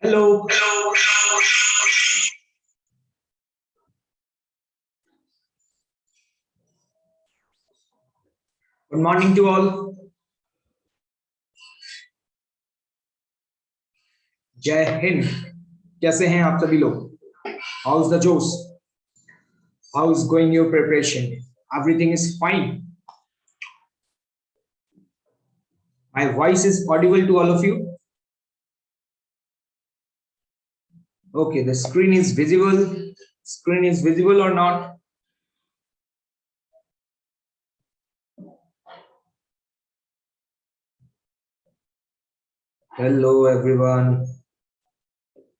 Hello. Good morning to all. जय हिंद। कैसे हैं आप सभी लोग? How is the Joes? How is going your preparation? Everything is fine. My voice is audible to all of you. Okay, the screen is visible. Screen is visible or not? Hello everyone.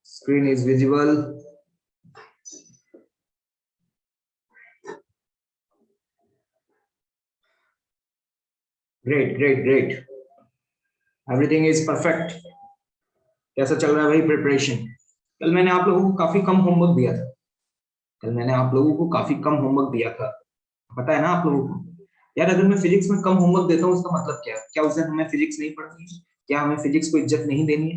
Screen is visible. Great. Everything is perfect. कैसा चल रहा है भाई preparation? कल मैंने आप लोगों को काफी कम होमवर्क दिया था। पता है ना आप लोगों को? यार अगर मैं फिजिक्स में कम होमवर्क देता हूँ उसका मतलब क्या है? क्या उस दिन हमें फिजिक्स नहीं पढ़नी है? क्या हमें फिजिक्स को इज्जत नहीं देनी है?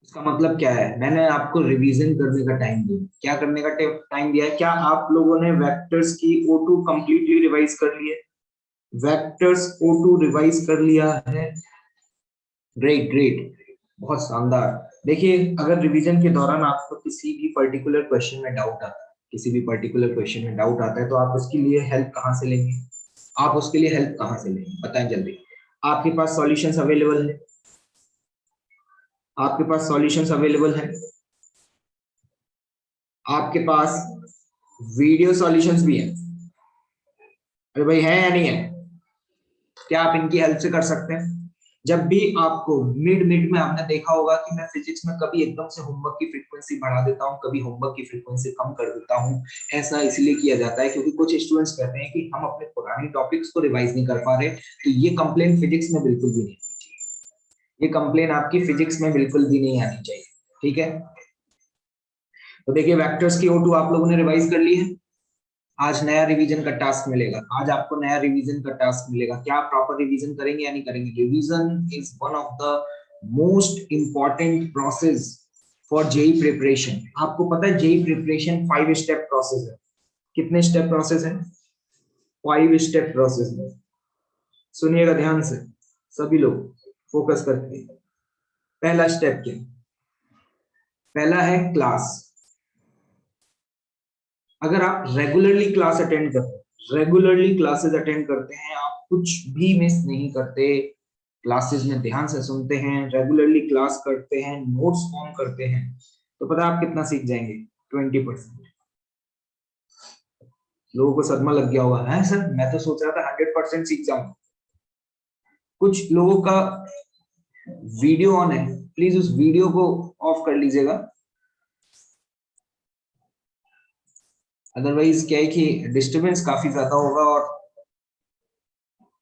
इसका मतलब क्या है? मैंने आपको रिवीजन करने का टाइम दिया। क्या करने का टाइम दिया है? क्या आप लोगों ने वेक्टर्स की O2 कंप्लीटली रिवाइज कर ली है? वेक्टर्स O2 रिवाइज कर लिया है? ग्रेट, बहुत शानदार। देखिए, अगर रिवीजन के दौरान आपको किसी भी पर्टिकुलर क्वेश्चन में डाउट आता है तो आप उसके लिए हेल्प कहाँ से लेंगे? बताएं जल्दी। आपके पास सॉल्यूशंस अवेलेबल है? आपके पास वीडियो सॉल्यूशंस भी है? अरे भाई, है या नहीं है? क्या आप इनकी हेल्प से कर सकते हैं? जब भी आपको मिड में आपने देखा होगा कि मैं फिजिक्स में कभी एकदम से होमवर्क की फ्रीक्वेंसी बढ़ा देता हूँ, कभी होमवर्क की फ्रीक्वेंसी कम कर देता हूँ। ऐसा इसलिए किया जाता है क्योंकि कुछ स्टूडेंट्स कहते हैं कि हम अपने पुराने टॉपिक्स को रिवाइज नहीं कर पा रहे। तो ये कंप्लेन फिजिक्स में बिल्कुल भी नहीं आनी चाहिए। ये कंप्लेन आपकी फिजिक्स में बिल्कुल भी नहीं आनी चाहिए। ठीक है, तो देखिए, वेक्टर्स की O2 आप लोगों ने रिवाइज कर ली है। आज नया रिवीजन का टास्क मिलेगा। क्या आप प्रॉपर रिवीजन करेंगे या नहीं करेंगे? Revision is one of the most important process for JEE preparation. आपको पता है जेई प्रिपरेशन 5 स्टेप प्रोसेस है। कितने स्टेप प्रोसेस है? 5 स्टेप प्रोसेस है। सुनिएगा ध्यान से सभी लोग, फोकस करके। पहला स्टेप क्या? पहला है क्लास। अगर आप रेगुलरली क्लासेस अटेंड करते हैं, आप कुछ भी मिस नहीं करते, क्लासेस में ध्यान से सुनते हैं, रेगुलरली क्लास करते हैं, नोट्स फॉर्म करते हैं, तो पता आप कितना सीख जाएंगे? 20%। लोगों को सदमा लग गया होगा, है सर मैं तो सोच रहा था 100% सीख जाऊंगा। कुछ लोगों का वीडियो ऑन है, प्लीज उस वीडियो को ऑफ कर लीजिएगा, अदरवाइज क्या है कि डिस्टरबेंस काफी ज्यादा होगा और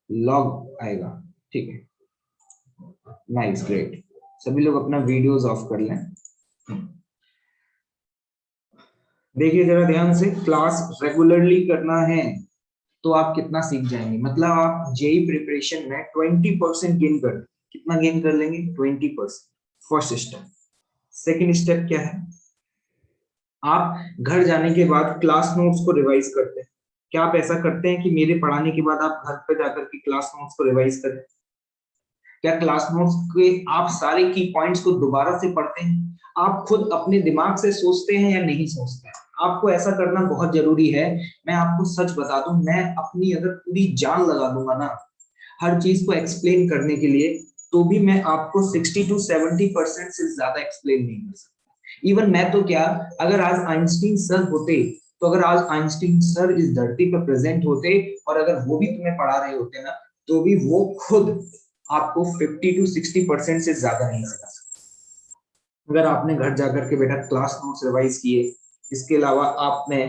लॉग आएगा। ठीक है, नाइस, ग्रेट। सभी लोग अपना वीडियोस ऑफ कर लें। देखिए जरा ध्यान से, क्लास रेगुलरली करना है तो आप कितना सीख जाएंगे? मतलब आप जेई प्रिपरेशन में 20% गेन कर, कितना गेन कर लेंगे? 20%। First step. सेकंड स्टेप क्या है? आप घर जाने के बाद क्लास नोट्स को रिवाइज करते हैं। क्या आप ऐसा करते हैं कि मेरे पढ़ाने के बाद आप घर पे जाकर के क्लास नोट्स को रिवाइज करें? क्या क्लास नोट्स के आप सारे की पॉइंट्स को दोबारा से पढ़ते हैं? आप खुद अपने दिमाग से सोचते हैं या नहीं सोचते हैं? आपको ऐसा करना बहुत जरूरी है। मैं आपको सच बता दूं, मैं अपनी अगर पूरी जान लगा दूंगा ना हर चीज को एक्सप्लेन करने के लिए, तो भी मैं आपको 60 to 70% से ज्यादा एक्सप्लेन नहीं कर सकता। इवन मैं तो क्या, अगर आज आइंस्टीन सर होते, तो अगर आज आइंस्टीन सर इस धरती पर प्रेजेंट होते और अगर वो भी तुम्हें पढ़ा रहे होते ना, तो भी वो खुद आपको 50 to 60% से ज्यादा नहीं सिखा सकते। अगर आपने घर जाकर के बेटा क्लास नोट्स रिवाइज किए, इसके अलावा आपने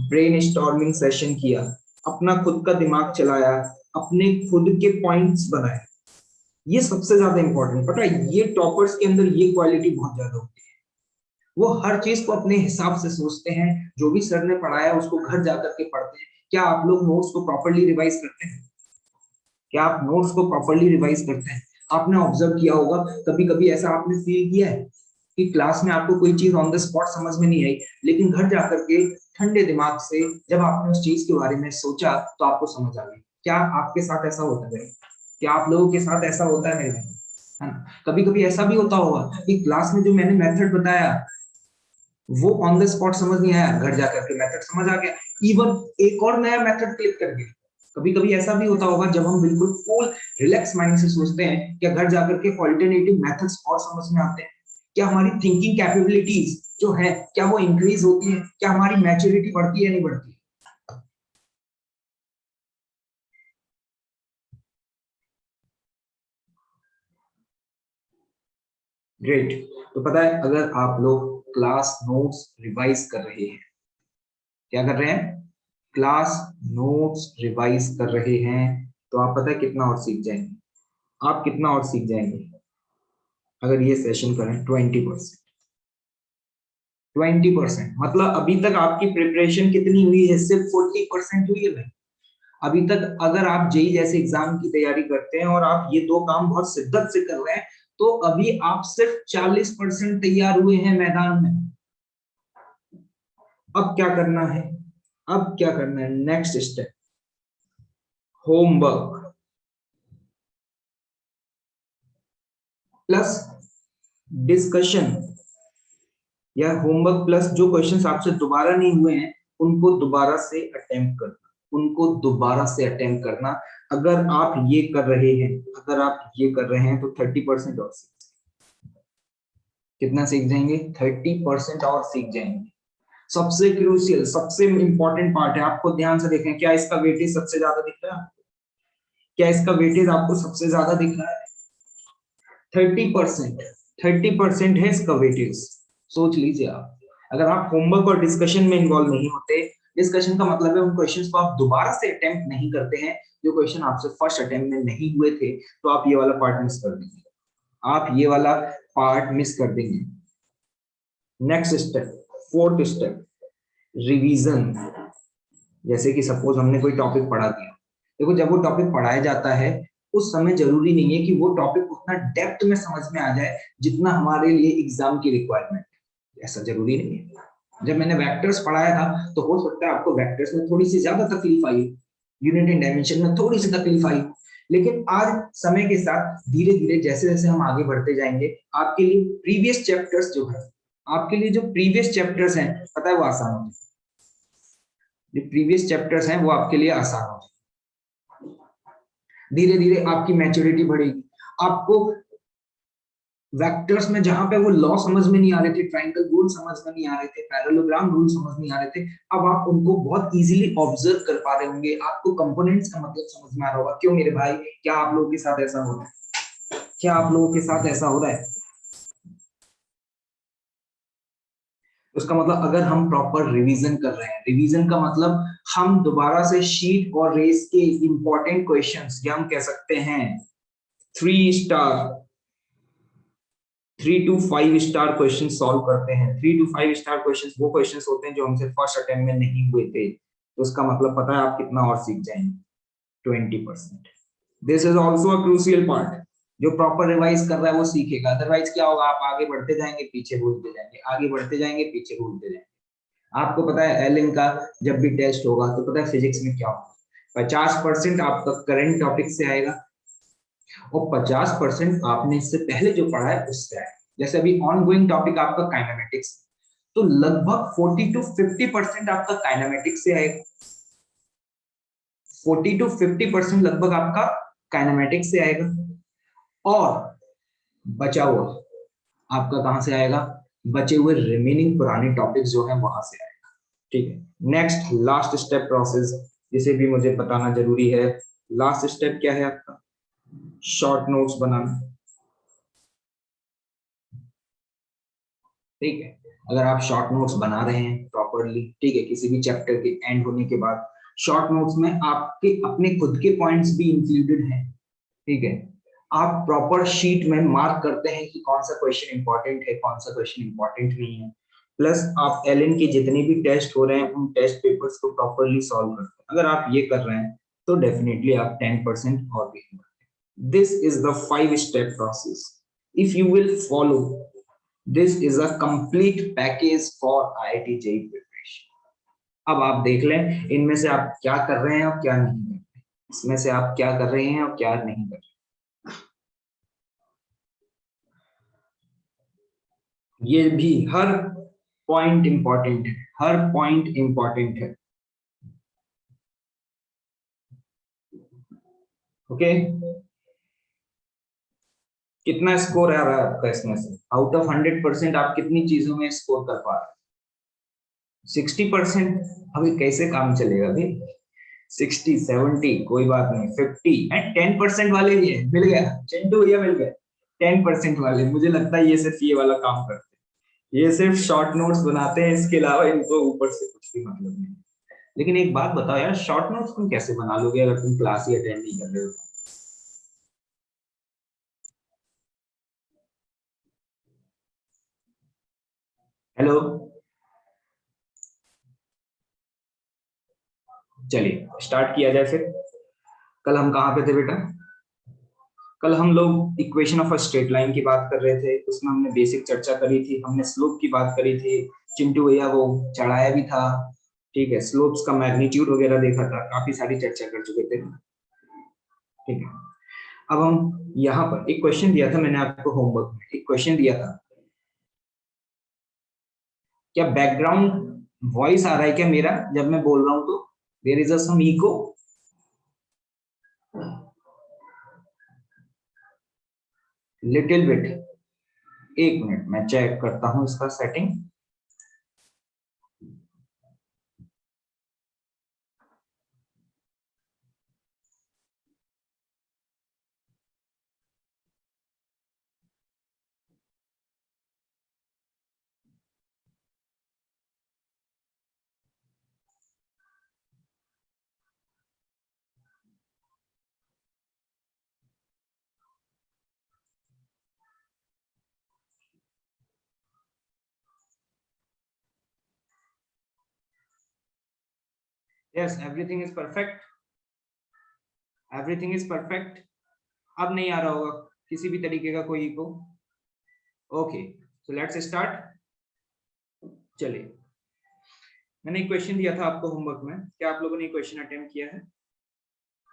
ब्रेन स्टॉर्मिंग सेशन किया, अपना खुद का दिमाग चलाया, अपने खुद के पॉइंट्स बनाए, ये सबसे ज्यादा इंपॉर्टेंट। पता है, ये टॉपर्स के अंदर ये क्वालिटी बहुत ज्यादा होती है। वो हर चीज को अपने हिसाब से सोचते हैं, जो भी सर ने पढ़ाया उसको घर जाकर के पढ़ते हैं। क्या आप लोग नोट्स को प्रॉपर्ली रिवाइज करते हैं? क्या आप नोट्स को प्रॉपर्ली रिवाइज करते हैं? आपने ऑब्जर्व किया होगा, कभी कभी ऐसा आपने फील किया है कि क्लास में आपको कोई चीज ऑन द स्पॉट समझ में नहीं आई, लेकिन घर जाकर के ठंडे दिमाग से जब आपने उस चीज के बारे में सोचा तो आपको समझ आ गई। क्या आपके साथ ऐसा होता है? क्या आप लोगों के साथ ऐसा होता है? है ना? कभी कभी ऐसा भी होता होगा कि क्लास में जो मैंने मेथड बताया वो ऑन द स्पॉट समझ नहीं आया, घर जाकर के मेथड समझ आ गया, इवन एक और नया मेथड क्लिक कर गया। कभी कभी ऐसा भी होता होगा जब हम बिल्कुल कूल रिलैक्स माइंड से सोचते हैं, क्या घर जाकर के ऑल्टरनेटिव मेथड्स और समझ में आते हैं? क्या हमारी थिंकिंग कैपेबिलिटीज जो है क्या वो इंक्रीज होती है? क्या हमारी मैच्योरिटी बढ़ती है नहीं बढ़ती? ग्रेट। तो पता है, अगर आप लोग क्लास नोट्स रिवाइज कर रहे हैं, क्या कर रहे हैं, क्लास नोट्स रिवाइज कर रहे हैं, तो आप पता है कितना और सीख जाएंगे? आप कितना और सीख जाएंगे अगर ये सेशन करें? 20%। 20% मतलब अभी तक आपकी प्रिपरेशन कितनी हुई है? सिर्फ 40% हुई है भाई। अभी तक अगर आप जेई जैसे एग्जाम की तैयारी करते हैं और आप ये दो काम बहुत शिद्दत से कर रहे हैं, तो अभी आप सिर्फ 40% तैयार हुए हैं मैदान में। अब क्या करना है? अब क्या करना है? Next step, homework plus discussion, या होमवर्क प्लस जो क्वेश्चंस आपसे दोबारा नहीं हुए हैं उनको दोबारा से अटेम्प्ट करना, उनको दोबारा से अटेम्प्ट करना। अगर आप ये कर रहे हैं, अगर आप ये कर रहे हैं तो 30% और सीख, कितना सीख जाएंगे? 30% और सीख जाएंगे। सबसे क्रूशियल, सबसे इंपॉर्टेंट पार्ट है, आपको ध्यान से देखें, क्या इसका वेटेज सबसे ज्यादा दिख रहा है? क्या इसका वेटेज आपको सबसे ज्यादा दिख रहा है? 30%। 30% है इसका वेटेज। सोच लीजिए आप, अगर आप होमवर्क और डिस्कशन में इन्वॉल्व नहीं होते, डिस्कशन का मतलब है उन क्वेश्चंस को आप दोबारा से अटेम्प्ट नहीं करते हैं जो क्वेश्चन आपसे फर्स्ट अटेम्प्ट में नहीं हुए थे, तो आप ये वाला पार्ट मिस कर देंगे। आप ये वाला पार्ट मिस कर देंगे। Next step, fourth step, revision. जैसे कि सपोज हमने कोई टॉपिक पढ़ा दिया, देखो जब वो टॉपिक पढ़ाया जाता है उस समय जरूरी नहीं है कि वो टॉपिक उतना डेप्थ में समझ में आ जाए जितना हमारे लिए एग्जाम की रिक्वायरमेंट, ऐसा जरूरी नहीं है। जब मैंने वेक्टर्स पढ़ाया था तो हो सकता है आपको वेक्टर्स में थोड़ी सी ज्यादा तकलीफ आई, यूनिट एंड डायमेंशन में थोड़ी सी तकलीफ आई, लेकिन आज समय के साथ धीरे धीरे जैसे जैसे हम आगे बढ़ते जाएंगे, आपके लिए प्रीवियस चैप्टर्स जो है, आपके लिए जो प्रीवियस चैप्टर्स हैं पता है वो आसान हो जाए, जो प्रीवियस चैप्टर्स हैं वो आपके लिए आसान हो जाए। धीरे धीरे आपकी मैच्योरिटी बढ़ेगी। आपको वेक्टर्स में जहां पे वो लॉ समझ में नहीं आ रहे थे, ट्रायंगल रूल समझ में नहीं आ रहे थे, पैरेललोग्राम रूल समझ नहीं आ रहे थे, अब आप उनको बहुत इजीली ऑब्जर्व कर पा रहे होंगे, आपको कंपोनेंट्स का मतलब समझ में आ रहा होगा। क्यों मेरे भाई, क्या आप लोगों के साथ ऐसा हो रहा है? क्या आप लोगों के साथ ऐसा हो रहा है? उसका मतलब अगर हम प्रॉपर रिवीजन कर रहे हैं, रिवीजन का मतलब हम दोबारा से शीट और रेस के इंपॉर्टेंट क्वेश्चंस, या हम कह सकते हैं 3 star, 3 to 5 star question solve करते हैं। 3 to 5 स्टार क्वेश्चन वो क्वेश्चन होते हैं जो हमसे फर्स्ट अटेम्प्ट में नहीं हुए थे, तो उसका मतलब पता है आप कितना और सीख जाएंगे? 20%। This is also a crucial part. जो प्रॉपर रिवाइज कर रहा है वो सीखेगा, अदरवाइज क्या होगा, आप आगे बढ़ते जाएंगे पीछे भूलते जाएंगे, आगे बढ़ते जाएंगे पीछे भूलते जाएंगे। आपको पता है एलिन का जब भी टेस्ट होगा तो पता है फिजिक्स में क्या होगा, 50% आपका करंट टॉपिक से आएगा और 50% आपने इससे पहले जो पढ़ा है उससे आएगा। जैसे अभी ऑन गोइंग टॉपिक आपका काइनेमेटिक्स, तो लगभग 40 to 50% आपका काइनेमेटिक्स से आएगा। 40 to 50% लगभग आपका काइनेमेटिक्स से आएगा, और बचा हुआ आपका कहां से आएगा? बचे हुए रिमेनिंग पुराने टॉपिक्स जो हैं वहां से आएगा। ठीक है, नेक्स्ट लास्ट स्टेप प्रोसेस, जिसे भी मुझे बताना जरूरी है। लास्ट स्टेप क्या है आपका? शॉर्ट नोट्स बनाना। ठीक है, अगर आप शॉर्ट नोट्स बना रहे हैं प्रॉपरली, ठीक है, किसी भी चैप्टर के एंड होने के बाद शॉर्ट नोट्स में आपके अपने खुद के पॉइंट्स भी इंक्लूडेड हैं, ठीक है, आप प्रॉपर शीट में मार्क करते हैं कि कौन सा क्वेश्चन इंपॉर्टेंट है, कौन सा क्वेश्चन इंपॉर्टेंट नहीं है, प्लस आप एलएन के जितने भी टेस्ट हो रहे हैं उन टेस्ट पेपर्स को प्रॉपरली सॉल्व करते हैं। अगर आप ये कर रहे हैं तो डेफिनेटली आप 10% और गेन करते। This is the 5 step process. If you will follow, this is a complete package for IIT JEE preparation. अब आप देख लें इनमें से आप क्या कर रहे हैं और क्या नहीं कर रहे हैं, इसमें से आप क्या कर रहे हैं और क्या नहीं कर रहे। ये भी हर पॉइंट इंपॉर्टेंट है, हर पॉइंट इंपॉर्टेंट है। ओके, कितना स्कोर आ रहा है आपका इसमें से? आउट ऑफ 100% आप कितनी चीजों में स्कोर कर पा रहे हैं? 60%। अभी कैसे काम चलेगा भाई? 60 70 कोई बात नहीं, 50 एंड 10% वाले भी है। मिल गया चिंटू भैया, मिल गया 10% वाले। मुझे लगता है ये सिर्फ ये वाला काम करते हैं, ये सिर्फ शॉर्ट नोट्स बनाते हैं, इसके अलावा इनको ऊपर से कुछ भी मतलब नहीं। लेकिन एक बात बताओ यार, शॉर्ट नोट्स तुम कैसे बना लोगे अगर तुम क्लास ही अटेंड नहीं कर रहे हो? हेलो, चलिए स्टार्ट किया जाए फिर। कल हम कहाँ पे थे बेटा? कल हम लोग equation of a straight line की बात कर रहे थे, उसमें हमने बेसिक चर्चा करी थी, हमने स्लोप की बात करी थी, चिंटू भैया को चढ़ाया भी था, ठीक है, स्लोप्स का मैग्नीट्यूड वगैरह देखा था, काफी सारी चर्चा कर चुके थे, ठीक है। अब हम यहाँ पर एक क्वेश्चन दिया था मैंने आपको होमवर्क में, एक क्वेश्चन दिया था, क्या बैकग्राउंड वॉइस आ रहा है क्या मेरा जब मैं बोल रहा हूं तो? There is a some echo. Little bit. एक मिनट मैं चेक करता हूं इसका setting. Yes, everything is perfect, everything is perfect. अब नहीं आ रहा होगा किसी भी तरीके का कोई echo? Okay, so let's start. चलिए, मैंने एक क्वेश्चन दिया था आपको होमवर्क में, क्या आप लोगों ने क्वेश्चन अटेम्प्ट किया है?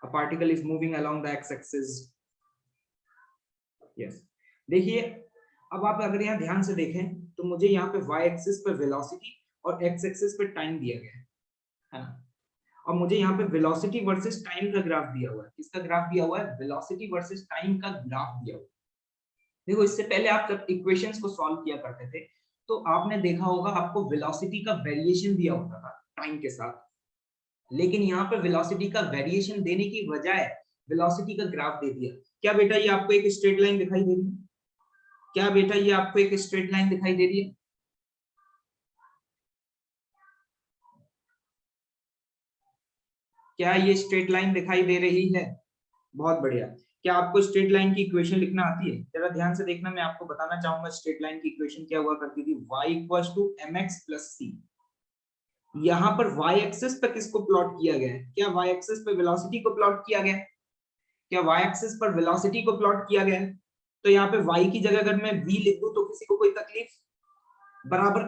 A particle is moving along the x-axis. Yes. देखिए, अब आप अगर यहाँ ध्यान से देखें तो मुझे यहाँ पे y एक्सिस पे वेलोसिटी और x एक्सिस पे टाइम दिया गया है ना? और मुझे यहाँ पे वेलोसिटी वर्सेस टाइम का ग्राफ दिया हुआ है। किसका ग्राफ दिया हुआ है? वेलोसिटी वर्सेस टाइम का ग्राफ दिया हुआ है। देखो, इससे पहले आप जब इक्वेशंस को सॉल्व किया करते थे तो आपने देखा होगा आपको वेलोसिटी का वेरिएशन दिया होता था टाइम के साथ, लेकिन यहाँ पे वेलोसिटी का वेरिएशन देने की बजाय वेलोसिटी का ग्राफ दे दिया। क्या बेटा ये आपको एक स्ट्रेट लाइन दिखाई दे रही है? क्या बेटा ये आपको एक स्ट्रेट लाइन दिखाई दे रही है? क्या ये स्ट्रेट लाइन दिखाई दे रही है? बहुत बढ़िया। क्या आपको स्ट्रेट लाइन की इक्वेशन लिखना आती है? जरा ध्यान से देखना, मैं आपको बताना चाहूंगा स्ट्रेट लाइन की इक्वेशन क्या हुआ करती थी। y = mx + c। यहाँ पर y एक्सिस पे किसको प्लॉट किया गया है? क्या y एक्सिस पे वेलोसिटी को प्लॉट किया गया है? क्या y एक्सिस पर वेलोसिटी को प्लॉट किया गया है? तो यहाँ पे y की जगह अगर मैं v लिख दूं तो किसी को कोई तकलीफ? बराबर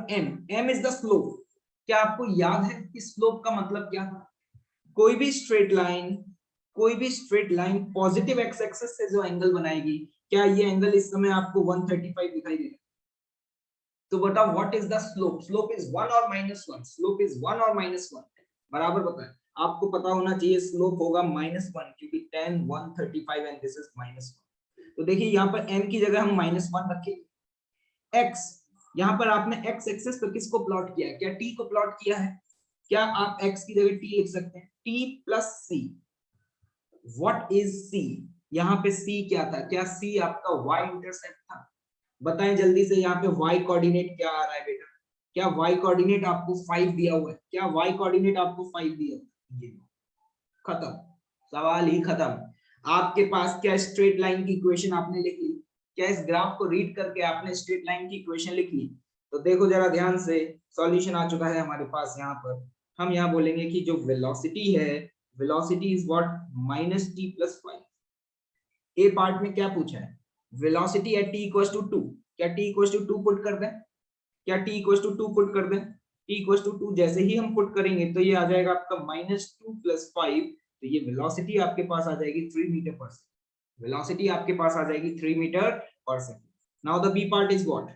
m इज द स्लोप। क्या आपको याद है कि स्लोप का मतलब क्या था? कोई भी स्ट्रेट लाइन, कोई भी straight line positive x axis से जो एंगल बनाएगी, क्या ये एंगल इस समय आपको 135 दिखाई दे रहा है? तो बताओ what is the slope? Slope is 1 और -1। स्लोप इज 1 और -1। बराबर बताएं। आपको पता होना चाहिए स्लोप होगा -1, क्योंकि tan 135 एंड दिस इज -1। तो देखिए यहाँ पर m की जगह हम -1 रखेंगे। x, यहाँ पर आपने x एक्सिस पर किसको प्लॉट किया है? क्या t को प्लॉट किया है? क्या आप x की जगह t लिख सकते हैं? t + c। What is c? यहाँ पे c क्या था? क्या c आपका y इंटरसेप्ट था? बताएं जल्दी से, यहाँ पे y कोऑर्डिनेट क्या आ रहा है बेटा? क्या y कोऑर्डिनेट आपको 5 दिया हुआ है? क्या y कोऑर्डिनेट आपको 5 दिया हुआ है? ये खत्म, सवाल ही खत्म। आपके पास क्या स्ट्रेट लाइन की इक्वेशन आपने लिख ली? क्या इस ग्राफ को रीड करके आपने स्ट्रेट लाइन की इक्वेशन लिख ली? तो देखो जरा ध्यान से, सॉल्यूशन आ चुका है हमारे पास। यहाँ पर हम यहाँ बोलेंगे कि जो वेलोसिटी है, velocity is what -t+5। A part में क्या पूछा है, velocity at t equals to 2, क्या t इक्वल्स टू 2 पुट कर दें, क्या t इक्वल्स टू 2 पुट कर दें, t इक्वल्स टू 2 जैसे ही हम पुट करेंगे तो ये आ जाएगा आपका -2+5, तो ये वेलोसिटी आपके पास आ जाएगी 3 मीटर पर सेकंड, वेलोसिटी आपके पास आ जाएगी 3 metre per second. Now the B part is what,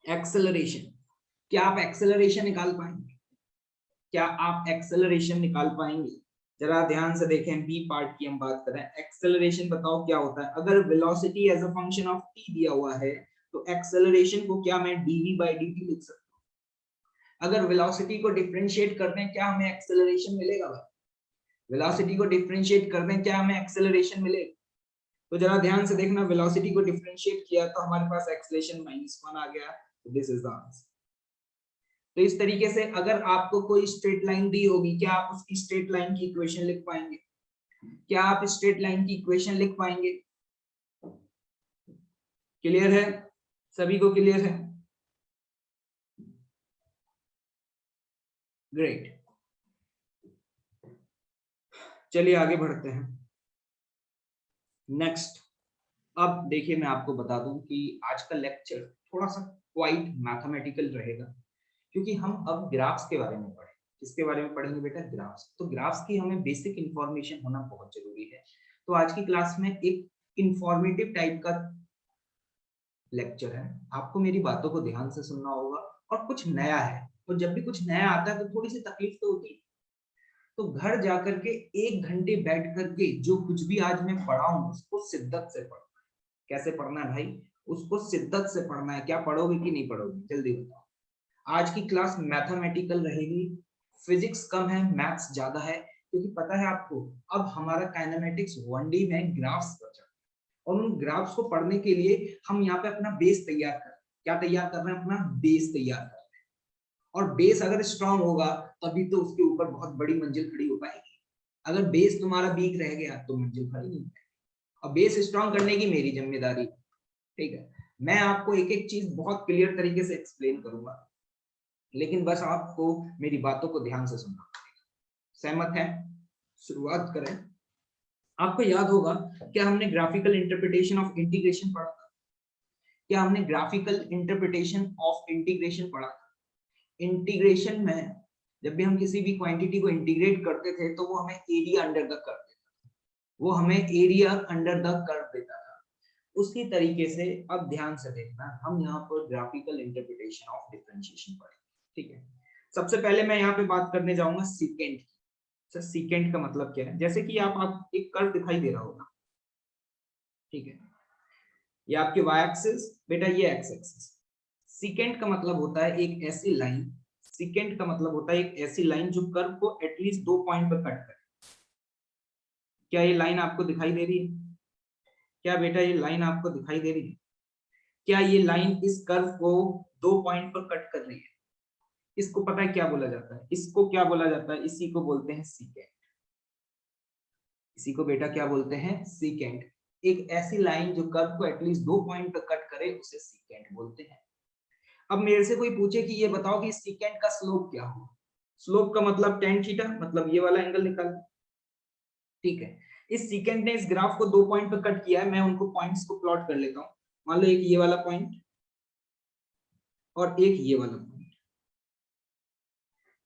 acceleration. क्या आप एक्सेलरेशन निकाल पाएंगे, क्या आप एक्सेलरेशन निकाल पाएंगे? जरा ध्यान से देखें, बी पार्ट की हम बात करें, एक्सेलरेशन बताओ क्या होता है। अगर velocity as a function of t दिया हुआ है तो एक्सेलरेशन को क्या मैं dv/dt लिख सकता हूं। अगर वेलोसिटी को डिफरेंशिएट करते हैं क्या हमें एक्सेलरेशन मिलेगा भाई, वेलोसिटी को डिफरेंशिएट करते हैं क्या हमें एक्सेलरेशन मिलेगा? तो जरा ध्यान से देखना, वेलोसिटी को डिफरेंशिएट किया तो हमारे पास एक्सेलरेशन -1 आ गया, तो दिस इज द आंसर। तो इस तरीके से अगर आपको कोई स्ट्रेट लाइन दी होगी, क्या आप उसकी स्ट्रेट लाइन की इक्वेशन लिख पाएंगे, क्या आप स्ट्रेट लाइन की इक्वेशन लिख पाएंगे? क्लियर है, सभी को क्लियर है? ग्रेट, चलिए आगे बढ़ते हैं। नेक्स्ट, अब देखिए मैं आपको बता दूं कि आज का लेक्चर थोड़ा सा क्वाइट मैथमेटिकल रहेगा, क्योंकि हम अब ग्राफ्स के बारे में पढ़ें। किसके बारे में पढ़ेंगे बेटा? ग्राफ्स। तो ग्राफ्स की हमें बेसिक इंफॉर्मेशन होना बहुत जरूरी है। तो आज की क्लास में एक इंफॉर्मेटिव टाइप का लेक्चर है, आपको मेरी बातों को ध्यान से सुनना होगा, और कुछ नया है, और जब भी कुछ नया आता है तो थोड़ी सी तकलीफ तो होती है। तो घर जाकर के 1 घंटे बैठ करके जो कुछ भी आज मैं पढ़ा हूं उसको शिद्दत से पढ़ना है। कैसे पढ़ना है भाई? उसको शिद्दत से पढ़ना है। क्या पढ़ोगे कि नहीं पढ़ोगे, जल्दी बताओ। आज की क्लास मैथमेटिकल रहेगी, फिजिक्स कम है, मैथ्स ज्यादा है, क्योंकि पता है आपको अब हमारा काइनेमेटिक्स 1D में ग्राफ्स बचा, और उन ग्राफ्स को पढ़ने के लिए हम यहाँ पे अपना बेस तैयार कर, क्या तैयार कर रहे हैं? अपना बेस तैयार कर रहे हैं। और बेस अगर स्ट्रांग होगा तभी तो उसके ऊपर बहुत बड़ी मंजिल खड़ी हो पाएगी। अगर बेस तुम्हारा वीक रह गया तो मंजिल खड़ी नहीं होगी। और बेस स्ट्रांग करने की मेरी जिम्मेदारी, ठीक है, मैं आपको एक एक चीज बहुत क्लियर तरीके से एक्सप्लेन करूंगा, लेकिन बस आपको मेरी बातों को ध्यान से सुनना पड़ेगा। सहमत है? शुरुआत करें। आपको याद होगा क्या हमने ग्राफिकल इंटरप्रिटेशन ऑफ इंटीग्रेशन पढ़ा था? क्या हमने ग्राफिकल इंटरप्रिटेशन ऑफ इंटीग्रेशन पढ़ा था? इंटीग्रेशन में जब भी हम किसी भी क्वांटिटी को इंटीग्रेट करते थे तो वो हमें एरिया अंडर द कर्व देता था, वो हमें एरिया अंडर द कर्व देता था। उसी तरीके से अब ध्यान से देखना, हम यहाँ पर ग्राफिकल इंटरप्रिटेशन ऑफ डिफरेंशिएशन पढ़ेंगे, ठीक है। सबसे पहले मैं यहाँ पे बात करने जाऊंगा सीकेंट की। सर सीकेंट का मतलब क्या है? जैसे कि आप एक कर्व दिखाई दे रहा होगा, ठीक है, ये आपके y एक्सिस, बेटा ये x एक्सिस। सीकेंट का मतलब होता है एक ऐसी लाइन, सीकेंट का मतलब होता है एक ऐसी लाइन जो कर्व को एटलीस्ट 2 पॉइंट पर कट करे। क्या ये लाइन आपको दिखाई दे रही है? क्या बेटा ये लाइन आपको दिखाई दे रही है? क्या ये लाइन इस कर्व को 2 पॉइंट पर कट कर रही है? इसको पता है क्या बोला जाता है? इसको क्या बोला जाता है? इसी को बोलते हैं सीकेंट। इसी को बेटा क्या बोलते हैं? सीकेंट। एक ऐसी लाइन जो कर्व को एटलीस्ट 2 पॉइंट पर कट करे उसे सीकेंट बोलते हैं। अब मेरे से कोई पूछे कि ये बताओ कि सीकेंट का स्लोप क्या होगा? स्लोप का मतलब tan थीटा, मतलब ये वाला एंगल निकाल, ठीक है। इस सीकेंट ने इस ग्राफ को 2 पॉइंट पर कट किया है, मैं उनको पॉइंट्स को प्लॉट कर लेता हूं। मान लो एक ये वाला पॉइंट और एक ये वाला पॉइंट।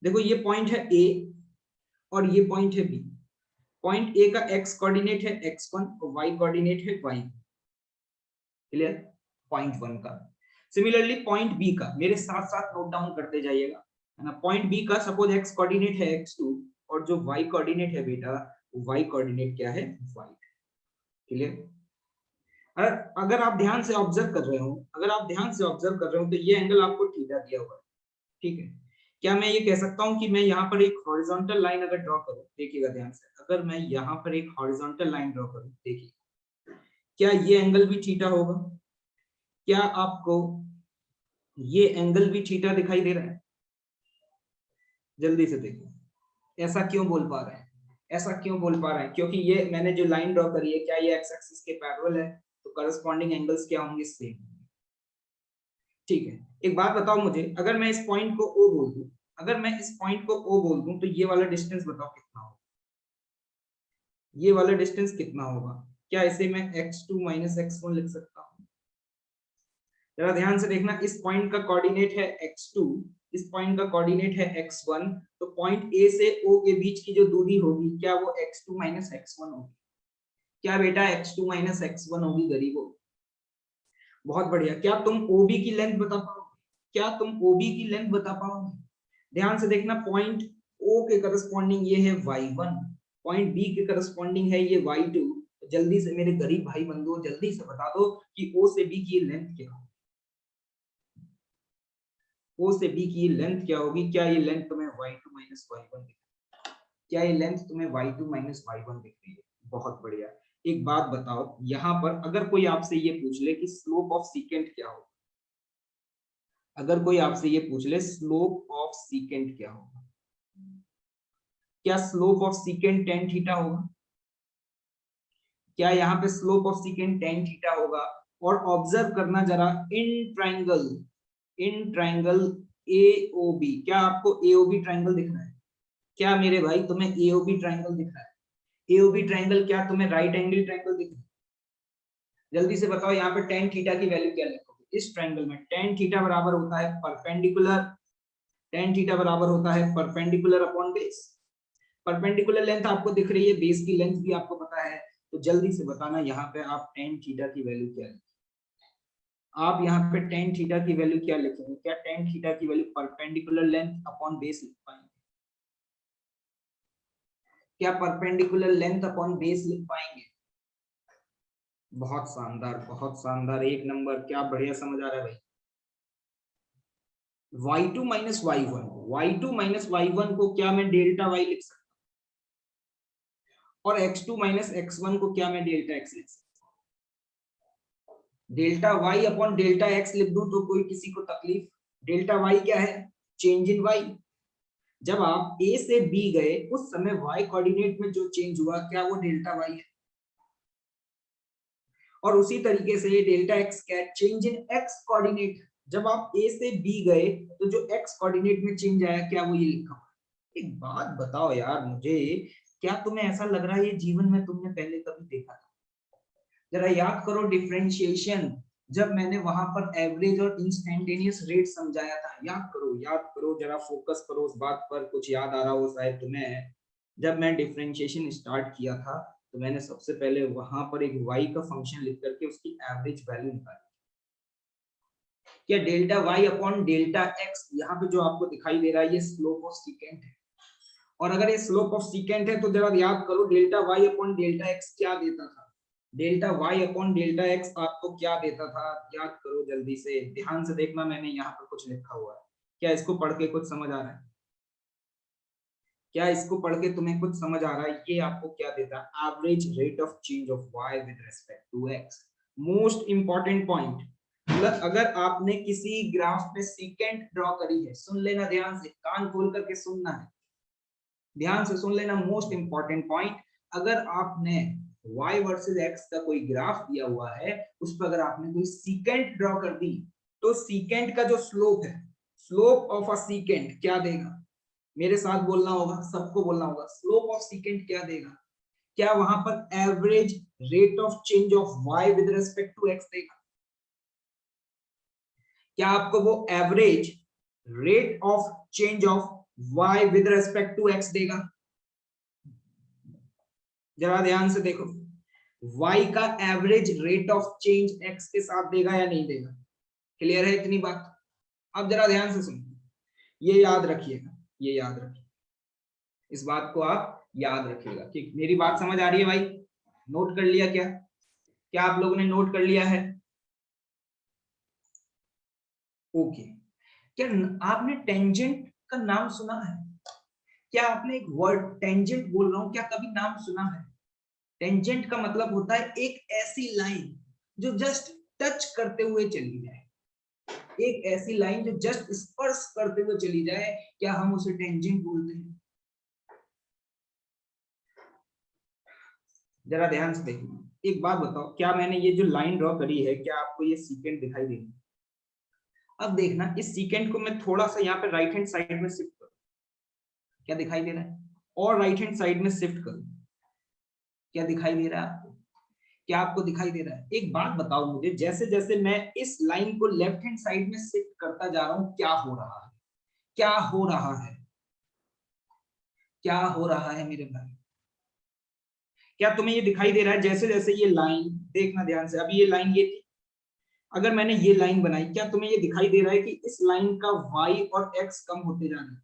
देखो ये पॉइंट है ए और ये पॉइंट है बी। पॉइंट ए का एक्स कोऑर्डिनेट है x1 और y कोऑर्डिनेट है y। क्लियर? पॉइंट 1 का। सिमिलरली पॉइंट बी का मेरे साथ साथ नोट डाउन करते जाइएगा, है ना। पॉइंट बी का सपोज x कोऑर्डिनेट है x2 और जो y कोऑर्डिनेट है बेटा, y कोऑर्डिनेट क्या है? y। क्लियर? अगर आप ध्यान से ऑब्जर्व कर रहे हो, अगर आप ध्यान से ऑब्जर्व कर रहे हो तो ये एंगल आपको थीटा दिया हुआ है, ठीक है। क्या मैं ये कह सकता हूं कि मैं यहाँ पर एक हॉरिजॉन्टल लाइन अगर ड्रॉ करूं, देखिएगा ध्यान से, अगर मैं यहाँ पर एक हॉरिजॉन्टल लाइन ड्रॉ करूं, देखिए क्या ये एंगल भी थीटा होगा? क्या आपको ये एंगल भी थीटा दिखाई दे रहा है? जल्दी से देखो, ऐसा क्यों बोल पा रहे हैं? ऐसा क्यों बोल पा रहे हैं? क्योंकि ये मैंने जो लाइन ड्रॉ करी है, क्या ये एक्स एक्सिस के पैरेलल है? तो करस्पॉन्डिंग एंगल्स क्या होंगे? सेम। ठीक है, एक बात बताओ मुझे, अगर मैं इस पॉइंट को O बोल दूं, अगर मैं इस पॉइंट को O बोल दूं तो ये वाला डिस्टेंस बताओ कितना होगा? ये वाला डिस्टेंस कितना होगा? क्या इसे मैं x2 माइनस x1 लिख सकता हूँ? जरा ध्यान से देखना, इस पॉइंट का कोऑर्डिनेट है x2, इस पॉइंट का कोऑर्डिनेट है x1, तो पॉइंट A से O के बीच की जो दूरी होगी क्या वो x2 माइनस x1 होगी? क्या बेटा x2 माइनस x1 होगी गरीबों? बहुत बढ़िया। क्या तुम OB की लेंथ बता पाओगे? क्या तुम OB की लेंथ बता पाओगे? ध्यान से देखना, पॉइंट O के करस्पॉन्डिंग ये है y1, पॉइंट B के करस्पॉन्डिंग है ये y2। जल्दी से मेरे गरीब भाई बंधुओं जल्दी से बता दो कि O से B की लेंथ क्या होगी? O से B की लेंथ क्या होगी? क्या ये लेंथ तुम्हें y2 माइनस y1 दिख रही है? क्या ये लेंथ तुम्हें y2 माइनस y1 दिख रही है? बहुत बढ़िया। एक बात बताओ, यहाँ पर अगर कोई आपसे ये पूछ ले कि स्लोप ऑफ सीकेंट क्या होगा, अगर कोई आपसे ये पूछ ले स्लोप ऑफ सीकेंट क्या होगा, क्या slope of secant tan theta होगा? क्या यहाँ पे slope of secant tan theta होगा? और ऑब्जर्व करना जरा, इन ट्राइंगल AOB, क्या आपको AOB ट्राइंगल दिख रहा है? क्या मेरे भाई तुम्हें AOB ट्राइंगल दिख रहा है? AOB ट्राइंगल क्या तुम्हें राइट एंगल ट्राइंगल दिख रहा है? जल्दी से बताओ यहाँ पे tan थीटा की वैल्यू क्या लिखोगे? इस ट्राइंगल में tan थीटा बराबर होता है परपेंडिकुलर, tan थीटा बराबर होता है perpendicular upon base. Perpendicular length आपको दिख रही है, बेस की लेंथ भी आपको पता है, तो जल्दी से बताना यहाँ पे आप tan थीटा की वैल्यू क्या लिखेंगे? आप यहाँ पे tan थीटा की वैल्यू क्या लिखेंगे? क्या tan थीटा की value perpendicular length upon base लिख पाएंगे? क्या परपेंडिकुलर लेंथ अपॉन बेस लिख पाएंगे? बहुत शानदार, बहुत शानदार, एक नंबर, क्या बढ़िया समझ आ रहा है भाई। y2 minus y1, y2 minus y1 को क्या मैं डेल्टा y लिख सकता हूँ? और x2 माइनस x1 को क्या मैं डेल्टा x लिख सकता हूँ? Delta y upon delta x लिख दूं तो कोई किसी को तकलीफ? डेल्टा y क्या है? Change in y। जब आप A से B गए उस समय y कोऑर्डिनेट में जो चेंज हुआ क्या वो डेल्टा y है? और उसी तरीके से ये डेल्टा x क्या है? Change in x coordinate. जब आप A से B गए तो जो x कोऑर्डिनेट में चेंज आया क्या वो ये लिखा हुआ है? एक बात बताओ यार मुझे, क्या तुम्हें ऐसा लग रहा है ये जीवन में तुमने पहले कभी देखा था? जरा याद करो डिफरेंशिएशन, जब मैंने वहां पर एवरेज और इंस्टेंटेनियस रेट समझाया था, याद करो जरा, फोकस करो उस बात पर, कुछ याद आ रहा हो शायद तुम्हें। जब मैं डिफरेंशिएशन स्टार्ट किया था तो मैंने सबसे पहले वहां पर एक y का फंक्शन लिख करके उसकी एवरेज वैल्यू निकाली। क्या delta y upon delta x यहाँ पे जो आपको दिखाई दे रहा है ये स्लोप ऑफ सीकेंट है, और अगर ये स्लोप ऑफ सीकेंट है तो जरा याद करो delta y upon delta x क्या देता था? Delta y upon delta x आपको क्या देता था? याद करो जल्दी से, ध्यान से देखना, मैंने यहाँ पर कुछ लिखा हुआ है, क्या इसको पढ़ के कुछ समझ आ रहा है? क्या इसको पढ़ के तुम्हें कुछ समझ आ रहा है? ये आपको क्या देता है? Average rate of change of y with respect to x। Most important point, मतलब अगर आपने किसी ग्राफ में सीकेंट ड्रॉ करी है, सुन लेना ध्यान से, कान खोल करके सुनना है, ध्यान से सुन लेना, मोस्ट इंपॉर्टेंट पॉइंट, अगर आपने y वर्सेस x का कोई ग्राफ दिया हुआ है, उस पर अगर आपने कोई सीकेंट ड्रॉ कर दी तो सीकेंट का जो स्लोप है, स्लोप ऑफ अ सीकेंट क्या देगा? मेरे साथ बोलना होगा, सबको बोलना होगा, स्लोप ऑफ सीकेंट क्या देगा? क्या वहां पर average rate of change of y with respect to x देगा? क्या आपको वो average rate of change of y with respect to x देगा? जरा ध्यान से देखो, y का average rate of change x के साथ देगा या नहीं देगा? क्लियर है इतनी बात? अब जरा ध्यान से सुनो, ये याद रखिएगा, ये याद रखिए, इस बात को आप याद रखिएगा। ठीक, मेरी बात समझ आ रही है भाई? नोट कर लिया क्या? क्या आप लोगों ने नोट कर लिया है? ओके। क्या आपने टेंजेंट का नाम सुना है? क्या आपने एक वर्ड टेंजेंट बोल रहा हूं, क्या कभी नाम सुना है? टेंजेंट का मतलब होता है एक ऐसी लाइन जो जस्ट टच करते हुए चली जाए, एक ऐसी लाइन जो जस्ट स्पर्श करते हुए चली जाए, क्या हम उसे टेंजेंट बोलते हैं? जरा ध्यान से देखिए, एक बात बताओ, क्या मैंने ये जो लाइन ड्रॉ करी है क्या आपको ये सीकेंट दिखाई दे रही है? अब देखना, इस सीकेंट को मैं थोड़ा सा यहाँ पे राइट हैंड साइड में शिफ्ट करूं, क्या दिखाई दे रहा है? और राइट हैंड साइड में शिफ्ट करूं, क्या दिखाई दे रहा है आपको? क्या आपको दिखाई दे रहा है? एक बात बताओ मुझे, जैसे जैसे मैं इस लाइन को लेफ्ट हैंड साइड में शिफ्ट करता जा रहा हूं, क्या हो रहा है? क्या हो रहा है? क्या हो रहा है मेरे भाई? क्या तुम्हें ये दिखाई दे रहा है? जैसे जैसे ये लाइन, देखना ध्यान से, अभी ये लाइन ये थी, अगर मैंने ये लाइन बनाई, क्या तुम्हें ये दिखाई दे रहा है कि इस लाइन का y और x कम होते जा रहे हैं?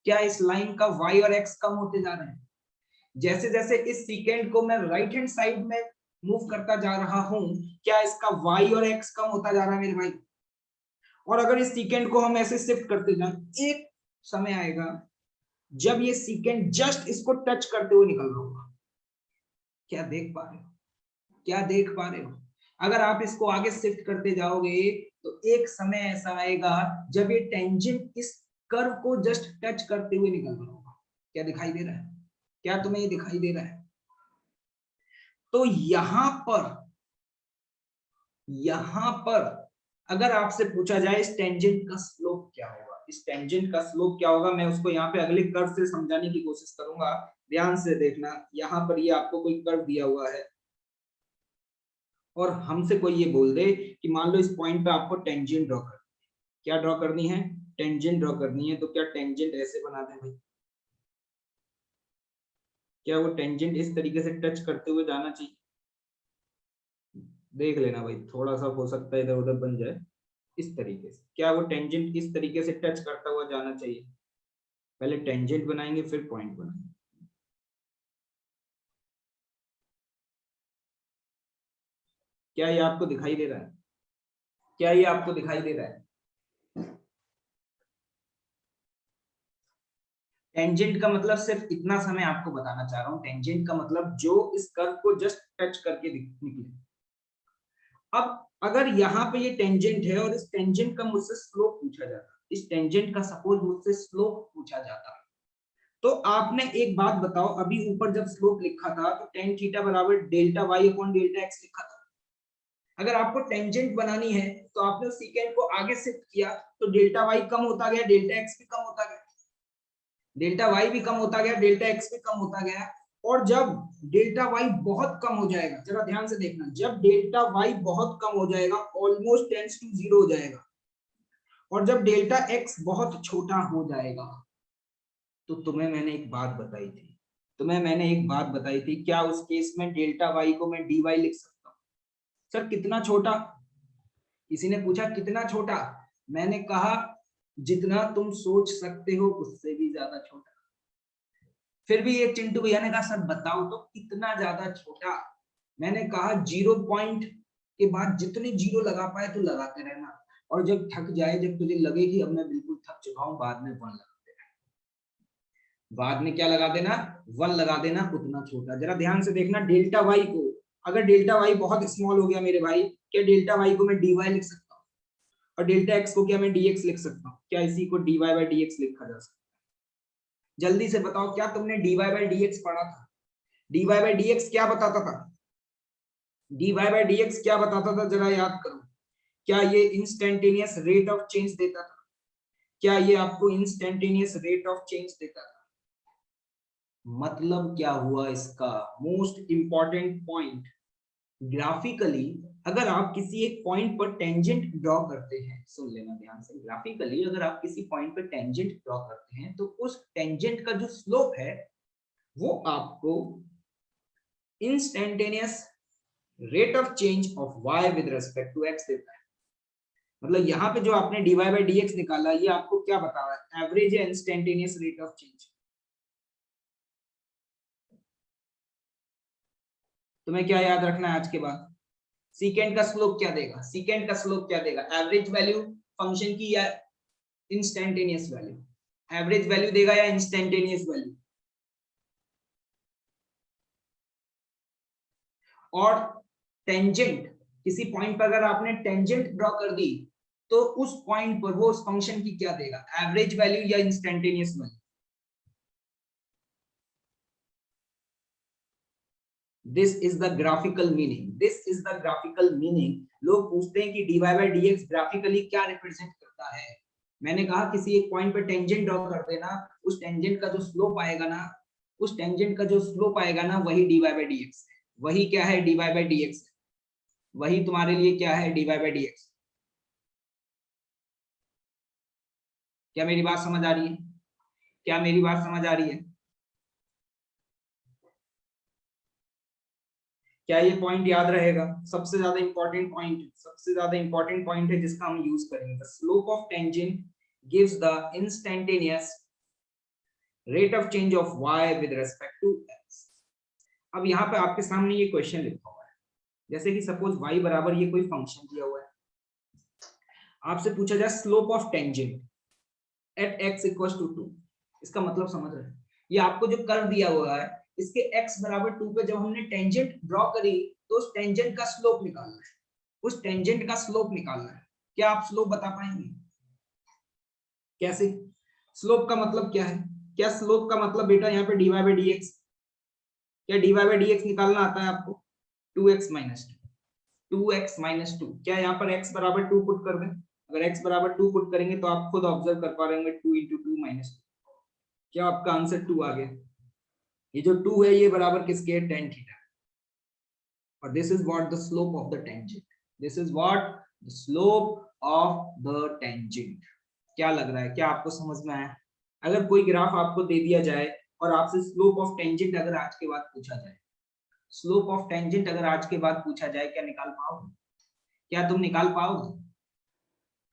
क्या इस लाइन का y और x कम होते जा रहे हैं? जैसे जैसे इस सीकेंड को मैं राइट हैंड साइड में मूव करता जा रहा हूं, क्या इसका y और x कम होता जा रहा है मेरे भाई? और अगर इस सीकेंड को हम ऐसे शिफ्ट करते जाएं, एक समय आएगा जब ये सीकेंड जस्ट इसको टच करते हुए निकल रहा होगा। क्या देख पा रहे हो? क्या देख पा रहे हो? अगर आप इसको आगे शिफ्ट करते जाओगे तो एक समय ऐसा आएगा जब ये टेंजेंट इस कर्व को जस्ट टच करते हुए निकल रहा होगा। क्या दिखाई दे रहा है? क्या तुम्हें ये दिखाई दे रहा है? तो यहां पर अगर आपसे पूछा जाए इस टेंजेंट का स्लोप क्या होगा, इस टेंजेंट का स्लोप क्या होगा, मैं उसको यहाँ पे अगले कर्व से समझाने की कोशिश करूंगा। ध्यान से देखना, यहाँ पर ये आपको कोई कर्व दिया हुआ है और हमसे कोई ये बोल दे कि मान लो इस पॉइंट पे आपको टेंजेंट ड्रॉ करनी है। क्या ड्रॉ करनी है? टेंजेंट ड्रॉ करनी है। तो क्या टेंजेंट ऐसे बना दें भाई? क्या वो टेंजेंट इस तरीके से टच करते हुए जाना चाहिए? देख लेना भाई, थोड़ा सा हो सकता है इधर उधर बन जाए। इस तरीके से क्या वो टेंजेंट इस तरीके से टच करता हुआ जाना चाहिए? पहले टेंजेंट बनाएंगे फिर पॉइंट बनाएंगे। क्या ये आपको दिखाई दे रहा है? क्या ये आपको दिखाई दे रहा है? टेंजेंट का मतलब सिर्फ इतना समय आपको बताना चाह रहा हूं, टेंजेंट का मतलब जो इस कर्व को जस्ट टच करके निकले। अब अगर यहाँ पे ये टेंजेंट है और इस टेंजेंट का मुझसे स्लोप पूछा जाता, इस टेंजेंट का सपोज मुझसे स्लोप पूछा जाता, तो आपने एक बात बताओ, अभी ऊपर जब स्लोप लिखा था तो टेन थीटा बराबर delta Y upon delta X लिखा था। अगर आपको टेंजेंट बनानी है तो आपने उस सीकेंड को आगे शिफ्ट किया तो डेल्टा वाई कम होता गया, डेल्टा एक्स भी कम होता गया, डेल्टा वाई भी कम होता गया, डेल्टा एक्स भी कम होता गया। और जब डेल्टा वाई बहुत कम हो जाएगा, जरा ध्यान से देखना, जब डेल्टा वाई बहुत कम हो जाएगा, ऑलमोस्ट टेंड्स टू जीरो हो जाएगा, और जब डेल्टा एक्स बहुत छोटा हो जाएगा, तो तुम्हें मैंने एक बात बताई थी, क्या उस केस में डेल्टा वाई को मैं डी वाई लिख सकता हूँ? सर कितना छोटा? किसी ने पूछा कितना छोटा, मैंने कहा जितना तुम सोच सकते हो उससे भी ज्यादा छोटा। फिर भी एक चिंटू भैया ने कहा सर बताओ तो कितना ज्यादा छोटा? मैंने कहा 0 पॉइंट के बाद जितने जीरो लगा पाए तो लगाते रहना, और जब थक जाए, जब तुझे लगे कि अब मैं बिल्कुल थक चुका हूं, बाद में 1 लगा देना। बाद में क्या लगा देना? 1 लगा देना, उतना छोटा। जरा ध्यान से देखना, डेल्टा वाई को, अगर डेल्टा वाई बहुत स्मॉल हो गया मेरे भाई, क्या डेल्टा वाई को मैं डी वाई लिख सकता हूँ? और डेल्टा एक्स को क्या मैं dx लिख सकता हूँ? क्या इसी को dy by dx लिखा जा सकता है? जल्दी से बताओ, क्या तुमने dy by dx पढ़ा था? dy by dx क्या बताता था? dy by dx क्या बताता था, जरा याद करो। क्या ये इंस्टेंटेनियस रेट ऑफ चेंज देता था? क्या ये आपको इंस्टेंटेनियस रेट ऑफ चेंज देता था? मतलब क्या हुआ इसका? मोस्ट इंपॉर्टेंट पॉइंट, ग्राफिकली अगर आप किसी एक पॉइंट पर टेंजेंट ड्रॉ करते हैं, सुन लेना ध्यान से, ग्राफिकली अगर आप किसी पॉइंट पर टेंजेंट ड्रॉ करते हैं तो उस टेंजेंट का जो स्लोप है वो आपको instantaneous rate of change of y with respect to x देता है। मतलब यहाँ पे जो आपने dy by dx निकाला, ये आपको क्या बता रहा है? एवरेज या इंस्टेंटेनियस रेट ऑफ चेंज। तुम्हें क्या याद रखना है आज के बाद? सीकेंड का स्लोप क्या देगा? सीकेंड का स्लोप क्या देगा? एवरेज वैल्यू फंक्शन की या इंस्टेंटेनियस वैल्यू? एवरेज वैल्यू देगा या इंस्टेंटेनियस वैल्यू? और टेंजेंट, किसी पॉइंट पर अगर आपने टेंजेंट ड्रॉ कर दी तो उस पॉइंट पर वो उस फंक्शन की क्या देगा? एवरेज वैल्यू या instantaneous value? This is the graphical meaning, this is the graphical meaning. लोग पूछते हैं कि dy by dx ग्राफिकली क्या रिप्रेजेंट करता है? मैंने कहा किसी एक पॉइंट पे टेंजेंट ड्रॉ कर देना, उस टेंजेंट का जो स्लोप आएगा ना, उस टेंजेंट का जो स्लोप आएगा ना वही dy बाई डी एक्स, वही क्या है dy बाई डी एक्स, वही तुम्हारे लिए क्या है dy बाई डी एक्स। क्या मेरी बात समझ आ रही है? क्या मेरी बात समझ आ रही है? क्या ये पॉइंट याद रहेगा? सबसे ज्यादा इंपॉर्टेंट पॉइंट, सबसे ज्यादा इंपॉर्टेंट पॉइंट है जिसका हम यूज करेंगे। The slope of tangent gives the instantaneous rate of change of y with respect to x। अब यहाँ पे आपके सामने ये क्वेश्चन लिखा हुआ है, जैसे कि सपोज y बराबर ये कोई फंक्शन दिया हुआ है, आपसे पूछा जाए slope of tangent at x equals to 2। इसका मतलब समझ रहे हैं? ये आपको जो कर्व दिया हुआ है इसके x बराबर 2 पे जब हमने टेंजेंट ड्रॉ करी तो उस टेंजेंट का स्लोप निकालना है, उस टेंजेंट का स्लोप निकालना है। क्या आप स्लोप बता पाएंगे? कैसे? स्लोप का मतलब क्या है? क्या स्लोप का मतलब बेटा यहाँ पे dy बाई डी एक्स, क्या dy बाई डी एक्स निकालना आता है आपको? 2x minus 2, 2x minus 2। क्या यहाँ पर x बराबर 2 पुट कर दें? अगर x बराबर 2 पुट करेंगे तो आप खुद ऑब्जर्व कर पा रहे होंगे 2 इंटू 2 माइनस 2, क्या आपका आंसर 2 आ गया? ये जो 2 है ये बराबर किसके है? tan theta. और this is what the slope of the tangent, this is what the slope of the tangent. क्या लग रहा है? क्या आपको समझ में आया? अगर कोई ग्राफ आपको दे दिया जाए और आपसे स्लोप ऑफ टेंजेंट अगर आज के बाद पूछा जाए, स्लोप ऑफ टेंजेंट अगर आज के बाद पूछा जाए, क्या निकाल पाओगे? क्या तुम निकाल पाओगे?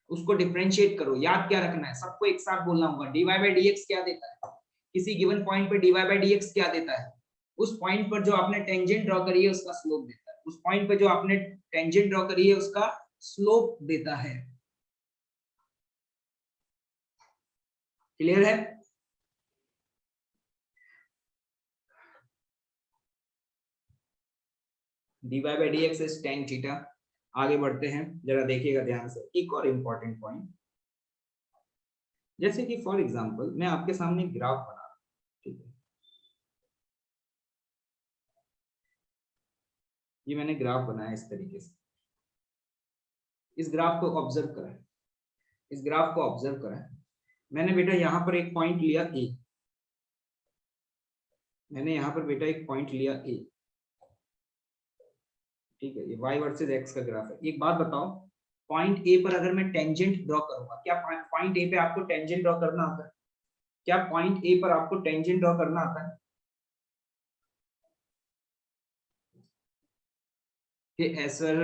उसको डिफरेंशिएट करो। याद क्या रखना है? सबको एक साथ बोलना होगा। dy बाई डी एक्स क्या देता है? किसी गिवन पॉइंट पे dy बाई डी एक्स क्या देता है? उस पॉइंट पर जो आपने टेंजेंट ड्रॉ करी है उसका स्लोप देता है। उस पॉइंट पे जो आपने टेंजेंट ड्रॉ करी है उसका स्लोप देता है। क्लियर है? dy by D x is tan theta. आगे बढ़ते हैं, जरा देखिएगा ध्यान से एक और इंपॉर्टेंट पॉइंट। जैसे कि फॉर एग्जांपल मैं आपके सामने ग्राफ बना रहा हूं, ठीक है, ये मैंने ग्राफ बनाया इस तरीके से। इस ग्राफ को ऑब्जर्व करें, इस ग्राफ को ऑब्जर्व करें। मैंने बेटा यहाँ पर एक पॉइंट लिया ए, मैंने यहाँ पर बेटा एक पॉइंट लिया ए, ठीक है, ये y वर्सेस x का ग्राफ है। एक बात बताओ, पॉइंट ए पर अगर मैं टेंजेंट ड्रॉ करूंगा, क्या पॉइंट ए पे आपको टेंजेंट ड्रॉ करना आता है? क्या पॉइंट ए पर आपको टेंजेंट ड्रॉ करना आता है? कि सर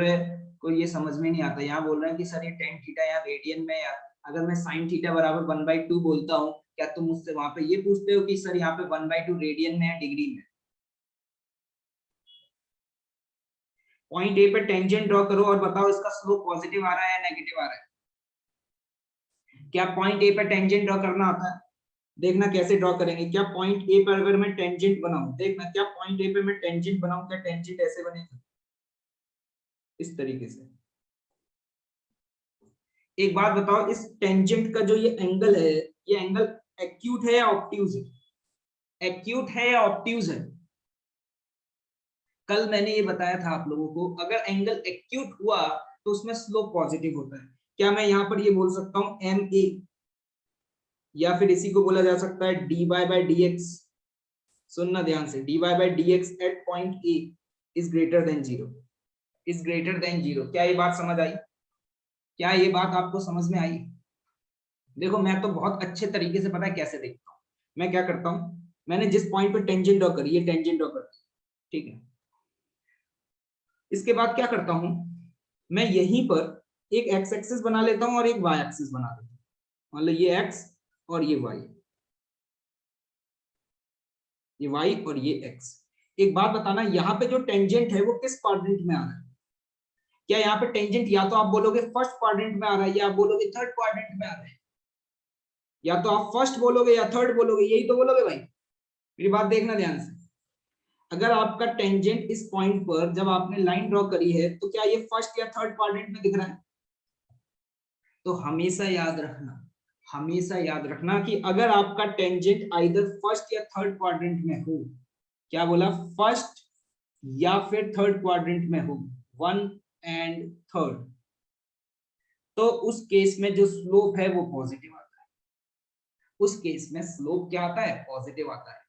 को ये समझ में नहीं आता, यहाँ बोल रहे हैं कि सर ये tan थीटा यहाँ रेडियन में, यार अगर मैं sin थीटा बराबर 1/2 बोलता हूँ, क्या तुम मुझसे वहां पे ये पूछते हो कि सर यहाँ पे 1/2 रेडियन में या डिग्री में? पॉइंट ए पे टेंजेंट ड्रॉ करो और बताओ इसका स्लोप पॉजिटिव आ रहा है या नेगेटिव आ रहा है? क्या पॉइंट ए पे टेंजेंट ड्रॉ करना आता है? देखना कैसे ड्रॉ करेंगे। क्या पॉइंट ए पर अगर मैं टेंजेंट बनाऊं, देखना क्या पॉइंट ए पे मैं टेंजेंट बनाऊं, क्या टेंजेंट ऐसे बनेगा? इस तरीके से। एक बात बताओ, इस टेंजेंट का जो ये एंगल है, ये एंगल एक्यूट है या ऑब्ट्यूज है? एक्यूट है या ऑब्ट्यूज है? कल मैंने ये बताया था आप लोगों को, अगर एंगल एक्यूट हुआ तो उसमें स्लोप पॉजिटिव होता है। क्या मैं यहाँ पर ये बोल सकता हूँ एम ए, या फिर इसी को बोला जा सकता है dy बाई डी एक्स। सुनना ध्यान से, dy by D X at point A is greater than zero, is greater than zero. क्या ये बात समझ आई? क्या ये बात आपको समझ में आई? देखो मैं तो बहुत अच्छे तरीके से पता है कैसे देखता हूँ। मैं क्या करता हूँ, मैंने जिस पॉइंट पर टेंजेंट ड्रॉ करी, ये टेंजेंट ड्रॉ करती, ठीक है, इसके बाद क्या करता हूँ, मैं यहीं पर एक एक्स एक्सिस बना लेता हूँ और एक वाई एक्सिस बना लेता हूँ। मान लो ये एक्स और ये वाई, ये वाई और ये एक्स। एक बात बताना, यहाँ पे जो टेंजेंट है वो किस क्वाड्रेंट में आ रहा है? क्या यहाँ पे टेंजेंट या तो आप बोलोगे फर्स्ट क्वाड्रेंट में आ रहा है या आप बोलोगे थर्ड क्वाड्रेंट में आ रहा है? या तो आप फर्स्ट बोलोगे या थर्ड बोलोगे, यही तो बोलोगे भाई। मेरी बात देखना ध्यान से, अगर आपका टेंजेंट इस पॉइंट पर जब आपने लाइन ड्रॉ करी है तो क्या ये फर्स्ट या थर्ड क्वाड्रेंट में दिख रहा है? तो हमेशा याद रखना, हमेशा याद रखना कि अगर आपका टेंजेंट आइदर फर्स्ट या थर्ड क्वाड्रेंट में हो, क्या बोला, फर्स्ट या फिर थर्ड क्वाड्रेंट में हो, वन एंड थर्ड, तो उस केस में जो स्लोप है वो पॉजिटिव आता है। उस केस में स्लोप क्या आता है? पॉजिटिव आता है।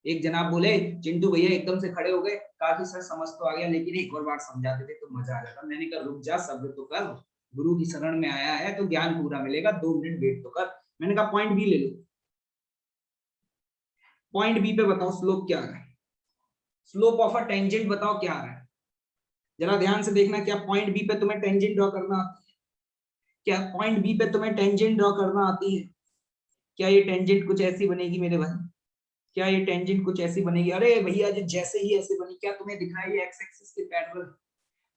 एक जनाब बोले चिंटू भैया एकदम से खड़े हो गए, कहा कि सर समझ तो आ गया लेकिन एक और बार समझाते थे तो मजा आ जाता। मैंने कहा रुक जा, सब्र तो कर, गुरु की शरण में आया है तो ज्ञान पूरा मिलेगा, 2 मिनट वेट तो कर। मैंने कहा पॉइंट बी ले लो, पॉइंट बी पे बताओ स्लोप क्या आ रहा है, स्लोप ऑफ अ टेंजेंट बताओ क्या आ रहा है। जरा ध्यान से देखना, क्या पॉइंट बी पे तुम्हें टेंजेंट ड्रॉ करना आती है? क्या पॉइंट बी पे तुम्हें टेंजेंट ड्रॉ करना आती है? क्या ये टेंजेंट कुछ ऐसी बनेगी मेरे भाई? क्या ये टेंजेंट कुछ ऐसी बनेगी? अरे भैया जी जैसे ही ऐसे बनी, क्या तुम्हें दिख रहा है ये एक्स एक्सिस के पैरेलल?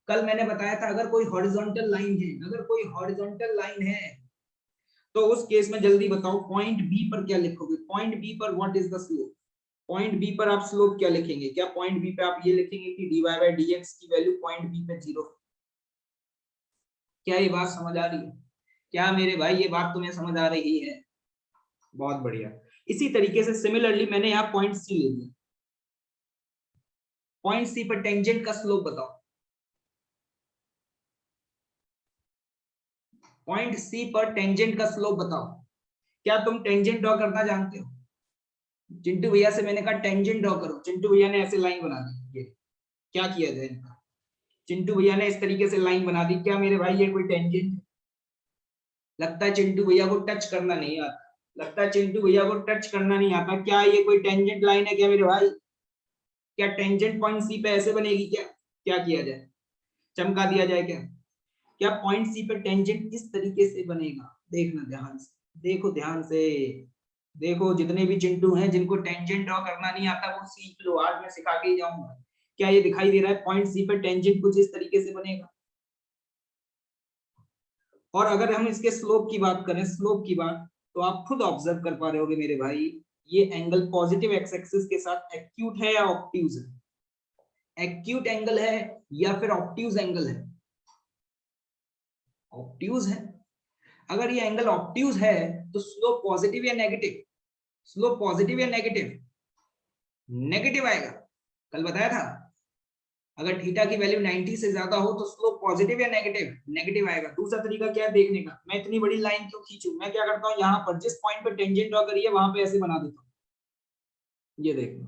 कल मैंने बताया था अगर कोई हॉरिजॉन्टल लाइन है, अगर कोई हॉरिजॉन्टल लाइन है तो उस केस में जल्दी बताओ पॉइंट बी पर क्या लिखोगे? पॉइंट बी पर what is the slope? Point B पर आप स्लोप क्या लिखेंगे? क्या पॉइंट बी पे आप ये लिखेंगे कि dy बाय dx की वैल्यू पॉइंट बी पे 0? क्या ये बात समझ आ रही है? क्या मेरे भाई ये बात तुम्हें समझ आ रही है? बहुत बढ़िया। इसी तरीके से सिमिलरली मैंने यहाँ पॉइंट सी ले लिया, पॉइंट सी पर टेंजेंट का स्लोप बताओ। पॉइंट सी पर टेंजेंट का स्लोप बताओ। क्या तुम टेंजेंट ड्रॉ करना जानते हो? चिंटू भैया से मैंने कहा टेंजेंट ड्रॉ करो, चिंटू भैया ने ऐसे लाइन बना दी, ये क्या किया जाए इनका? चिंटू भैया ने इस तरीके से लाइन बना दी, क्या मेरे भाई ये कोई टेंजेंट है? लगता है चिंटू भैया को टच करना नहीं आता, लगता है चिंटू भैया को टच करना नहीं आता। क्या ये कोई टेंजेंट लाइन है क्या मेरे भाई? क्या टेंजेंट पॉइंट सी पे ऐसे बनेगी क्या? क्या किया जाए, चमका दिया जाए क्या? क्या पॉइंट सी पे टेंजेंट इस तरीके से बनेगा? देखना ध्यान से, देखो ध्यान से, देखो जितने भी चिंटू हैं जिनको टेंजेंट ड्रॉ करना नहीं आता वो सीख लो, आज मैं सिखा के ही जाऊंगा। क्या ये दिखाई दे रहा है पॉइंट सी पे टेंजेंट कुछ इस तरीके से बनेगा? और अगर हम इसके स्लोप की बात करें, स्लोप की बात, तो आप खुद ऑब्जर्व कर पा रहे होगे मेरे भाई, ये एंगल पॉजिटिव एक्स एक्सिस के साथ एक्यूट है या ऑब्ट्यूज है? एक्यूट एंगल है या फिर ऑब्ट्यूज एंगल है? ऑब्ट्यूज है। अगर ये एंगल ऑब्ट्यूज है तो स्लोप पॉजिटिव या नेगेटिव? स्लोप पॉजिटिव या नेगेटिव? नेगेटिव आएगा। कल बताया था अगर थीटा की वैल्यू 90 से ज्यादा हो तो स्लोप पॉजिटिव या नेगेटिव? नेगेटिव आएगा। दूसरा तरीका क्या है देखने का, मैं इतनी बड़ी लाइन क्यों खींचूं, मैं क्या करता हूं यहाँ पर जिस पॉइंट पर टेंजेंट ड्रॉ करिए वहां पे ऐसे बना देता हूं, ये देखो।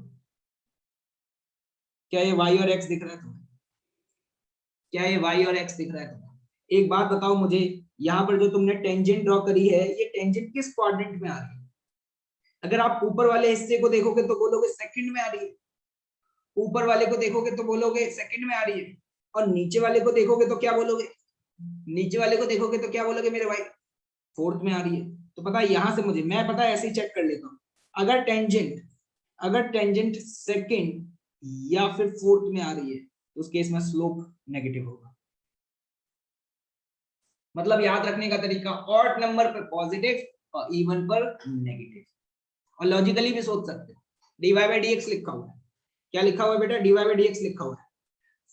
क्या ये y और x दिख रहा है तुम्हें? क्या ये y और x दिख रहा है तुम्हें? एक बात बताओ मुझे, यहाँ पर जो तुमने टेंजेंट ड्रॉ करी है ये टेंजेंट किस क्वाड्रेंट में आ रही है? अगर आप ऊपर वाले हिस्से को देखोगे तो बोलोगे सेकंड में आ रही है, ऊपर वाले को देखोगे तो बोलोगे सेकंड में आ रही है, और नीचे वाले को देखोगे तो क्या बोलोगे? नीचे वाले को देखोगे तो क्या बोलोगे मेरे भाई? फोर्थ में आ रही है। तो पता है यहां से मुझे, मैं पता है ऐसे ही चेक कर लेता हूँ, अगर टेंजेंट सेकंड या फिर फोर्थ में आ रही है तो उस केस में स्लोप नेगेटिव होगा। मतलब याद रखने का तरीका, ऑड नंबर पर पॉजिटिव और इवन पर नेगेटिव। और लॉजिकली भी सोच सकते हो, dy बाई dx लिखा हुआ है, क्या लिखा हुआ है बेटा? dy बाई dx लिखा हुआ है।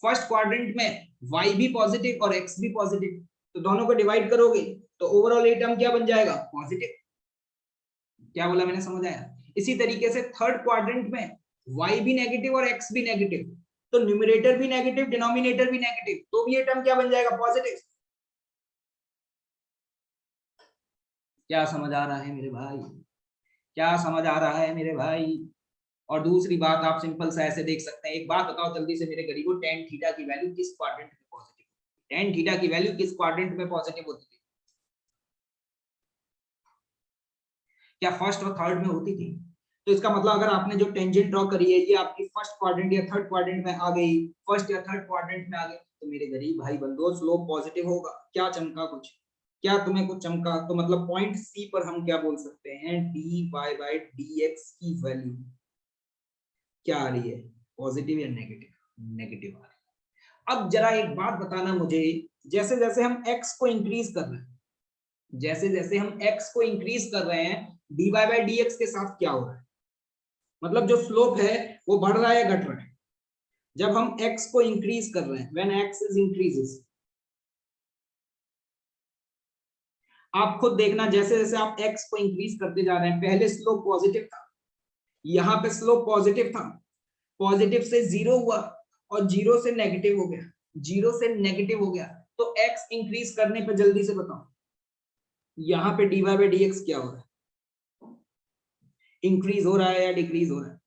फर्स्ट क्वाड्रेंट में y भी पॉजिटिव और x भी पॉजिटिव, तो दोनों को डिवाइड करोगे तो ओवरऑल ये टर्म क्या बन जाएगा? पॉजिटिव। क्या बोला मैंने, समझ आया? इसी तरीके से थर्ड क्वाड्रेंट में y भी नेगेटिव और x भी नेगेटिव, तो न्यूमरेटर भी नेगेटिव डिनोमिनेटर भी नेगेटिव, तो भी ये टर्म क्या बन जाएगा? पॉजिटिव। क्या समझ आ रहा है मेरे भाई? क्या समझ आ रहा है मेरे भाई? और दूसरी बात आप सिंपल सा ऐसे देख सकते हैं, एक बात बताओ जल्दी से मेरे गरीबो, tan थीटा की वैल्यू किस क्वाड्रेंट में पॉजिटिव? tan थीटा की वैल्यू किस क्वाड्रेंट में पॉजिटिव होती थी? क्या फर्स्ट और थर्ड में होती थी? तो इसका मतलब अगर आपने जो टेंजेंट ड्रॉ करी है ये आपकी फर्स्ट क्वाड्रेंट या थर्ड क्वाड्रेंट में आ गई, फर्स्ट या थर्ड क्वाड्रेंट में आ गई, तो मेरे गरीब भाई बंधुओं स्लोप पॉजिटिव होगा। क्या चमका कुछ? क्या तुम्हें कुछ चमका? तो मतलब पॉइंट सी पर हम क्या बोल सकते हैं, dy बाई dx की वैल्यू क्या आ रही है? पॉजिटिव या नेगेटिव? नेगेटिव आ रही है। अब जरा एक बात बताना मुझे, जैसे जैसे हम x को इंक्रीज कर रहे हैं, जैसे जैसे हम x को इंक्रीज कर रहे हैं dy बाई dx के साथ क्या हो रहा है? मतलब जो स्लोप है वो बढ़ रहा है या घट रहा है? जब हम x को इंक्रीज कर रहे हैं, व्हेन x इज इंक्रीजेस, आप खुद देखना जैसे जैसे आप x को इंक्रीज करते जा रहे हैं, पहले स्लोप पॉजिटिव था, यहाँ पे स्लोप पॉजिटिव था, पॉजिटिव से जीरो हुआ और जीरो से नेगेटिव हो गया, जीरो से नेगेटिव हो गया, तो x इंक्रीज करने पे जल्दी से बताओ यहाँ पे dy बाई dx क्या हो रहा है? इंक्रीज हो रहा है या डिक्रीज हो रहा है?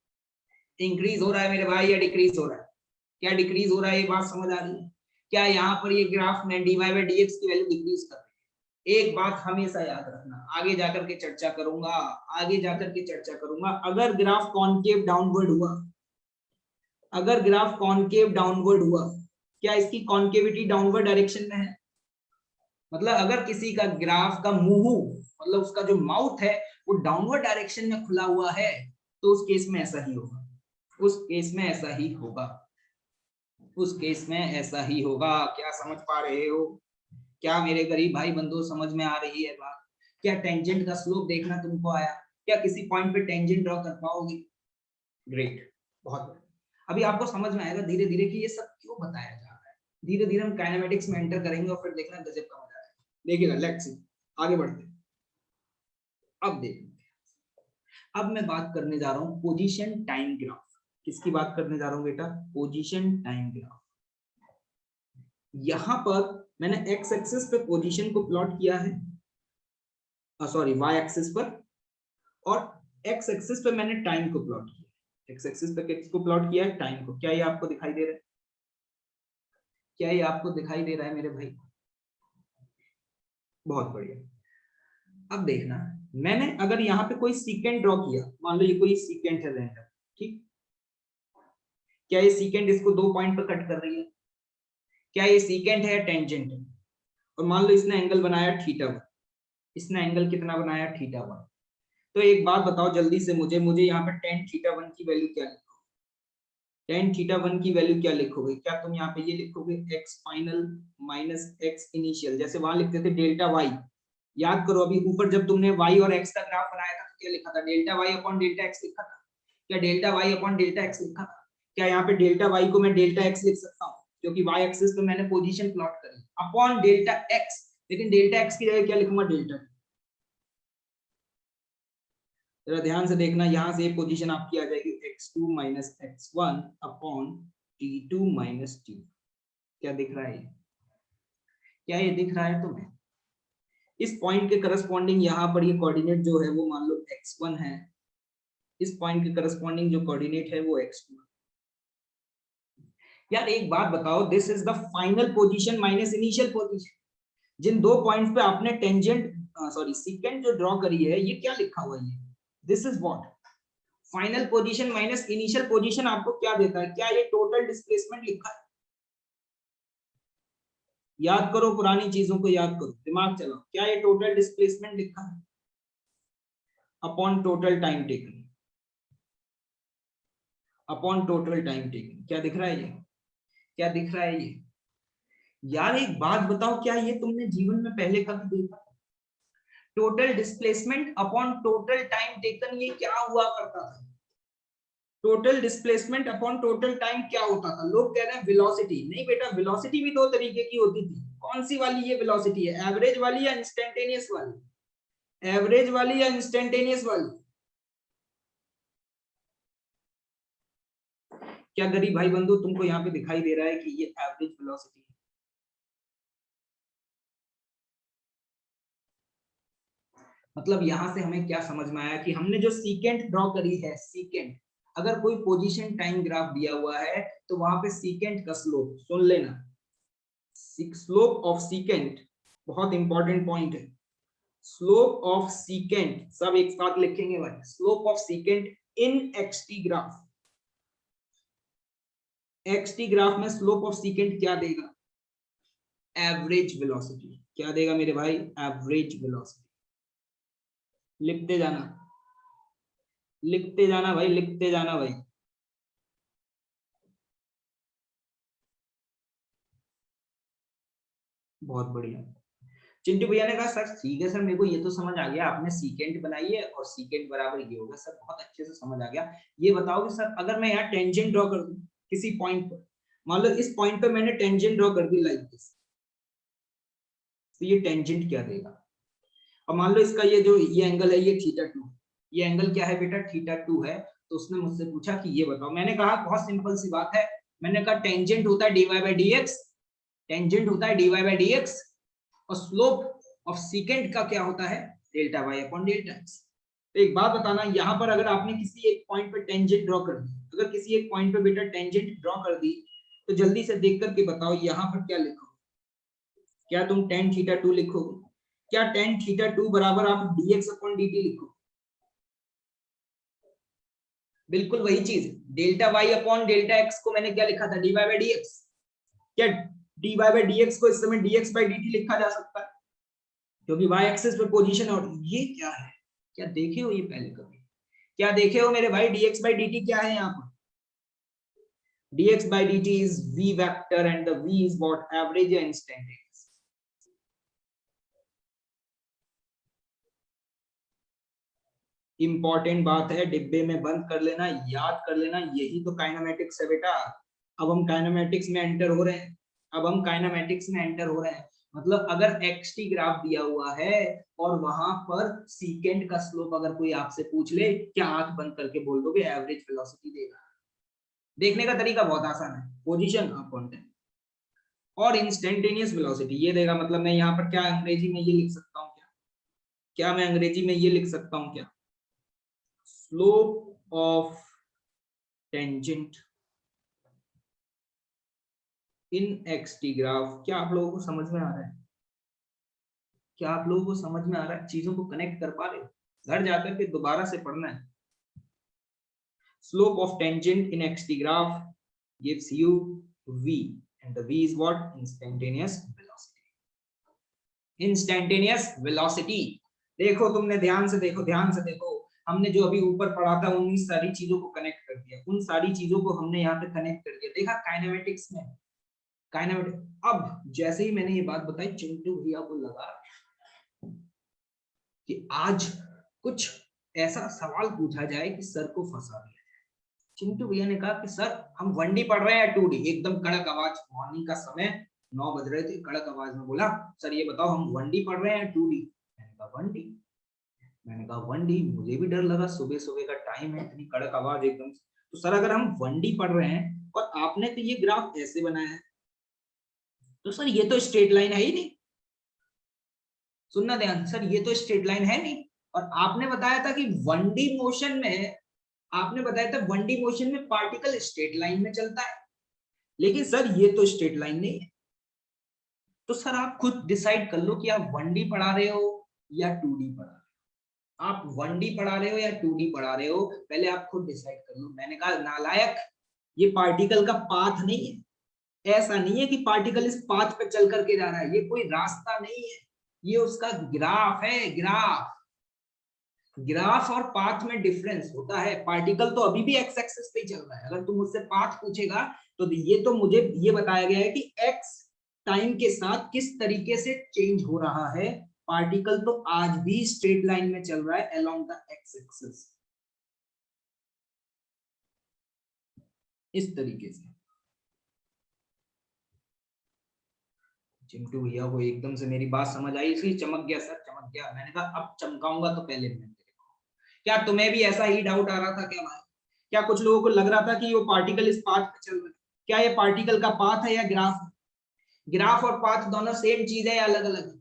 इंक्रीज हो रहा है मेरे भाई या डिक्रीज हो रहा है? क्या डिक्रीज हो रहा है, ये बात समझ आ रही है? क्या यहाँ पर ये ग्राफ में dy बाई dx की वैल्यू डिक्रीज कर रही है? एक बात हमेशा याद रखना, आगे जाकर के चर्चा करूंगा, आगे जाकर के चर्चा करूंगा, अगर ग्राफ कॉनकेव डाउनवर्ड हुआ, अगर ग्राफ कॉनकेव डाउनवर्ड हुआ, क्या इसकी कॉनकेविटी डाउनवर्ड डायरेक्शन में है? मतलब अगर किसी का ग्राफ का मुंह, मतलब उसका जो माउथ है वो डाउनवर्ड डायरेक्शन में खुला हुआ है, तो उस केस में ऐसा ही होगा, उस केस में ऐसा ही होगा, उस केस में ऐसा ही होगा। क्या समझ पा रहे हो? क्या मेरे गरीब भाई बंधु समझ में आ रही है बात? क्या टेंजेंट का स्लोप देखना तुमको आया? क्या किसी पॉइंट पे टेंजेंट ड्रॉ कर पाओगे? ग्रेट, बहुत। अभी आपको समझ में आएगा धीरे धीरे कि ये सब क्यों बताया जा रहा है। धीरे धीरे हम काइनेमेटिक्स में एंटर करेंगे और फिर देखना गजब का मजा आएगा। देखिएगा, लेट्स सी, आगे बढ़ते हैं। अब देखिए, अब मैं बात करने जा रहा हूं पोजीशन टाइम ग्राफ। किसकी बात करने जा रहा हूं बेटा? Position time graph. यहां पर मैंने एक्स एक्सिस पे पोजीशन को प्लॉट किया है, सॉरी वाई एक्सिस पर, और एक्स एक्सिस पे मैंने टाइम को प्लॉट किया। एक्स एक्सिस पे किसको प्लॉट किया है? टाइम को। क्या ये आपको दिखाई दे रहा है? क्या ये आपको दिखाई दे रहा है मेरे भाई? बहुत बढ़िया। अब देखना, मैंने अगर यहाँ पे कोई सीकेंट ड्रॉ किया, मान लो ये कोई सीकेंट है रैंडम, ठीक? क्या ये सीकेंट इसको दो पॉइंट पर कट कर रही है? क्या ये सीकेंट है या टेंजेंट है? और मान लो इसने एंगल बनाया θ1, इसने एंगल कितना बनाया? θ1। तो एक बात बताओ जल्दी से मुझे यहाँ पर tan θ1 की वैल्यू क्या लिखोगे? tan θ1 की वैल्यू क्या लिखोगे? क्या तुम यहाँ पे ये लिखोगे x final minus x initial, जैसे वहां लिखते थे डेल्टा y? याद करो, अभी ऊपर जब तुमने y और x का ग्राफ बनाया था तो क्या लिखा था? Delta y upon delta x लिखा था। क्या delta y upon delta x लिखा था? क्या यहाँ पे डेल्टा y को मैं डेल्टा x लिख सकता हूँ, क्योंकि y एक्सिस पे मैंने पोजीशन प्लॉट करी, अपॉन डेल्टा x। लेकिन डेल्टा x की जगह क्या लिखूंगा? डेल्टा। जरा ध्यान से देखना, यहां से पोजीशन आपकी आ जाएगी x2 minus x1 upon t2 minus t। क्या दिख रहा है? क्या ये दिख रहा है तुम्हें? इस पॉइंट के करस्पॉन्डिंग यहाँ पर ये कोऑर्डिनेट जो है वो मान लो x1 है, इस पॉइंट के करस्पॉन्डिंग जो कोऑर्डिनेट है वो x2। यार एक बात बताओ, this is the final position minus initial position. जिन दो पॉइंट्स पे आपने टेंजेंट सॉरी सीकेंट जो ड्रॉ करी है, ये क्या लिखा हुआ है? This is what? Final position minus initial position आपको क्या देता है? क्या ये टोटल डिस्प्लेसमेंट लिखा है? याद करो, पुरानी चीजों को याद करो, दिमाग चलाओ। क्या ये टोटल डिस्प्लेसमेंट लिखा है? Upon total time taken, upon total time taken. क्या दिख रहा है ये? क्या दिख रहा है ये? यार एक बात बताओ, क्या ये तुमने जीवन में पहले कभी देखा? Total displacement upon total time taken, ये क्या हुआ करता था? Total displacement upon total time क्या होता था? लोग कह रहे हैं वेलोसिटी। नहीं बेटा, वेलोसिटी भी दो तरीके की होती थी। कौन सी वाली ये वेलोसिटी है? एवरेज वाली या इंस्टेंटेनियस वाली? एवरेज वाली या इंस्टेंटेनियस वाली? क्या गरीब भाई बंधु तुमको यहाँ पे दिखाई दे रहा है कि ये एवरेज वेलोसिटी है? मतलब यहां से हमें क्या समझ में आया कि हमने जो सीकेंट ड्रॉ करी है, सीकेंट, अगर कोई पोजीशन टाइम ग्राफ दिया हुआ है तो वहां पे सीकेंट का स्लोप, सुन लेना, स्लोप ऑफ सीकेंट बहुत इंपॉर्टेंट पॉइंट है। स्लोप ऑफ सीकेंट सब एक साथ लिखेंगे भाई। Slope of secant in XT graph, XT graph में स्लोप ऑफ सीकेंट क्या देगा? Average velocity. क्या देगा मेरे भाई? Average velocity. लिखते जाना, लिखते जाना भाई, लिखते जाना भाई। बहुत बढ़िया। चिंटू भैया ने कहा सर ठीक है सर, मेरे को ये तो समझ आ गया, आपने सीकेंट बनाई है और सीकेंट बराबर ये होगा। सर बहुत अच्छे से समझ आ गया। ये बताओ कि सर अगर मैं यहाँ टेंजेंट ड्रॉ कर दूं किसी पॉइंट पर, मान लो इस पॉइंट पे मैंने टेंजेंट ड्रॉ कर दी लाइक दिस, तो ये टेंजेंट क्या देगा? और मान लो इसका ये जो ये एंगल है ये θ2, ये एंगल क्या है बेटा? θ2 है। तो उसने मुझसे पूछा कि ये बताओ, मैंने कहा बहुत सिंपल सी बात है, मैंने कहा टेंजेंट होता है dy बाई dx, टेंजेंट होता है dy बाई dx, और स्लोप ऑफ सीकेंट का क्या होता है? Delta y upon delta x। तो एक बात बताना, यहाँ पर अगर आपने किसी एक पॉइंट पे टेंजेंट ड्रॉ कर दी, अगर किसी एक पॉइंट पे बेटा टेंजेंट ड्रॉ कर दी, तो जल्दी से देख करके बताओ यहाँ पर क्या लिखोगे? क्या तुम tan θ2 लिखोगे? क्या tan θ2 बराबर आप dx अपॉन dt लिखोगे? बिल्कुल वही चीज, delta y upon delta x को मैंने क्या लिखा था? dy by dx। क्या dy बाय dx को इस समय dx बाय dt लिखा जा सकता है? क्योंकि y एक्सिस पे पोजीशन, और ये क्या है? क्या देखे हो ये पहले कभी? क्या देखे हो मेरे भाई? dx by dt क्या है यहाँ पर? dx by dt is v vector and the v is what? Average या instantaneous? इंपॉर्टेंट बात है, डिब्बे में बंद कर लेना, याद कर लेना, यही तो काइनेमेटिक्स है बेटा। अब हम काइनेमेटिक्स में एंटर हो रहे हैं, अब हम काइनेमेटिक्स में एंटर हो रहे हैं। मतलब अगर xt ग्राफ दिया हुआ है और वहां पर सीकेंट का स्लोप अगर कोई आपसे पूछ ले, क्या आंख बंद करके बोल दोगे एवरेज वेलोसिटी देगा? देखने का तरीका बहुत आसान है, पोजीशन अपॉन टाइम और इंस्टेंटेनियस वेलोसिटी ये देगा। मतलब मैं यहाँ पर क्या अंग्रेजी में ये लिख सकता हूँ? क्या मैं अंग्रेजी में ये लिख सकता हूँ? क्या slope of tangent in xt graph. क्या आप लोगों को समझ में आ रहा है? क्या आप लोगों को समझ में आ रहा है? चीजों को कनेक्ट कर पा रहे हो? घर जाकर के दोबारा से पढ़ना है। Slope of tangent in xt graph gives you v and the v is what? Instantaneous velocity. Instantaneous velocity। देखो तुमने ध्यान से देखो, ध्यान से देखो, हमने जो अभी ऊपर पढ़ा था उन सारी चीजों को कनेक्ट कर दिया, उन सारी चीजों को हमने यहाँ पे कनेक्ट कर दिया। देखा काइनेमेटिक्स में, काइनेमेटिक। अब जैसे ही मैंने ये बात बताई, चिंटू भैया को लगा कि आज कुछ ऐसा सवाल पूछा जाए कि सर को फंसा दिया। चिंटू भैया ने कहा कि सर हम 1D पढ़ रहे हैं 2D। एकदम कड़क आवाज, मॉर्निंग का समय 9 बज रहे थे, कड़क आवाज में बोला, सर ये बताओ हम 1D पढ़ रहे हैं 2D? मैंने कहा 1D। मैंने कहा 1D। मुझे भी डर लगा, सुबह सुबह का टाइम है, इतनी कड़क आवाज एकदम। तो सर अगर हम 1D पढ़ रहे हैं और आपने तो ये ग्राफ ऐसे बनाया है, तो सर ये तो स्ट्रेट लाइन है ही नहीं। सुनना ध्यान, सर ये तो स्ट्रेट लाइन है नहीं। और आपने बताया था कि 1D मोशन में, आपने बताया था 1D मोशन में पार्टिकल स्ट्रेट लाइन में चलता है, लेकिन सर ये तो स्ट्रेट लाइन नहीं है। तो सर आप खुद डिसाइड कर लो कि आप 1D पढ़ा रहे हो या 2D पढ़ा रहे हो। आप 1D पढ़ा रहे हो या 2D पढ़ा रहे हो, पहले आप खुद डिसाइड कर लो। मैंने कहा नालायक, ये पार्टिकल का पाथ नहीं है। ऐसा नहीं है कि पार्टिकल इस पाथ पे चल करके जा रहा है, ये कोई रास्ता नहीं है, ये उसका ग्राफ है। ग्राफ, ग्राफ और पाथ में डिफरेंस होता है। पार्टिकल तो अभी भी एक्स एक्सिस पे ही चल रहा है। अगर तुम मुझसे पाथ पूछेगा तो ये तो मुझे ये बताया गया है कि एक्स टाइम के साथ किस तरीके से चेंज हो रहा है। पार्टिकल तो आज भी स्ट्रेट लाइन में चल रहा है अलोंग द एक्स एक्सिस, इस तरीके से। चिंटू भैया को एकदम से मेरी बात समझ आई, इसलिए चमक गया सर, चमक गया। मैंने कहा अब चमकाऊंगा तो पहले मैं। क्या तुम्हें भी ऐसा ही डाउट आ रहा था क्या भाई? क्या कुछ लोगों को लग रहा था कि वो पार्टिकल इस पाथ पे चल रहा है? क्या ये पार्टिकल का पाथ है या ग्राफ है? ग्राफ और पाथ दोनों सेम चीज है या अलग अलग?